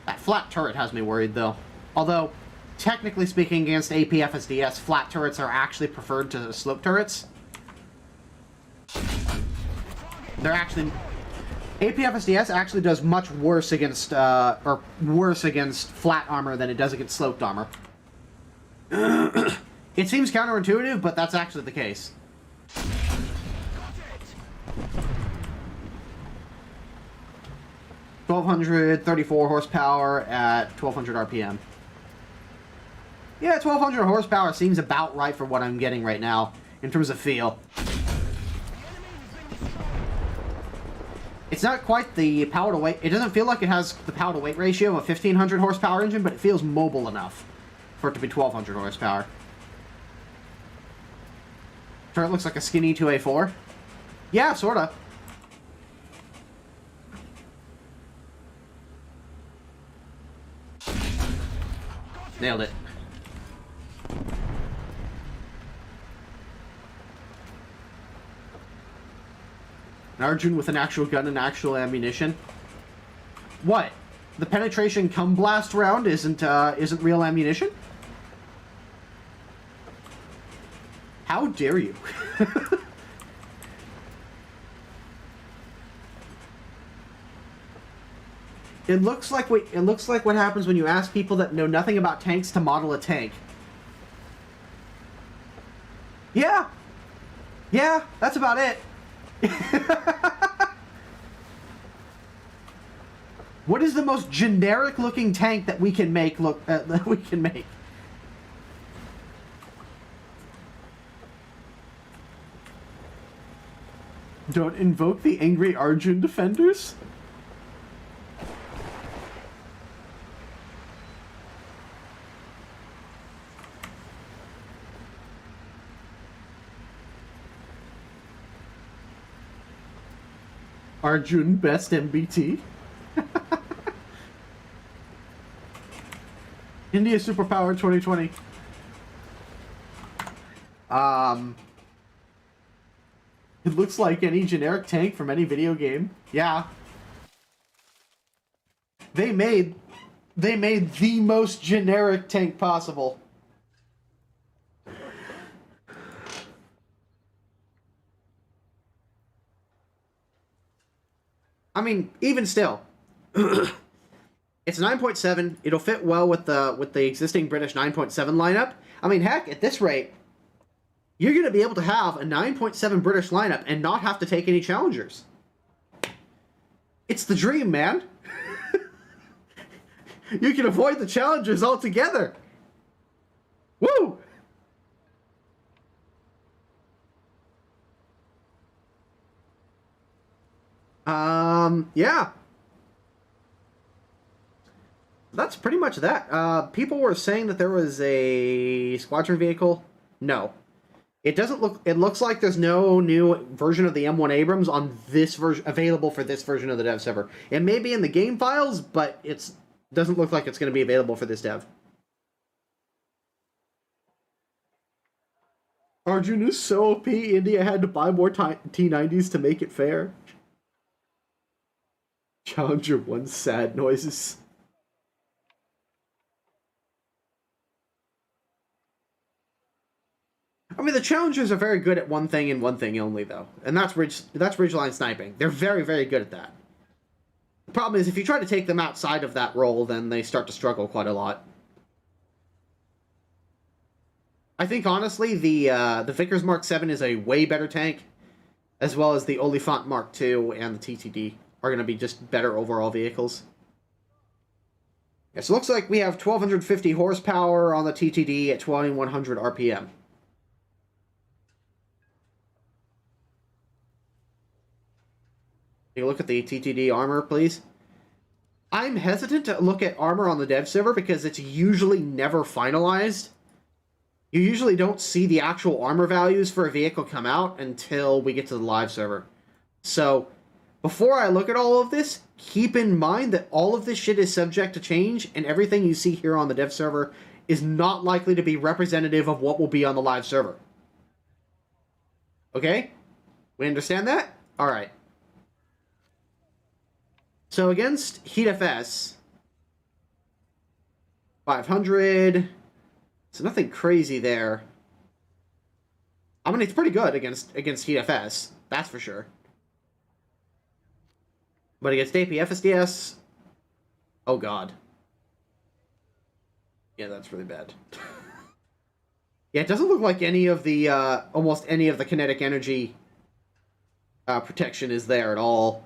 That flat turret has me worried, though. Although, technically speaking, against APFSDS, flat turrets are actually preferred to slope turrets. They're actually... APFSDS actually does much worse against, against flat armor than it does against sloped armor. It seems counterintuitive, but that's actually the case. (1234 horsepower at 1200 RPM. Yeah, 1200 horsepower seems about right for what I'm getting right now, in terms of feel. It's not quite the power to weight. It doesn't feel like it has the power to weight ratio of a 1500 horsepower engine, but it feels mobile enough for it to be 1200 horsepower. Sure, it looks like a skinny 2A4. Yeah, sorta. Nailed it. An Arjun with an actual gun and actual ammunition. What? The penetration cum blast round isn't real ammunition? How dare you? It looks like what happens when you ask people that know nothing about tanks to model a tank. Yeah. Yeah, that's about it. What is the most generic looking tank that we can make that we can make? Don't invoke the angry Arjun defenders? Arjun best MBT. India Superpower 2020. It looks like any generic tank from any video game. Yeah. They made the most generic tank possible. I mean, even still, it's 9.7. It'll fit well with the existing British 9.7 lineup. I mean, heck, at this rate, you're going to be able to have a 9.7 British lineup and not have to take any challengers. It's the dream, man. You can avoid the challengers altogether. Woo! Yeah. That's pretty much that. People were saying that there was a squadron vehicle. No. It doesn't look... It looks like there's no new version of the M1 Abrams on this version... available for this version of the dev server. It may be in the game files, but it doesn't look like it's going to be available for this dev. Arjun is so OP, India had to buy more T90s to make it fair. Challenger 1 sad noises. I mean, the Challengers are very good at one thing and one thing only, though. And that's ridgeline sniping. They're very, very good at that. The problem is, if you try to take them outside of that role, then they start to struggle quite a lot. I think, honestly, the Vickers Mark 7 is a way better tank, as well as the Oliphant Mark II and the TTD are going to be just better overall vehicles. Yeah, so it looks like we have 1,250 horsepower on the TTD at 2,100 RPM. Take a look at the TTD armor, please. I'm hesitant to look at armor on the dev server because it's usually never finalized. You usually don't see the actual armor values for a vehicle come out until we get to the live server. So, before I look at all of this, keep in mind that all of this shit is subject to change, and everything you see here on the dev server is not likely to be representative of what will be on the live server. Okay? We understand that? Alright. So against HeatFS, 500... So nothing crazy there. I mean, it's pretty good against HeatFS, that's for sure. But against AP FSDS, oh god. Yeah, that's really bad. Yeah, it doesn't look like any of the, almost any of the kinetic energy protection is there at all.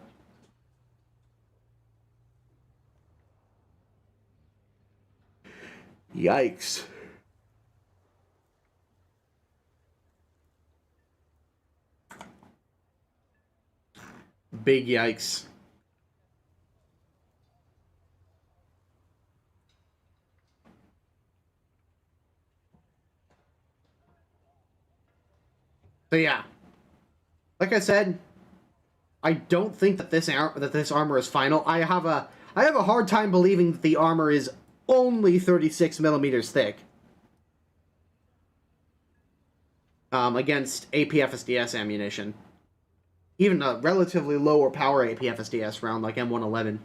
Yikes. big yikes. So yeah, like I said, I don't think that this armor is final. I have a hard time believing that the armor is only 36 millimeters thick. Against APFSDS ammunition. Even a relatively lower power APFSDS round like M111.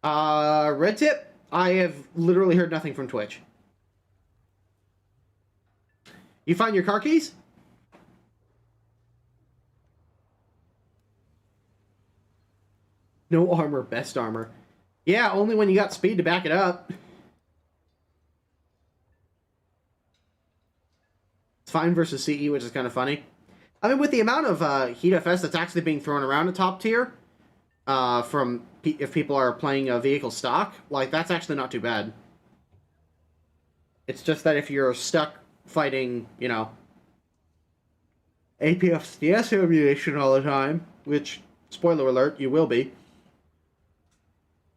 Red Tip, I have literally heard nothing from Twitch. You find your car keys? No armor, best armor. Yeah, only when you got speed to back it up. It's fine versus CE, which is kind of funny. I mean, with the amount of Heat FS that's actually being thrown around at top tier, from if people are playing a vehicle stock, like, that's actually not too bad. It's just that if you're stuck fighting, you know, APFSDS ammunition all the time, which, spoiler alert, you will be,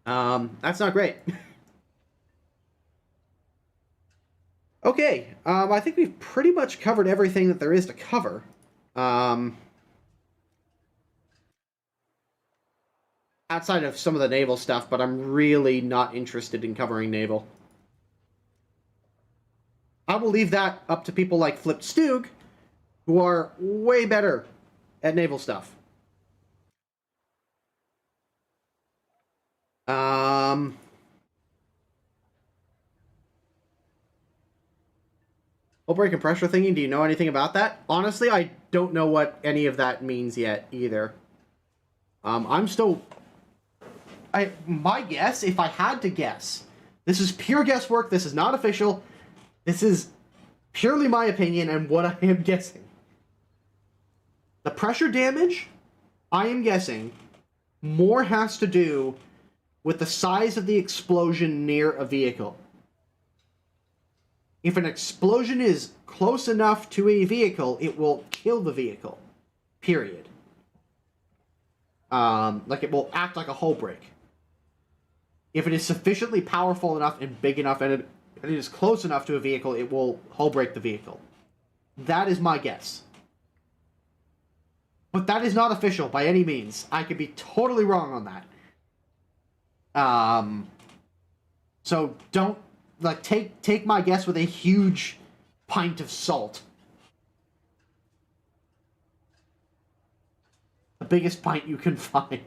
that's not great. Okay, I think we've pretty much covered everything that there is to cover. Outside of some of the naval stuff, but I'm really not interested in covering naval. I will leave that up to people like Flip Stoog, who are way better at naval stuff. Break and pressure thingy, do you know anything about that? Honestly, I don't know what any of that means yet, either. I'm still... my guess, if I had to guess, this is pure guesswork, this is not official, this is purely my opinion and what I am guessing. The pressure damage, I am guessing, more has to do with the size of the explosion near a vehicle. If an explosion is close enough to a vehicle, it will kill the vehicle. Period. Like, it will act like a hull break. If it is sufficiently powerful enough and big enough and it is close enough to a vehicle, it will hull break the vehicle. That is my guess. But that is not official by any means. I could be totally wrong on that. So don't... Like, take my guess with a huge pint of salt. The biggest pint you can find.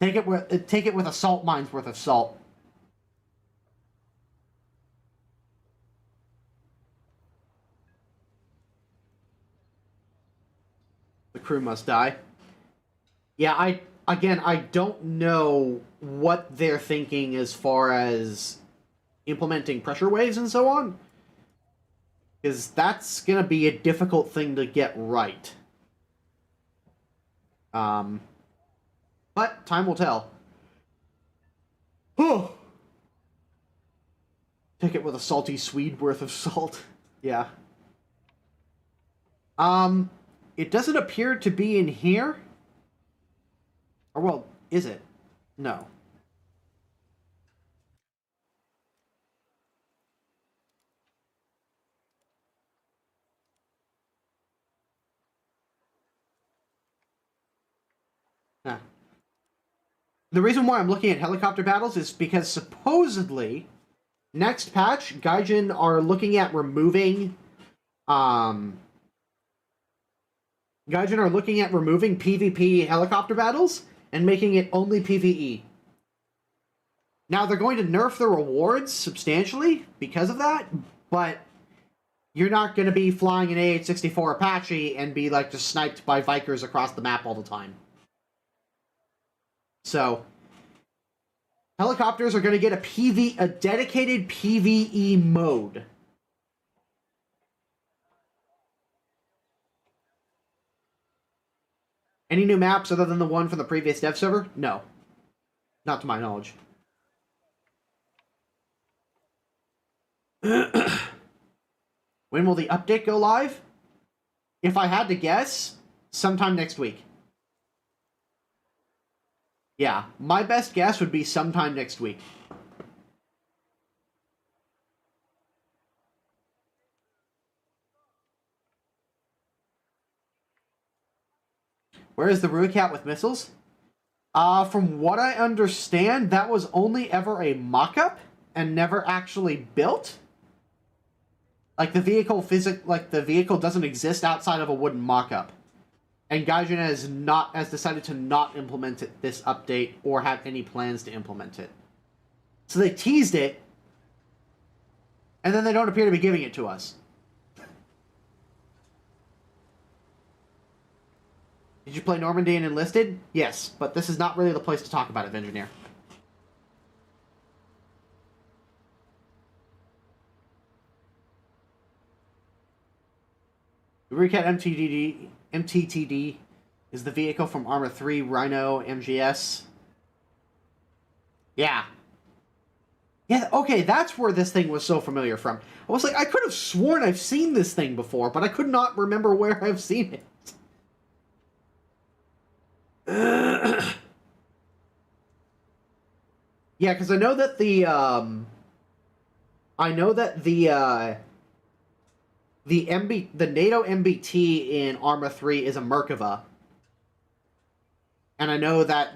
Take it with a salt mine's worth of salt. The crew must die. Yeah, I don't know what they're thinking as far as implementing pressure waves and so on. Because that's going to be a difficult thing to get right. But time will tell. Oh. Take it with a salty Swede worth of salt. Yeah. It doesn't appear to be in here. Or, well, is it? No. Huh. The reason why I'm looking at helicopter battles is because supposedly, next patch, Gaijin are looking at removing, PvP helicopter battles and making it only PvE. Now, they're going to nerf the rewards substantially because of that, but you're not going to be flying an AH-64 Apache and be, like, just sniped by Vikers across the map all the time. So, helicopters are going to get a dedicated PvE mode. Any new maps other than the one from the previous dev server? No. Not to my knowledge. When will the update go live? If I had to guess, sometime next week. Yeah, my best guess would be sometime next week. Where is the Ruicat with missiles? From what I understand, that was only ever a mock-up and never actually built. Like the vehicle doesn't exist outside of a wooden mock-up. And Gaijin has decided to not implement it this update or have any plans to implement it. So they teased it, and then they don't appear to be giving it to us. Did you play Normandy and Enlisted? Yes, but this is not really the place to talk about it, Engineer. The Ruicat MTTD is the vehicle from Arma 3 Rhino MGS. Yeah. Yeah, okay, that's where this thing was so familiar from. I was like, I could have sworn I've seen this thing before, but I could not remember where I've seen it. Yeah, because I know that the NATO MBT in Arma 3 is a Merkava. And I know that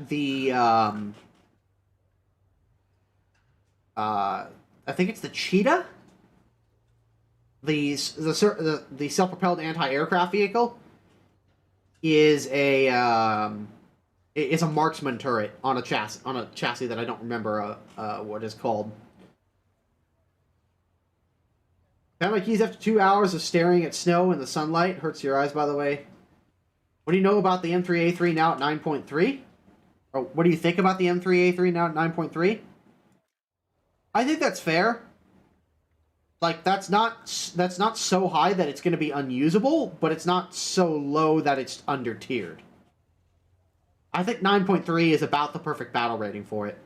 I think it's the Cheetah? The self-propelled anti-aircraft vehicle is a marksman turret on a chassis that I don't remember what it's called. Found my keys after 2 hours of staring at snow in the sunlight. Hurts your eyes, by the way. What do you know about the M3A3 now at 9.3? Or what do you think about the M3A3 now at 9.3? I think that's fair. Like, that's not so high that it's going to be unusable, but it's not so low that it's under-tiered. I think 9.3 is about the perfect battle rating for it.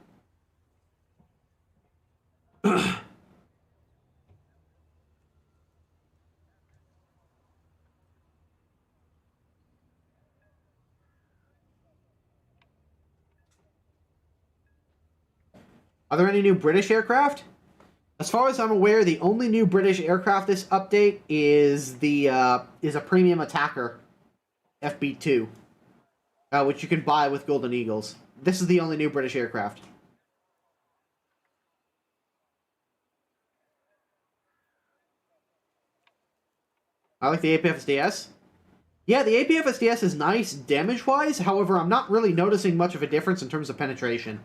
Are there any new British aircraft? As far as I'm aware, the only new British aircraft this update is a premium attacker, FB2, which you can buy with Golden Eagles. This is the only new British aircraft. I like the APFSDS. Yeah, the APFSDS is nice damage-wise. However, I'm not really noticing much of a difference in terms of penetration.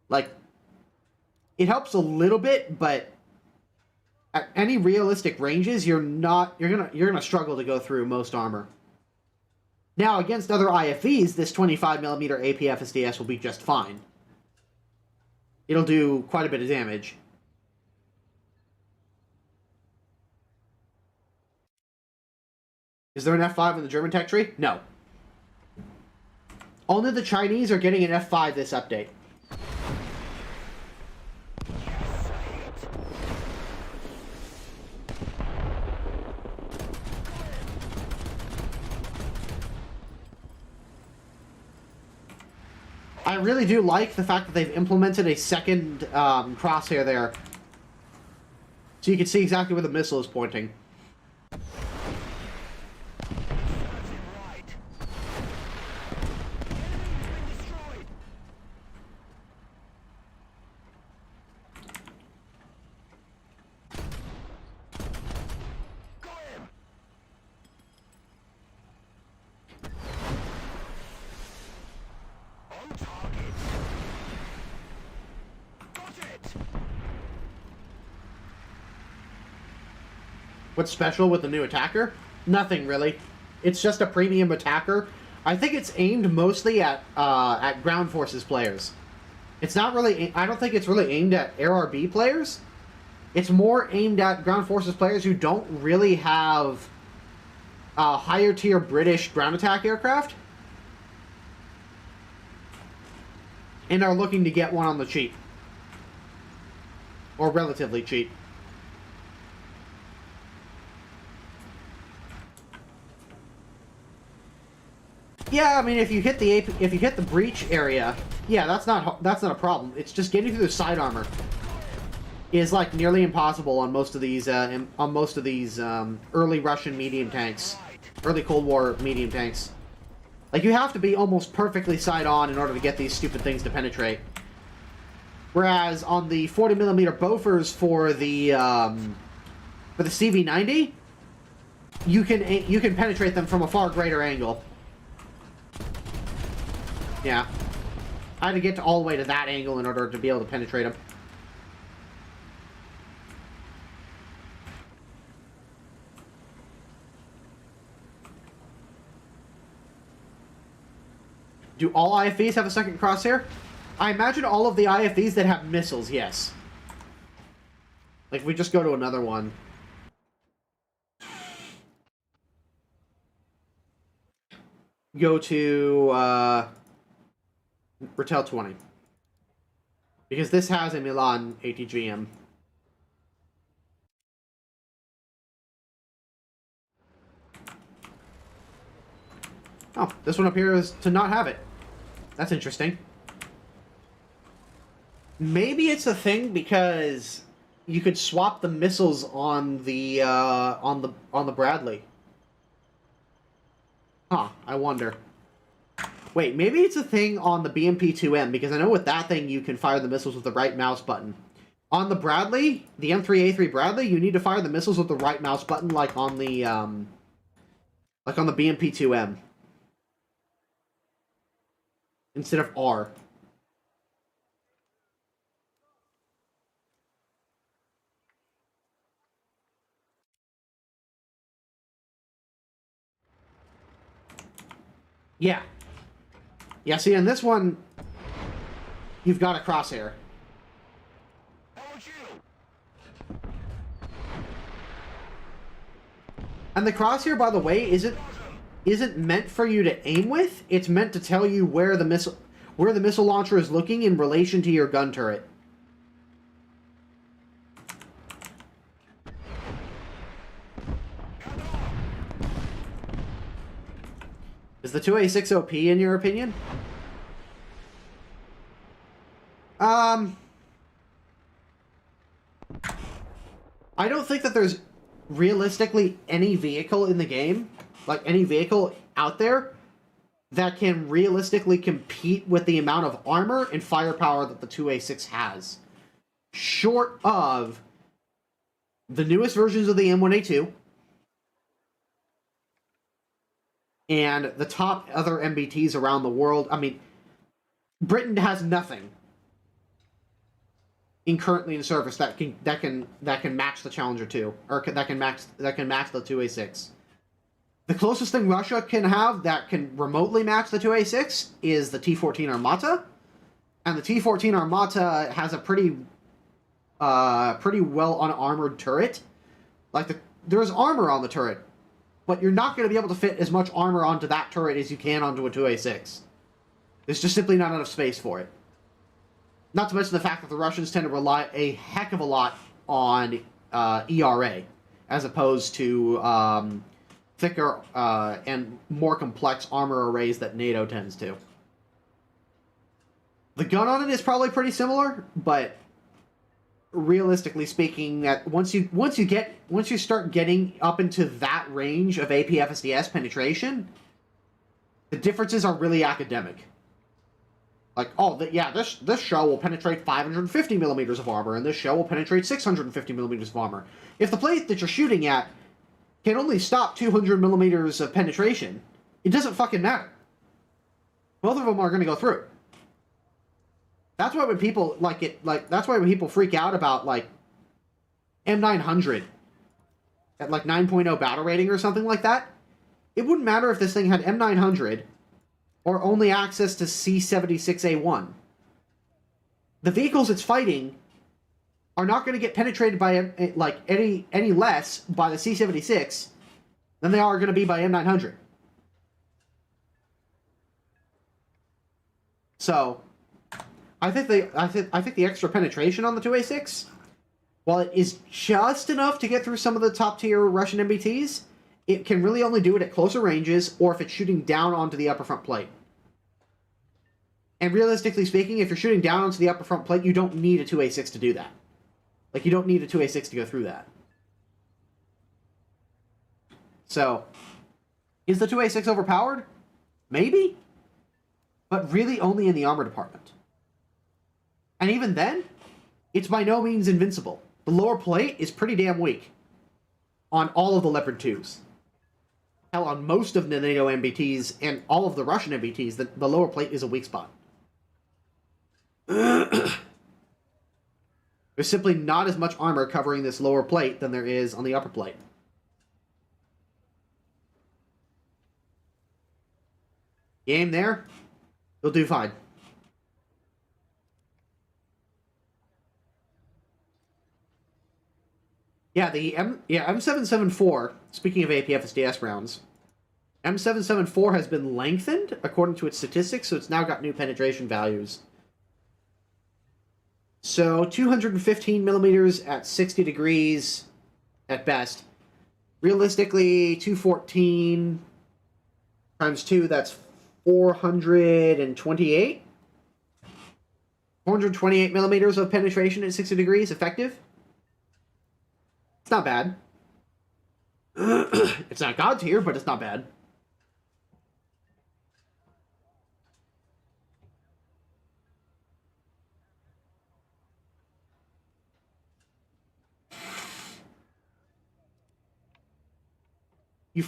Like, it helps a little bit, but at any realistic ranges, you're gonna struggle to go through most armor. Now, against other IFVs, this 25mm APFSDS will be just fine. It'll do quite a bit of damage. Is there an F5 in the German tech tree? No. Only the Chinese are getting an F5 this update. I really do like the fact that they've implemented a second crosshair there. So you can see exactly where the missile is pointing. What's special with the new attacker? Nothing really. It's just a premium attacker. I think it's aimed mostly at ground forces players. It's not really. I don't think it's really aimed at ARB players. It's more aimed at ground forces players who don't really have higher tier British ground attack aircraft and are looking to get one on the cheap or relatively cheap. Yeah, I mean, if you hit the breach area, yeah, that's not a problem. It's just getting through the side armor is like nearly impossible on most of these early Russian medium tanks, early Cold War medium tanks. Like, you have to be almost perfectly side on in order to get these stupid things to penetrate. Whereas on the 40mm Bofors for the CV90, you can penetrate them from a far greater angle. Yeah. I had to get all the way to that angle in order to be able to penetrate them. Do all IFVs have a second crosshair? I imagine all of the IFVs that have missiles, yes. Like, if we just go to another one. Go to, Ratel 20. Because this has a Milan ATGM. Oh, this one appears to not have it. That's interesting. Maybe it's a thing because you could swap the missiles on the Bradley. Huh, I wonder. Wait, maybe it's a thing on the BMP-2M, because I know with that thing you can fire the missiles with the right mouse button. On the Bradley, the M3A3 Bradley, you need to fire the missiles with the right mouse button, like on the BMP-2M. Instead of R. Yeah. Yeah, see, in this one, you've got a crosshair. And the crosshair, by the way, isn't meant for you to aim with. It's meant to tell you where the missile launcher is looking in relation to your gun turret. Is the 2A6 OP in your opinion? I don't think that there's realistically any vehicle in the game, like any vehicle out there, that can realistically compete with the amount of armor and firepower that the 2A6 has. Short of the newest versions of the M1A2 and the top other MBTs around the world. I mean, Britain has nothing currently in service that can match the Challenger 2, or that can match the 2A6. The closest thing Russia can have that can remotely match the 2A6 is the T-14 Armata, and the T-14 Armata has a pretty well unarmored turret. Like, there's armor on the turret, but you're not going to be able to fit as much armor onto that turret as you can onto a 2A6. There's just simply not enough space for it. Not to mention the fact that the Russians tend to rely a heck of a lot on ERA, as opposed to thicker and more complex armor arrays that NATO tends to. The gun on it is probably pretty similar, but realistically speaking, that once you start getting up into that range of AP FSDS penetration, the differences are really academic. Like, oh, yeah, this shell will penetrate 550 millimeters of armor, and this shell will penetrate 650 millimeters of armor. If the plate that you're shooting at can only stop 200 millimeters of penetration, it doesn't fucking matter. Both of them are going to go through. That's why when people that's why when people freak out about like M900 at like 9.0 battle rating or something like that, it wouldn't matter if this thing had M900 or only access to C76A1. The vehicles it's fighting are not going to get penetrated by like any less by the C76 than they are going to be by M900. So, I think the extra penetration on the 2A6, while it is just enough to get through some of the top tier Russian MBTs, it can really only do it at closer ranges or if it's shooting down onto the upper front plate. And realistically speaking, if you're shooting down onto the upper front plate, you don't need a 2A6 to do that. Like, you don't need a 2A6 to go through that. So, is the 2A6 overpowered? Maybe. But really only in the armor department. And even then, it's by no means invincible. The lower plate is pretty damn weak on all of the Leopard 2s. Hell, on most of the NATO MBTs and all of the Russian MBTs, the lower plate is a weak spot. There's simply not as much armor covering this lower plate than there is on the upper plate. You aim there, you'll do fine. Yeah, the M774, speaking of APF SDS rounds, M774 has been lengthened according to its statistics, so it's now got new penetration values. So 215 millimeters at 60 degrees at best. Realistically, 214 times 2, that's 428. 428 millimeters of penetration at 60 degrees effective. It's not bad. It's not God tier, but it's not bad. You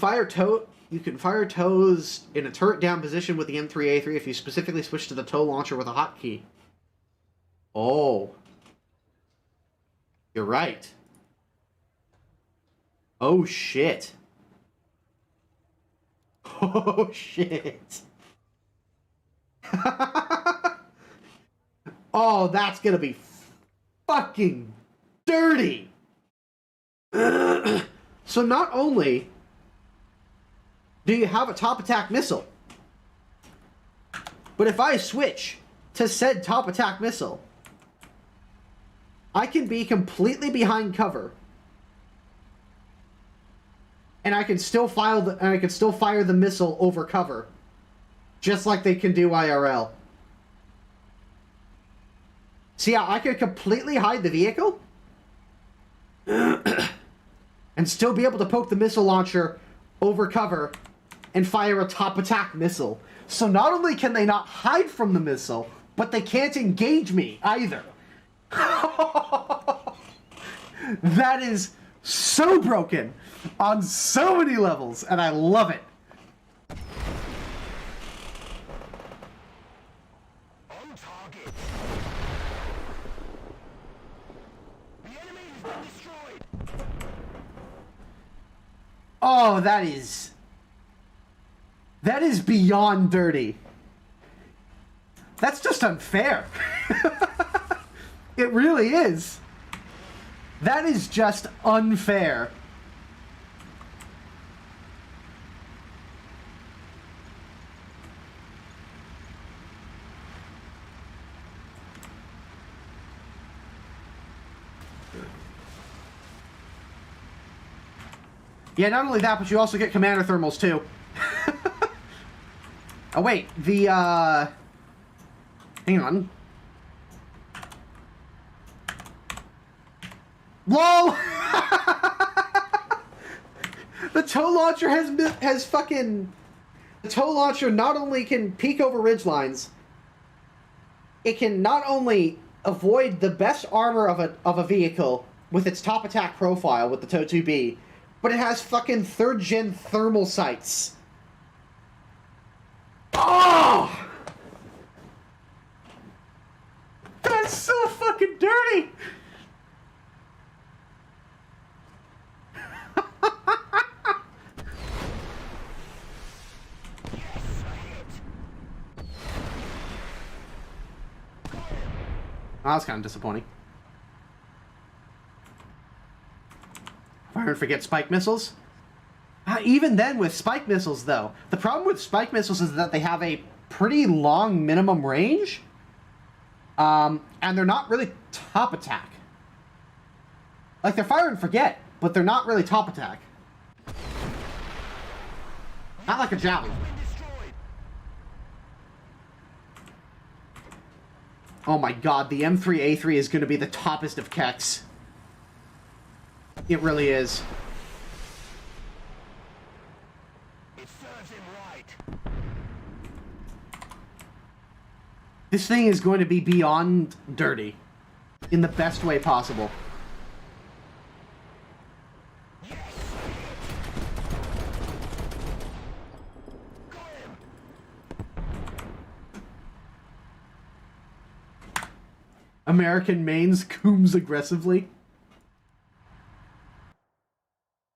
can fire toes in a turret down position with the M3A3 if you specifically switch to the toe launcher with a hotkey. Oh. You're right. Oh, shit. Oh, shit. Oh, that's gonna be fucking dirty. So not only do you have a top attack missile, but if I switch to said top attack missile, I can be completely behind cover, and I can still fire the missile over cover, just like they can do IRL. See how I can completely hide the vehicle and still be able to poke the missile launcher over cover and fire a top attack missile. So not only can they not hide from the missile, but they can't engage me either. That is so broken on so many levels, and I love it. On target. The enemy has been destroyed. Oh, that is beyond dirty. That's just unfair. It really is. That is just unfair. Yeah, not only that, but you also get commander thermals too. Oh wait, the hang on. LOL! The toe launcher has fucking... The toe launcher not only can peek over ridgelines, it can not only avoid the best armor of a vehicle with its top attack profile with the TOW 2B, but it has fucking 3rd gen thermal sights. Oh! That's so fucking dirty! Oh, that's kind of disappointing. Fire and forget spike missiles. Even then, with spike missiles, though, the problem with spike missiles is that they have a pretty long minimum range, and they're not really top attack. Like, they're fire and forget, but they're not really top attack. Not like a javelin. Oh my god, the M3A3 is going to be the toppest of keks. It really is. It serves him right. This thing is going to be beyond dirty. In the best way possible. American mains cooms aggressively.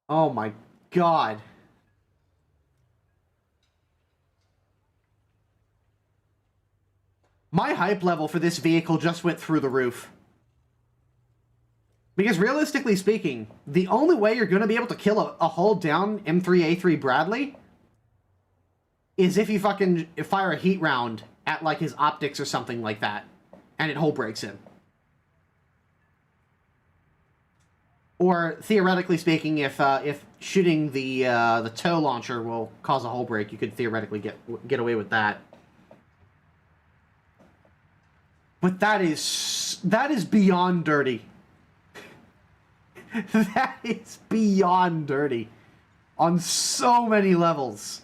Oh my god. My hype level for this vehicle just went through the roof. Because realistically speaking, the only way you're going to be able to kill a hull down M3A3 Bradley is if you fucking fire a heat round at like his optics or something like that. And it hull breaks him. Or theoretically speaking, if shooting the tow launcher will cause a hull break, you could theoretically get away with that. But that is beyond dirty. That is beyond dirty on so many levels.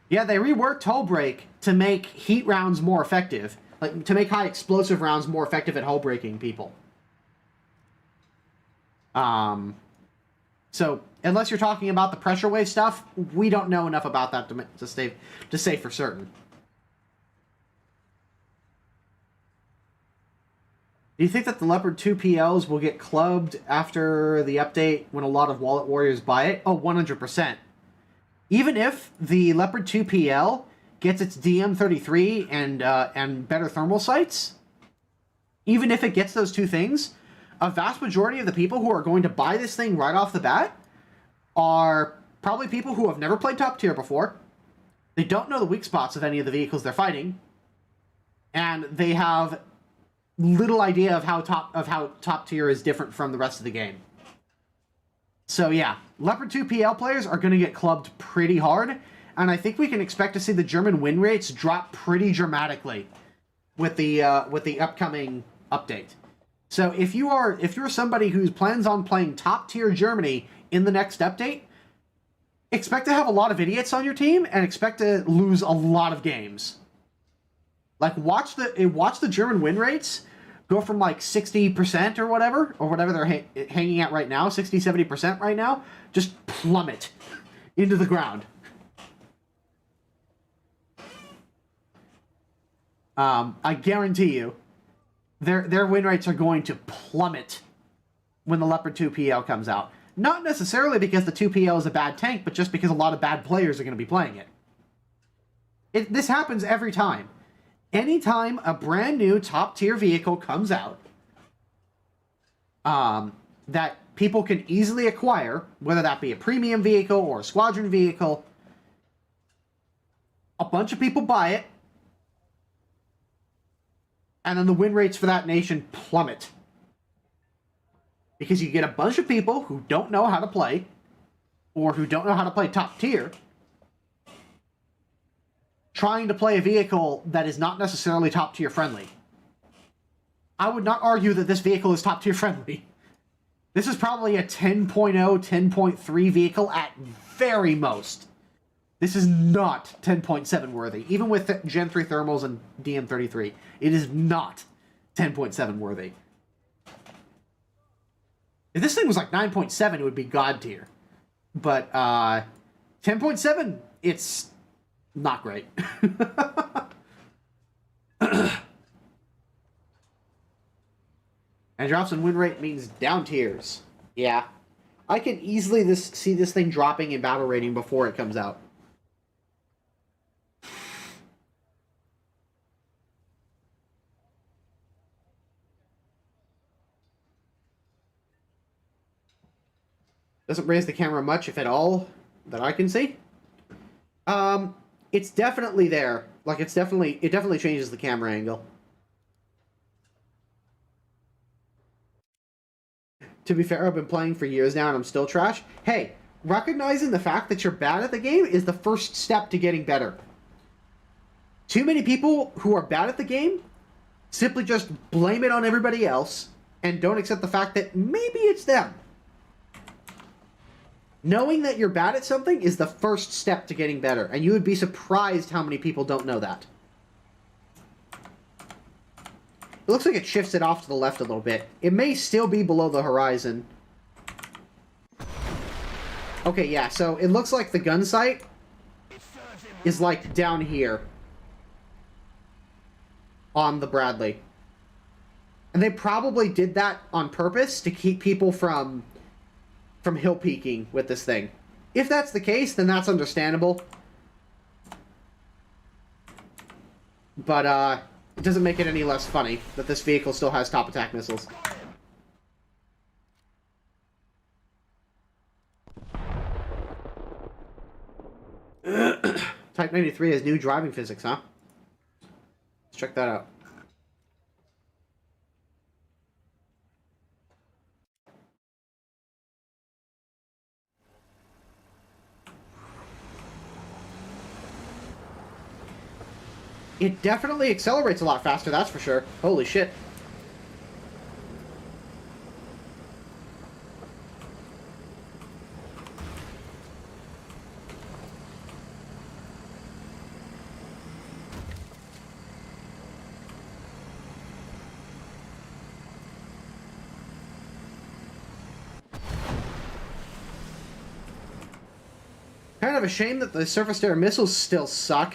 Yeah, they reworked hull break to make heat rounds more effective. Like, to make high explosive rounds more effective at hull breaking people. So, unless you're talking about the pressure wave stuff, we don't know enough about that to say for certain. Do you think that the Leopard 2 PLs will get clubbed after the update when a lot of wallet warriors buy it? Oh, 100%. Even if the Leopard 2 PL gets its DM33 and better thermal sights, even if it gets those two things, a vast majority of the people who are going to buy this thing right off the bat are probably people who have never played top tier before. They don't know the weak spots of any of the vehicles they're fighting, and they have little idea of how top tier is different from the rest of the game. So yeah, Leopard 2 PL players are going to get clubbed pretty hard, and I think we can expect to see the German win rates drop pretty dramatically with the upcoming update. So if you're somebody who plans on playing top tier Germany in the next update, expect to have a lot of idiots on your team and expect to lose a lot of games. Like, watch the German win rates go from like 60% or whatever they're hanging at right now, 60-70% right now, just plummet into the ground. I guarantee you, their win rates are going to plummet when the Leopard 2 PL comes out. Not necessarily because the 2 PL is a bad tank, but just because a lot of bad players are going to be playing it. This happens every time. Anytime a brand new top tier vehicle comes out that people can easily acquire, whether that be a premium vehicle or a squadron vehicle, a bunch of people buy it, and then the win rates for that nation plummet. Because you get a bunch of people who don't know how to play, or who don't know how to play top tier, trying to play a vehicle that is not necessarily top tier friendly. I would not argue that this vehicle is top tier friendly. This is probably a 10.0, 10.3 vehicle at very most. This is not 10.7 worthy. Even with Gen 3 thermals and DM33, it is not 10.7 worthy. If this thing was like 9.7, it would be god tier. But 10.7, it's not great. And drops in win rate means down tiers. Yeah. I can easily see this thing dropping in battle rating before it comes out. Doesn't raise the camera much, if at all, that I can see. It's definitely there. Like, it definitely changes the camera angle. To be fair, I've been playing for years now and I'm still trash. Hey, recognizing the fact that you're bad at the game is the first step to getting better. Too many people who are bad at the game simply just blame it on everybody else and don't accept the fact that maybe it's them. Knowing that you're bad at something is the first step to getting better, and you would be surprised how many people don't know that. It looks like it shifts it off to the left a little bit. It may still be below the horizon. Okay, yeah, so it looks like the gun sight is like down here on the Bradley. And they probably did that on purpose to keep people from hill peaking with this thing. If that's the case, then that's understandable. But, it doesn't make it any less funny that this vehicle still has top attack missiles. Type 93 has new driving physics, huh? Let's check that out. It definitely accelerates a lot faster, that's for sure. Holy shit. Kind of a shame that the surface-to-air missiles still suck.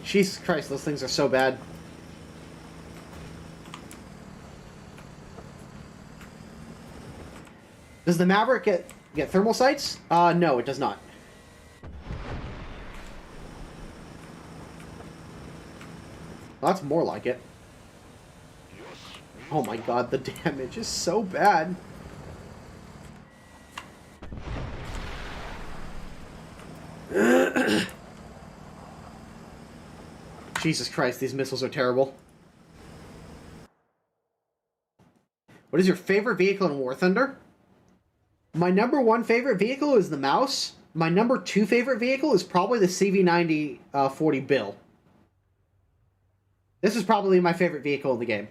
Jesus Christ, those things are so bad. Does the Maverick get thermal sights? No, it does not. Well, that's more like it. Oh my god, the damage is so bad. Jesus Christ, these missiles are terrible. What is your favorite vehicle in War Thunder? My number one favorite vehicle is the Mouse. My number two favorite vehicle is probably the CV90 40 Bill. This is probably my favorite vehicle in the game.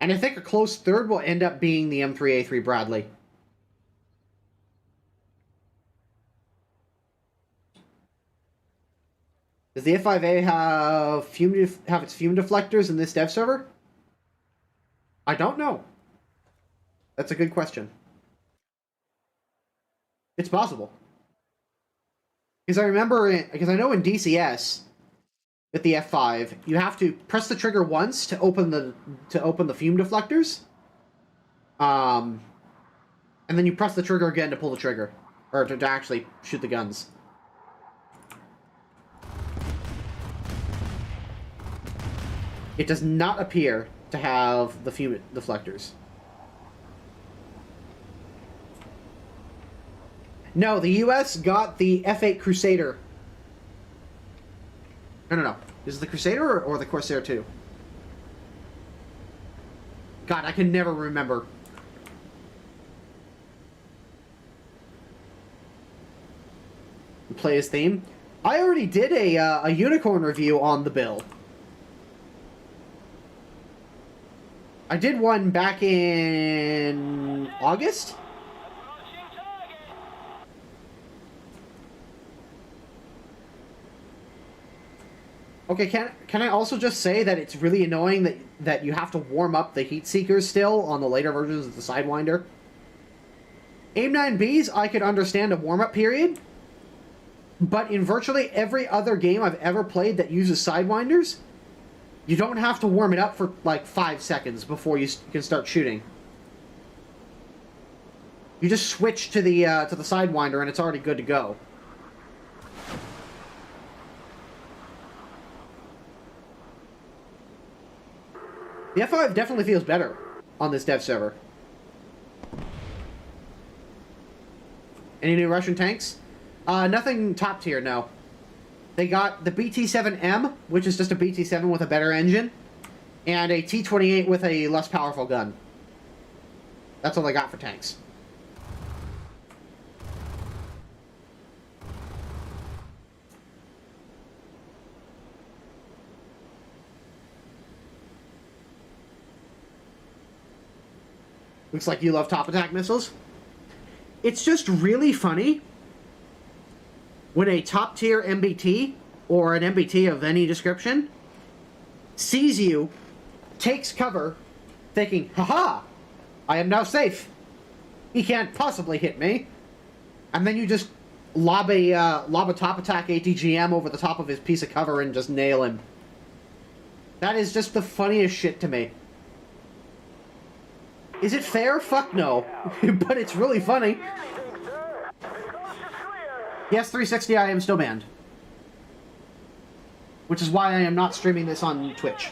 And I think a close third will end up being the M3A3 Bradley. Does the F5A have its fume deflectors in this dev server? I don't know. That's a good question. It's possible. Because I remember, because I know in DCS with the F5, you have to press the trigger once to open the fume deflectors. And then you press the trigger again to pull the trigger, or to actually shoot the guns. It does not appear to have the fume deflectors. No, the US got the F8 Crusader. No. Is it the Crusader or the Corsair 2? God, I can never remember. Play his theme. I already did a Unicorn review on the bill. I did one back in August. Okay, can I also just say that it's really annoying that you have to warm up the heat seekers still on the later versions of the Sidewinder? AIM-9Bs, I could understand a warm-up period, but in virtually every other game I've ever played that uses Sidewinders, you don't have to warm it up for like 5 seconds before you can start shooting. You just switch to the Sidewinder and it's already good to go. The F5 definitely feels better on this dev server. Any new Russian tanks? Nothing top tier, no. They got the BT-7M, which is just a BT-7 with a better engine, and a T-28 with a less powerful gun. That's all they got for tanks. Looks like you love top attack missiles. It's just really funny when a top tier MBT, or an MBT of any description, sees you, takes cover, thinking, haha, I am now safe. He can't possibly hit me. And then you just lob a top attack ATGM over the top of his piece of cover and just nail him. That is just the funniest shit to me. Is it fair? Fuck no. But it's really funny. Yes, 360 I am still banned. Which is why I am not streaming this on Twitch.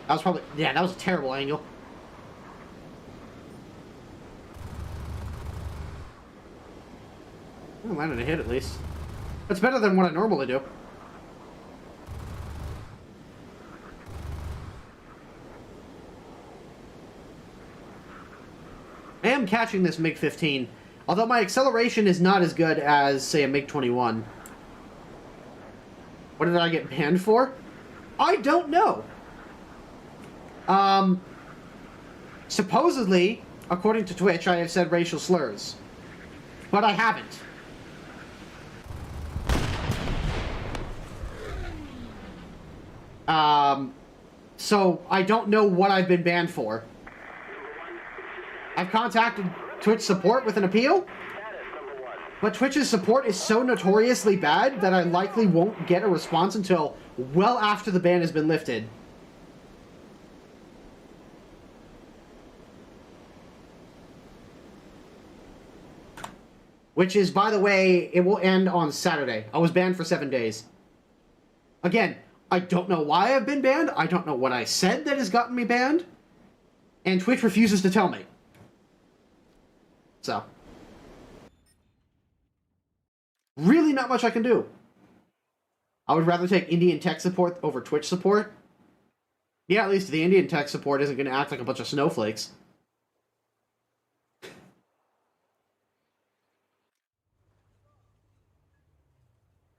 That was probably... yeah, that was a terrible angle. I landed a hit at least. That's better than what I normally do. I am catching this MiG-15, although my acceleration is not as good as, say, a MiG-21. What did I get banned for? I don't know. Supposedly, according to Twitch, I have said racial slurs. But I haven't. So I don't know what I've been banned for. I've contacted Twitch support with an appeal, but Twitch's support is so notoriously bad that I likely won't get a response until well after the ban has been lifted. Which is, by the way, it will end on Saturday. I was banned for 7 days. Again, I don't know why I've been banned. I don't know what I said that has gotten me banned. And Twitch refuses to tell me. So. Really not much I can do. I would rather take Indian tech support over Twitch support. Yeah, at least the Indian tech support isn't going to act like a bunch of snowflakes.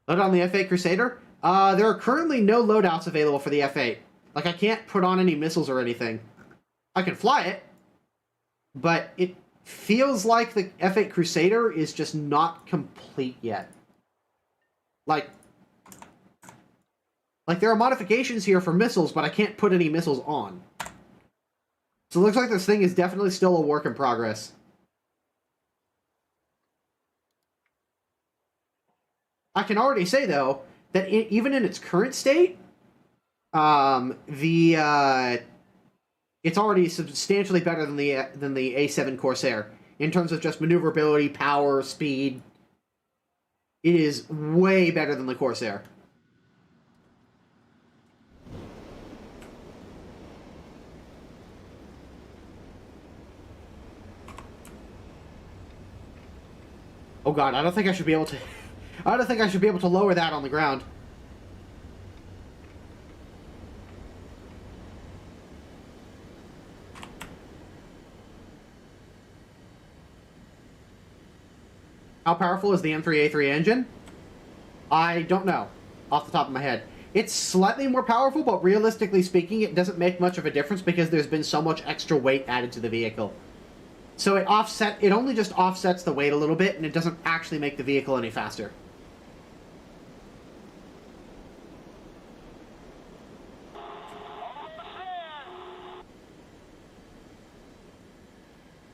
Load on the F8 Crusader? There are currently no loadouts available for the F8. Like, I can't put on any missiles or anything. I can fly it, but it feels like the F8 Crusader is just not complete yet. Like, there are modifications here for missiles, but I can't put any missiles on. So it looks like this thing is definitely still a work in progress. I can already say, though, that even in its current state, it's already substantially better than the A7 Corsair in terms of just maneuverability, power, speed. It is way better than the Corsair. Oh god, I don't think I should be able to... I don't think I should be able to lower that on the ground. How powerful is the M3A3 engine? I don't know, off the top of my head. It's slightly more powerful, but realistically speaking, it doesn't make much of a difference because there's been so much extra weight added to the vehicle. So it only just offsets the weight a little bit, and it doesn't actually make the vehicle any faster.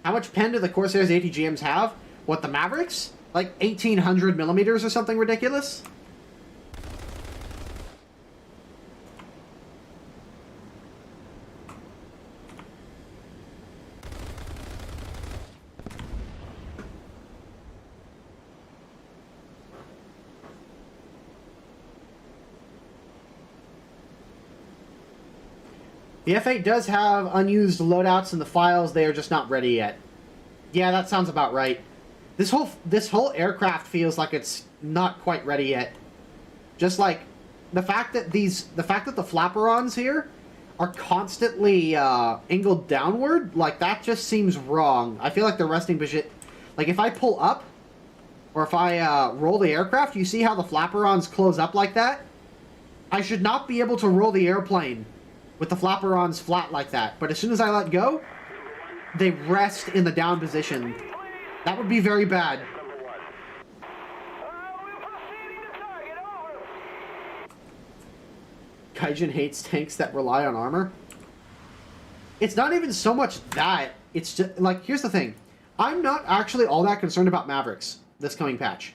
How much pen do the Corsair's ATGMs have? What, the Mavericks? Like 1,800 millimeters or something ridiculous? The F8 does have unused loadouts in the files. They are just not ready yet. Yeah, that sounds about right. This whole aircraft feels like it's not quite ready yet. Just like the fact that the flaperons here are constantly angled downward, like that just seems wrong. I feel like the resting position, like if I pull up or if I roll the aircraft, you see how the flaperons close up like that? I should not be able to roll the airplane with the flaperons flat like that. But as soon as I let go, they rest in the down position. That would be very bad. Gaijin hates tanks that rely on armor. It's not even so much that. It's just, like, here's the thing. I'm not actually all that concerned about Mavericks this coming patch.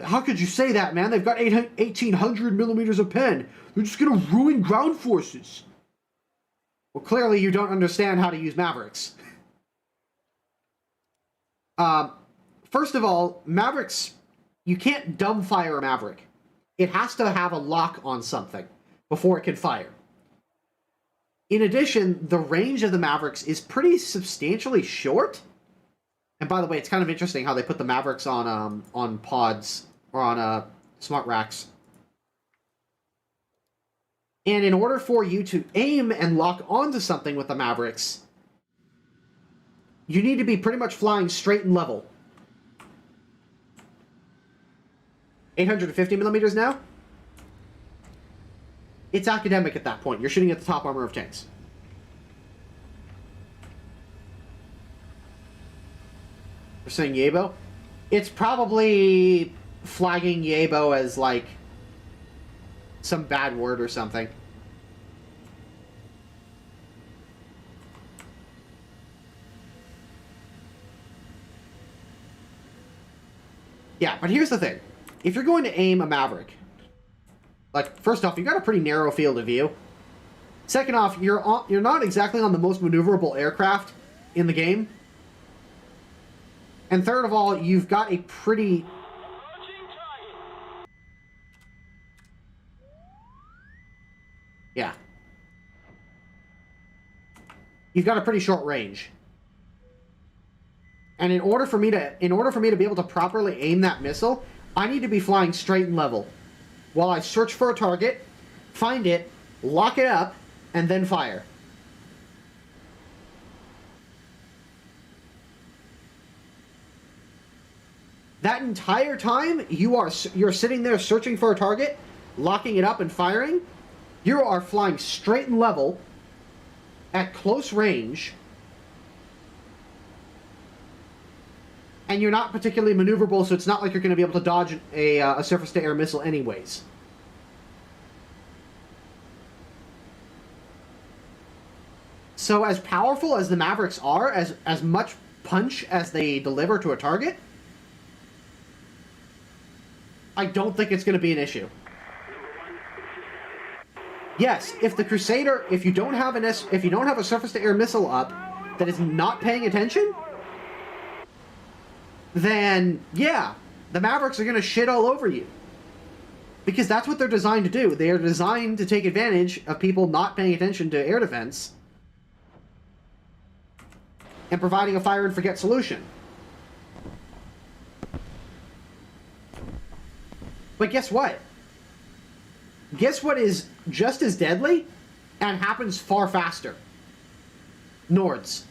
How could you say that, man? They've got 1800 millimeters of pen. They're just gonna ruin ground forces. Well, clearly you don't understand how to use Mavericks. First of all, Mavericks, you can't dumbfire a Maverick. It has to have a lock on something before it can fire. In addition, the range of the Mavericks is pretty substantially short. And by the way, it's kind of interesting how they put the Mavericks on pods or on smart racks. And in order for you to aim and lock onto something with the Mavericks, you need to be pretty much flying straight and level. 850 millimeters now? It's academic at that point. You're shooting at the top armor of tanks. We're saying Yabo? It's probably flagging Yabo as, like, some bad word or something. Yeah, but here's the thing. If you're going to aim a Maverick, like, first off, you've got a pretty narrow field of view. Second off, you're not exactly on the most maneuverable aircraft in the game. And third of all, you've got a pretty... Yeah. You've got a pretty short range. And in order for me to be able to properly aim that missile, I need to be flying straight and level while I search for a target, find it, lock it up, and then fire. That entire time you're sitting there searching for a target, locking it up and firing, you are flying straight and level at close range, and you're not particularly maneuverable, so it's not like you're going to be able to dodge a surface-to-air missile anyways. So as powerful as the Mavericks are, as much punch as they deliver to a target, I don't think it's going to be an issue. Yes, if the Crusader, if you don't have a surface-to-air missile up that is not paying attention, then yeah, the Mavericks are going to shit all over you. Because that's what they're designed to do. They are designed to take advantage of people not paying attention to air defense and providing a fire and forget solution. But guess what? Guess what is just as deadly and happens far faster? Nords.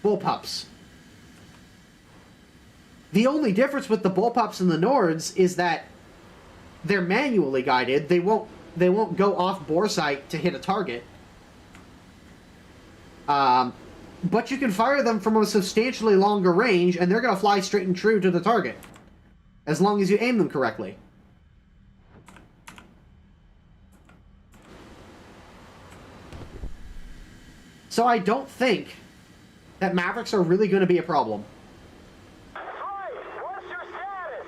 Bullpups. The only difference with the bullpups and the Nords is that they're manually guided. They won't go off bore sight to hit a target. But you can fire them from a substantially longer range, and they're going to fly straight and true to the target, as long as you aim them correctly. So I don't think that Mavericks are really going to be a problem. What's your status?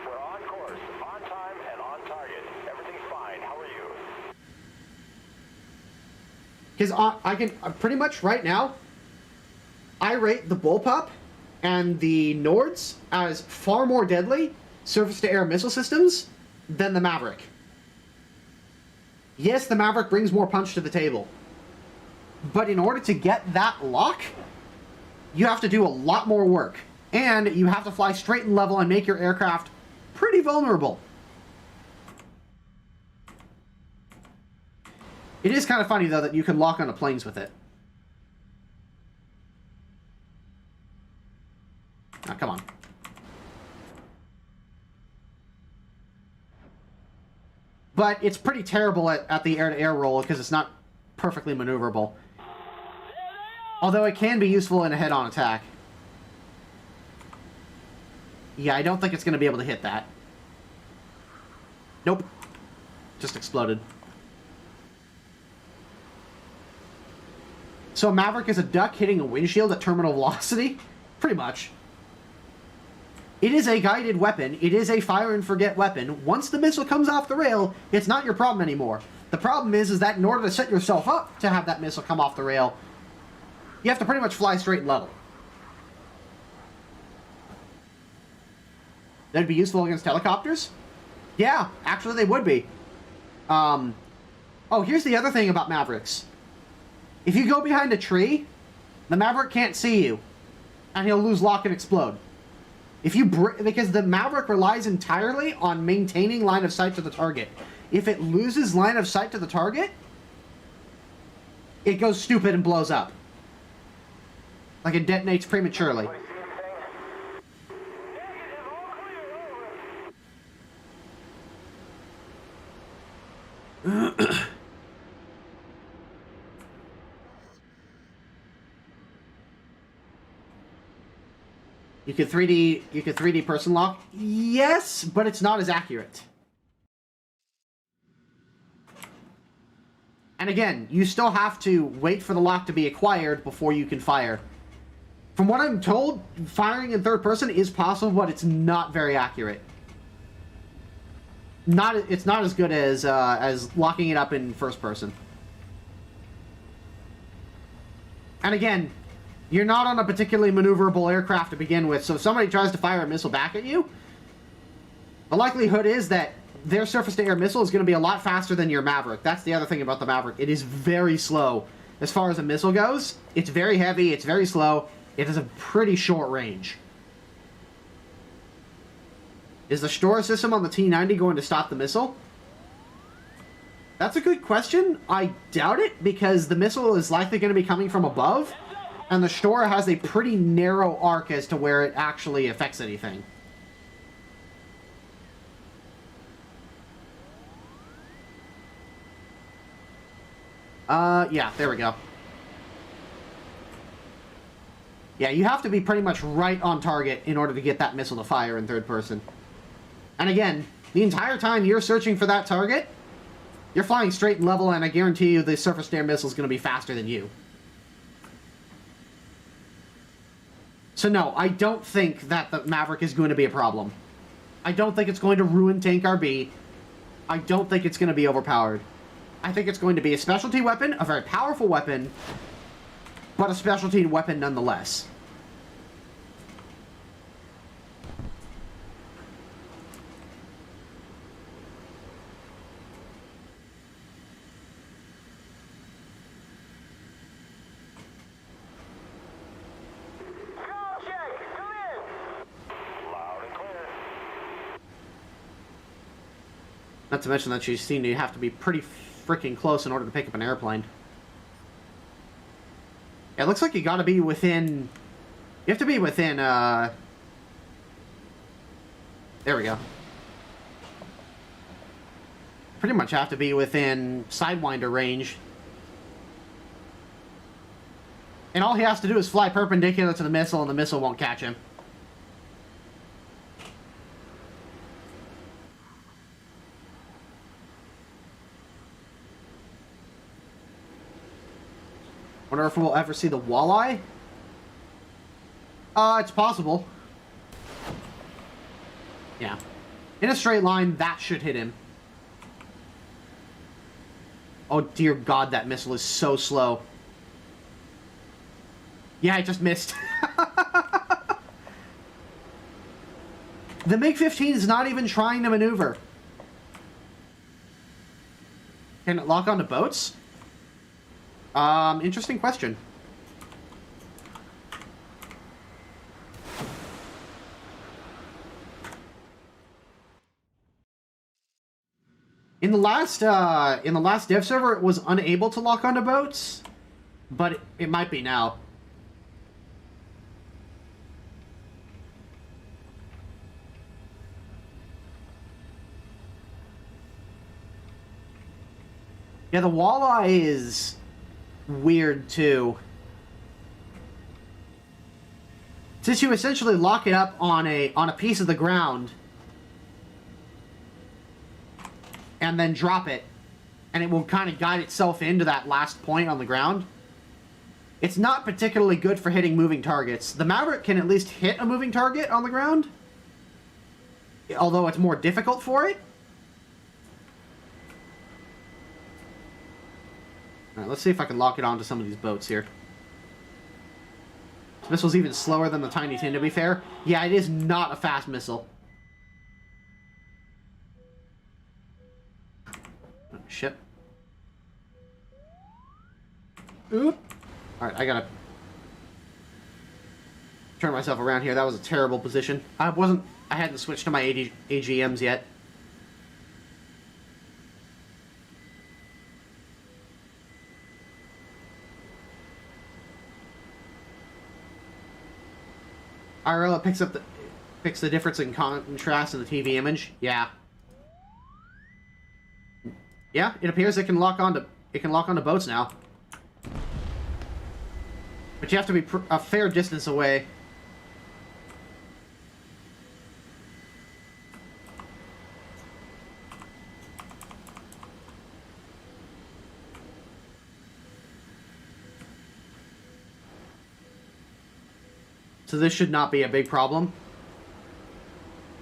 We're on course, on time, and on target. Everything's fine. How are you? Because I can pretty much right now, I rate the Bullpup and the Nords as far more deadly surface-to-air missile systems than the Maverick. Yes, the Maverick brings more punch to the table. But in order to get that lock, you have to do a lot more work. And you have to fly straight and level and make your aircraft pretty vulnerable. It is kind of funny, though, that you can lock onto planes with it. Ah, come on. But it's pretty terrible at the air-to-air roll because it's not perfectly maneuverable. Although it can be useful in a head-on attack. Yeah, I don't think it's going to be able to hit that. Nope. Just exploded. So Maverick is a duck hitting a windshield at terminal velocity? Pretty much. It is a guided weapon. It is a fire-and-forget weapon. Once the missile comes off the rail, it's not your problem anymore. The problem is that in order to set yourself up to have that missile come off the rail, you have to pretty much fly straight and level. That'd be useful against helicopters? Yeah, actually they would be. Oh, here's the other thing about Mavericks. If you go behind a tree, the Maverick can't see you, and he'll lose lock and explode. If you because the Maverick relies entirely on maintaining line of sight to the target. If it loses line of sight to the target, it goes stupid and blows up. Like it detonates prematurely. You could 3D person lock? Yes, but it's not as accurate. And again, you still have to wait for the lock to be acquired before you can fire. From what I'm told, firing in third person is possible, but it's not very accurate. It's not as good as locking it up in first person. And again, you're not on a particularly maneuverable aircraft to begin with, so if somebody tries to fire a missile back at you, the likelihood is that their surface-to-air missile is going to be a lot faster than your Maverick. That's the other thing about the Maverick. It is very slow as far as a missile goes. It's very heavy, it's very slow, it has a pretty short range. Is the Store system on the T-90 going to stop the missile? That's a good question. I doubt it, because the missile is likely going to be coming from above, and the Store has a pretty narrow arc as to where it actually affects anything. Yeah, there we go. Yeah, you have to be pretty much right on target in order to get that missile to fire in third person. And again, the entire time you're searching for that target, you're flying straight and level, and I guarantee you the surface-to-air missile is going to be faster than you. So no, I don't think that the Maverick is going to be a problem. I don't think it's going to ruin Tank RB. I don't think it's going to be overpowered. I think it's going to be a specialty weapon, a very powerful weapon, but a specialty weapon nonetheless. Not to mention that you seem to have to be pretty freaking close in order to pick up an airplane. Yeah, it looks like you gotta be within... You have to be within, There we go. Pretty much have to be within Sidewinder range. And all he has to do is fly perpendicular to the missile, and the missile won't catch him. Wonder if we'll ever see the walleye? It's possible. Yeah. In a straight line, that should hit him. Oh dear God, that missile is so slow. Yeah, I just missed. The MiG-15 is not even trying to maneuver. Can it lock onto boats? Interesting question. In the last dev server, it was unable to lock onto boats, but it might be now. Yeah, the walleye is weird too. Since you essentially lock it up on a piece of the ground and then drop it, and it will kind of guide itself into that last point on the ground. It's not particularly good for hitting moving targets. The Maverick can at least hit a moving target on the ground, although it's more difficult for it. Alright, let's see if I can lock it onto some of these boats here. This missile's even slower than the Tiny Tin, to be fair. Yeah, it is not a fast missile. Oh, shit. Oop. Alright, I gotta turn myself around here. That was a terrible position. I hadn't switched to my AGMs yet. IRL picks the difference in contrast in the TV image. Yeah. Yeah, it appears it can lock onto boats now. But you have to be a fair distance away. So this should not be a big problem.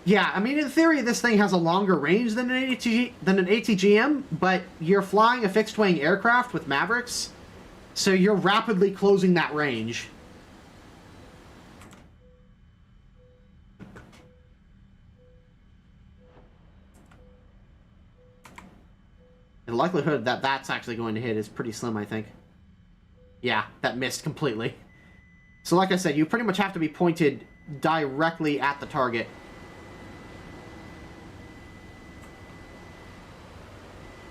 Yeah, I mean, in theory, this thing has a longer range than an ATGM, but you're flying a fixed-wing aircraft with Mavericks, so you're rapidly closing that range. The likelihood that that's actually going to hit is pretty slim, I think. Yeah, that missed completely. So like I said, you pretty much have to be pointed directly at the target.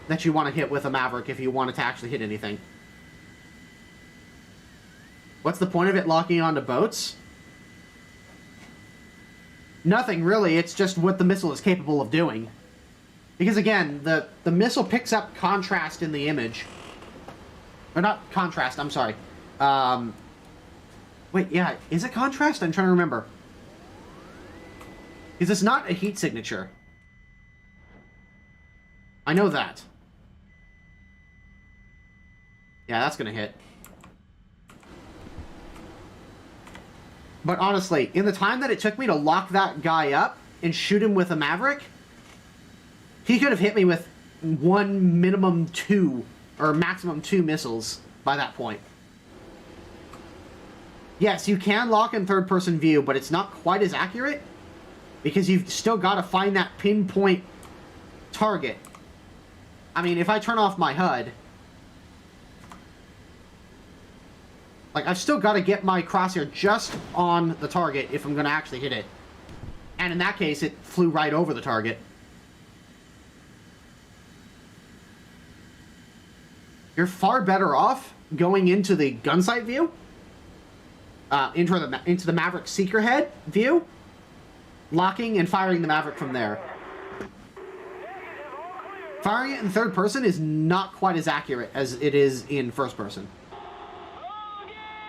That you want to hit with a Maverick if you want it to actually hit anything. What's the point of it locking onto boats? Nothing, really. It's just what the missile is capable of doing. Because again, the missile picks up contrast in the image. Or not contrast, I'm sorry. Wait, yeah, is it contrast? I'm trying to remember. Because it's not a heat signature. I know that. Yeah, that's gonna hit. But honestly, in the time that it took me to lock that guy up and shoot him with a Maverick, he could have hit me with one minimum two, or maximum two missiles by that point. Yes, you can lock in third-person view, but it's not quite as accurate because you've still got to find that pinpoint target. I mean, if I turn off my HUD, like, I've still got to get my crosshair just on the target if I'm going to actually hit it. And in that case, it flew right over the target. You're far better off going into the gunsight view. Into the Maverick Seeker Head view, locking and firing the Maverick from there. Firing it in third person is not quite as accurate as it is in first person.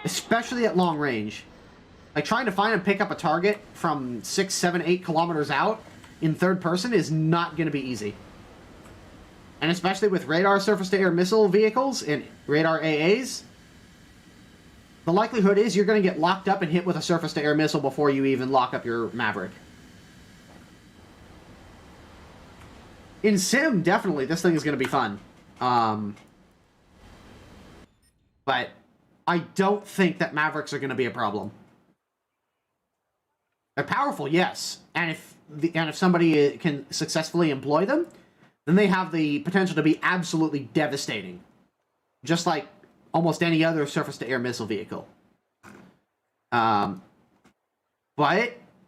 Especially at long range. Like, trying to find and pick up a target from 6, 7, 8 kilometers out in third person is not going to be easy. And especially with radar surface-to-air missile vehicles and radar AAs, the likelihood is you're going to get locked up and hit with a surface-to-air missile before you even lock up your Maverick. In Sim, definitely, this thing is going to be fun. But I don't think that Mavericks are going to be a problem. They're powerful, yes. And if somebody can successfully employ them, then they have the potential to be absolutely devastating. Just like almost any other surface-to-air missile vehicle. But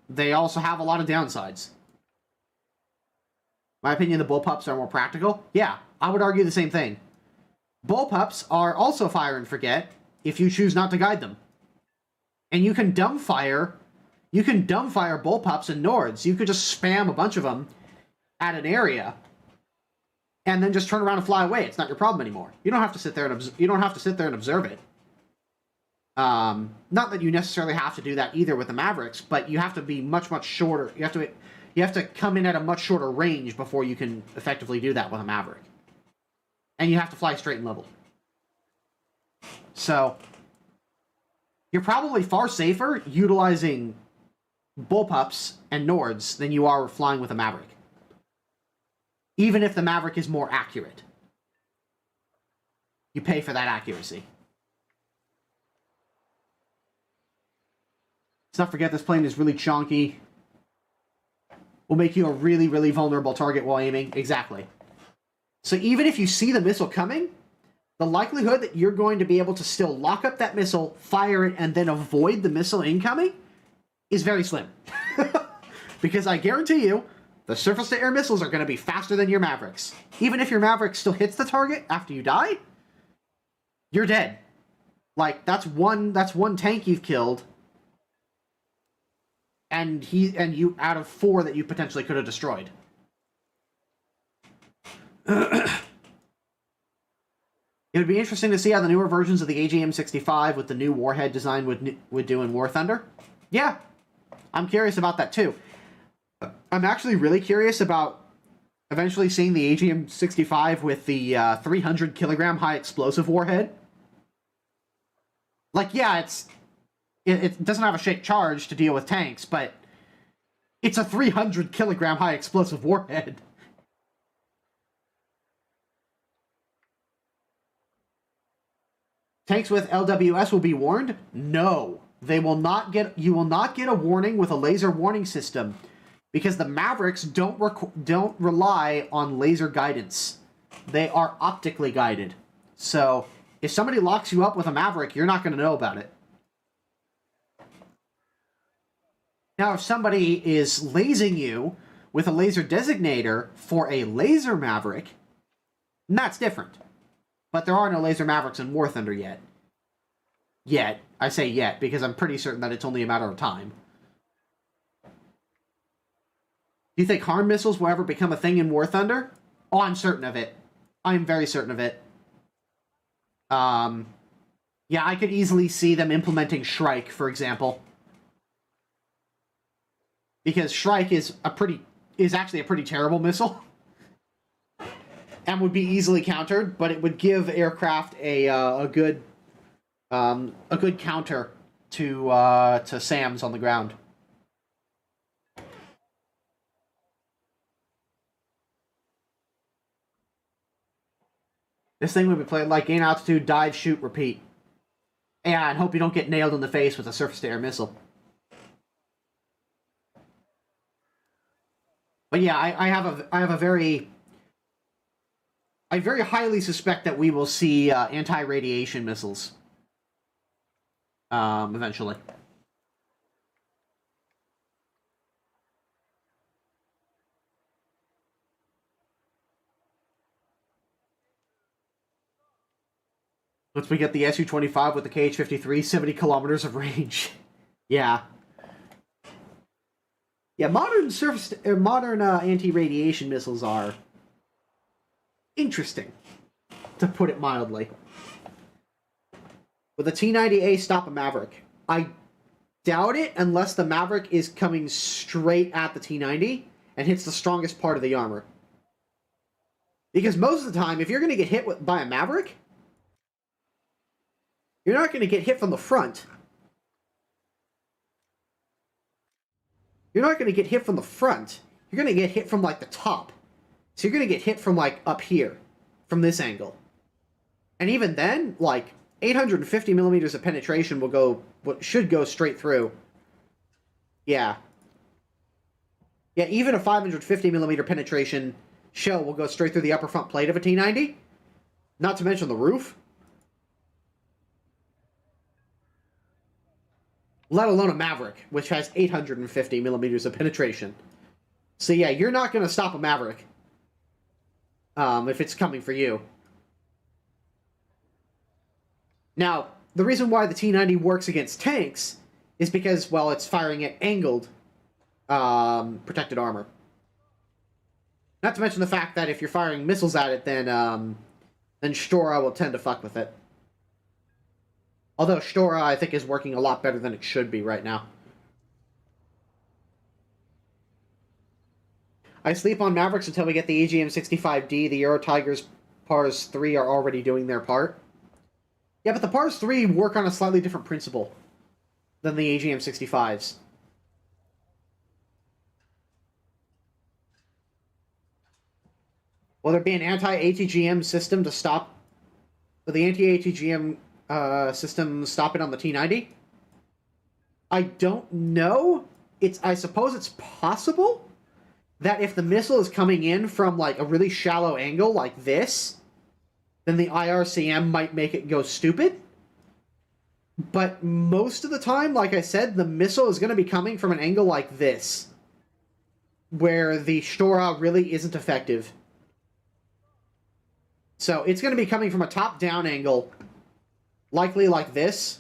they also have a lot of downsides. My opinion, the bullpups are more practical. Yeah, I would argue the same thing. Bullpups are also fire and forget if you choose not to guide them. And you can dumbfire bullpups and Nords. You could just spam a bunch of them at an area and then just turn around and fly away. It's not your problem anymore. You don't have to sit there and observe it. Not that you necessarily have to do that either with the Mavericks, but you have to be much shorter. You have to come in at a much shorter range before you can effectively do that with a Maverick. And you have to fly straight and level. So, you're probably far safer utilizing bullpups and Nords than you are flying with a Maverick. Even if the Maverick is more accurate. You pay for that accuracy. Let's not forget this plane is really chonky. Will make you a really vulnerable target while aiming. Exactly. So even if you see the missile coming, the likelihood that you're going to be able to still lock up that missile, fire it, and then avoid the missile incoming is very slim. Because I guarantee you, the surface-to-air missiles are going to be faster than your Mavericks. Even if your Maverick still hits the target after you die, you're dead. Like, that's one tank you've killed, and you out of 4 that you potentially could have destroyed. It would be interesting to see how the newer versions of the AGM-65 with the new warhead design would do in War Thunder. Yeah, I'm curious about that too. I'm actually really curious about eventually seeing the AGM-65 with the 300 kilogram high explosive warhead. Like, yeah, it doesn't have a shake charge to deal with tanks, but it's a 300 kilogram high explosive warhead. Tanks with LWS will be warned? No. They will not get. You will not get a warning with a laser warning system, because the Mavericks don't rely on laser guidance. They are optically guided. So if somebody locks you up with a Maverick, you're not going to know about it. Now, if somebody is lasing you with a laser designator for a laser Maverick, that's different. But there are no laser Mavericks in War Thunder yet. Yet. I say yet, because I'm pretty certain that it's only a matter of time. Do you think harm missiles will ever become a thing in War Thunder? Oh, I'm certain of it. I'm very certain of it. Yeah, I could easily see them implementing Shrike, for example. Because Shrike is actually a pretty terrible missile. And would be easily countered, but it would give aircraft a good counter to SAMs on the ground. This thing would be played like gain altitude, dive, shoot, repeat. Yeah, and hope you don't get nailed in the face with a surface-to-air missile. But yeah, I very highly suspect that we will see anti-radiation missiles eventually. Once we get the Su-25 with the KH-53, 70 kilometers of range. Yeah. Yeah, modern anti-radiation missiles are interesting, to put it mildly. Will the T-90A stop a Maverick? I doubt it, unless the Maverick is coming straight at the T-90 and hits the strongest part of the armor. Because most of the time, if you're going to get hit by a Maverick, you're not going to get hit from the front. You're not going to get hit from the front. You're going to get hit from, like, the top. So you're going to get hit from, like, up here. From this angle. And even then, like, 850 millimeters of penetration should go straight through. Yeah. Yeah, even a 550 millimeter penetration shell will go straight through the upper front plate of a T90. Not to mention the roof. Let alone a Maverick, which has 850 millimeters of penetration. So yeah, you're not going to stop a Maverick if it's coming for you. Now, the reason why the T90 works against tanks is because, well, it's firing at angled protected armor. Not to mention the fact that if you're firing missiles at it, then Stora will tend to fuck with it. Although Stora, I think, is working a lot better than it should be right now. I sleep on Mavericks until we get the AGM-65D. The Euro Tigers Pars 3 are already doing their part. Yeah, but the Pars 3 work on a slightly different principle than the AGM-65s. Will there be an anti-ATGM system to stop... Will the anti-ATGM system stop it on the T90? I don't know. I suppose it's possible that if the missile is coming in from like a really shallow angle like this, then the IRCM might make it go stupid. But most of the time, like I said, the missile is going to be coming from an angle like this, where the Stora really isn't effective. So it's going to be coming from a top-down angle, likely like this.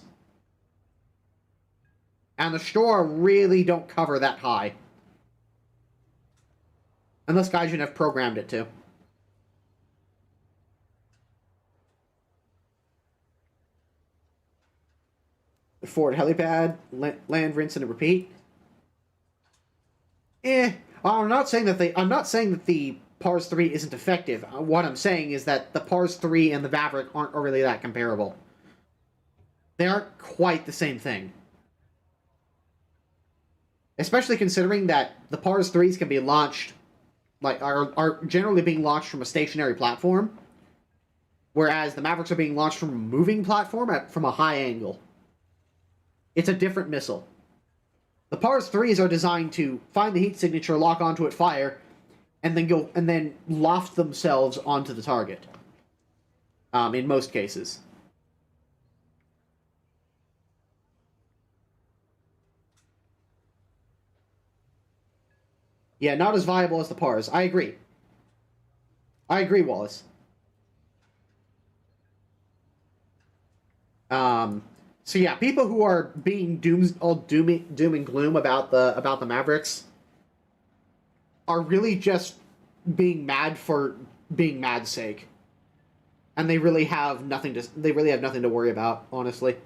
And the Stora really don't cover that high. Unless Gaijin have programmed it to. The Ford helipad, land, rinse, and repeat. I'm not saying that the Pars 3 isn't effective. What I'm saying is that the Pars 3 and the Maverick aren't really that comparable. They aren't quite the same thing. Especially considering that the Pars 3s can be launched, like, are generally being launched from a stationary platform, whereas the Mavericks are being launched from a moving platform from a high angle. It's a different missile. The Pars 3s are designed to find the heat signature, lock onto it, fire, and then loft themselves onto the target. In most cases. Yeah, not as viable as the Pars. I agree. I agree, Wallace. So yeah, people who are being doom and gloom about the Mavericks are really just being mad for being mad's sake, and they really have nothing to worry about. Honestly,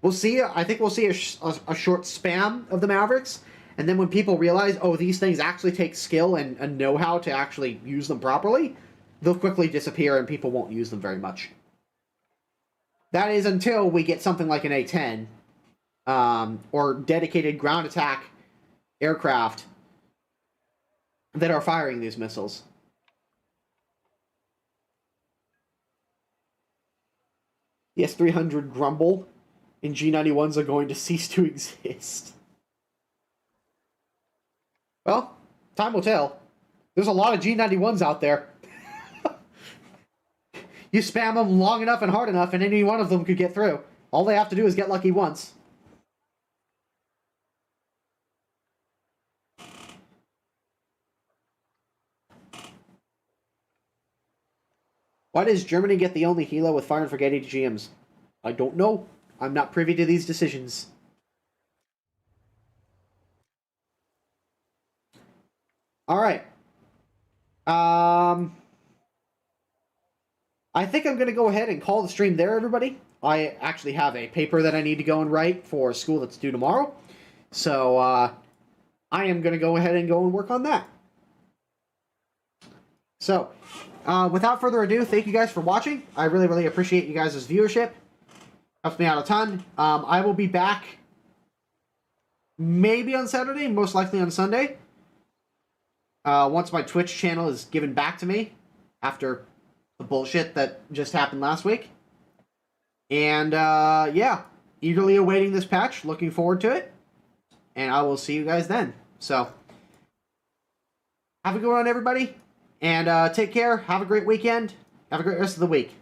we'll see. I think we'll see a short spam of the Mavericks, and then when people realize, oh, these things actually take skill and know-how to actually use them properly, they'll quickly disappear, and people won't use them very much. That is until we get something like an A-10, or dedicated ground attack aircraft that are firing these missiles. The S-300 grumble and G91s are going to cease to exist. Well, time will tell. There's a lot of G91s out there. You spam them long enough and hard enough, and any one of them could get through. All they have to do is get lucky once. Why does Germany get the only helo with fire and forget ATGMs? I don't know. I'm not privy to these decisions. Alright. I think I'm going to go ahead and call the stream there, everybody. I actually have a paper that I need to go and write for school that's due tomorrow. So, I am going to go ahead and work on that. So, without further ado, thank you guys for watching. I really, really appreciate you guys' viewership. Helps me out a ton. I will be back maybe on Saturday, most likely on Sunday. Once my Twitch channel is given back to me after the bullshit that just happened last week. And, yeah, eagerly awaiting this patch, looking forward to it, and I will see you guys then. So, have a good one, everybody, And take care. Have a great weekend. Have a great rest of the week.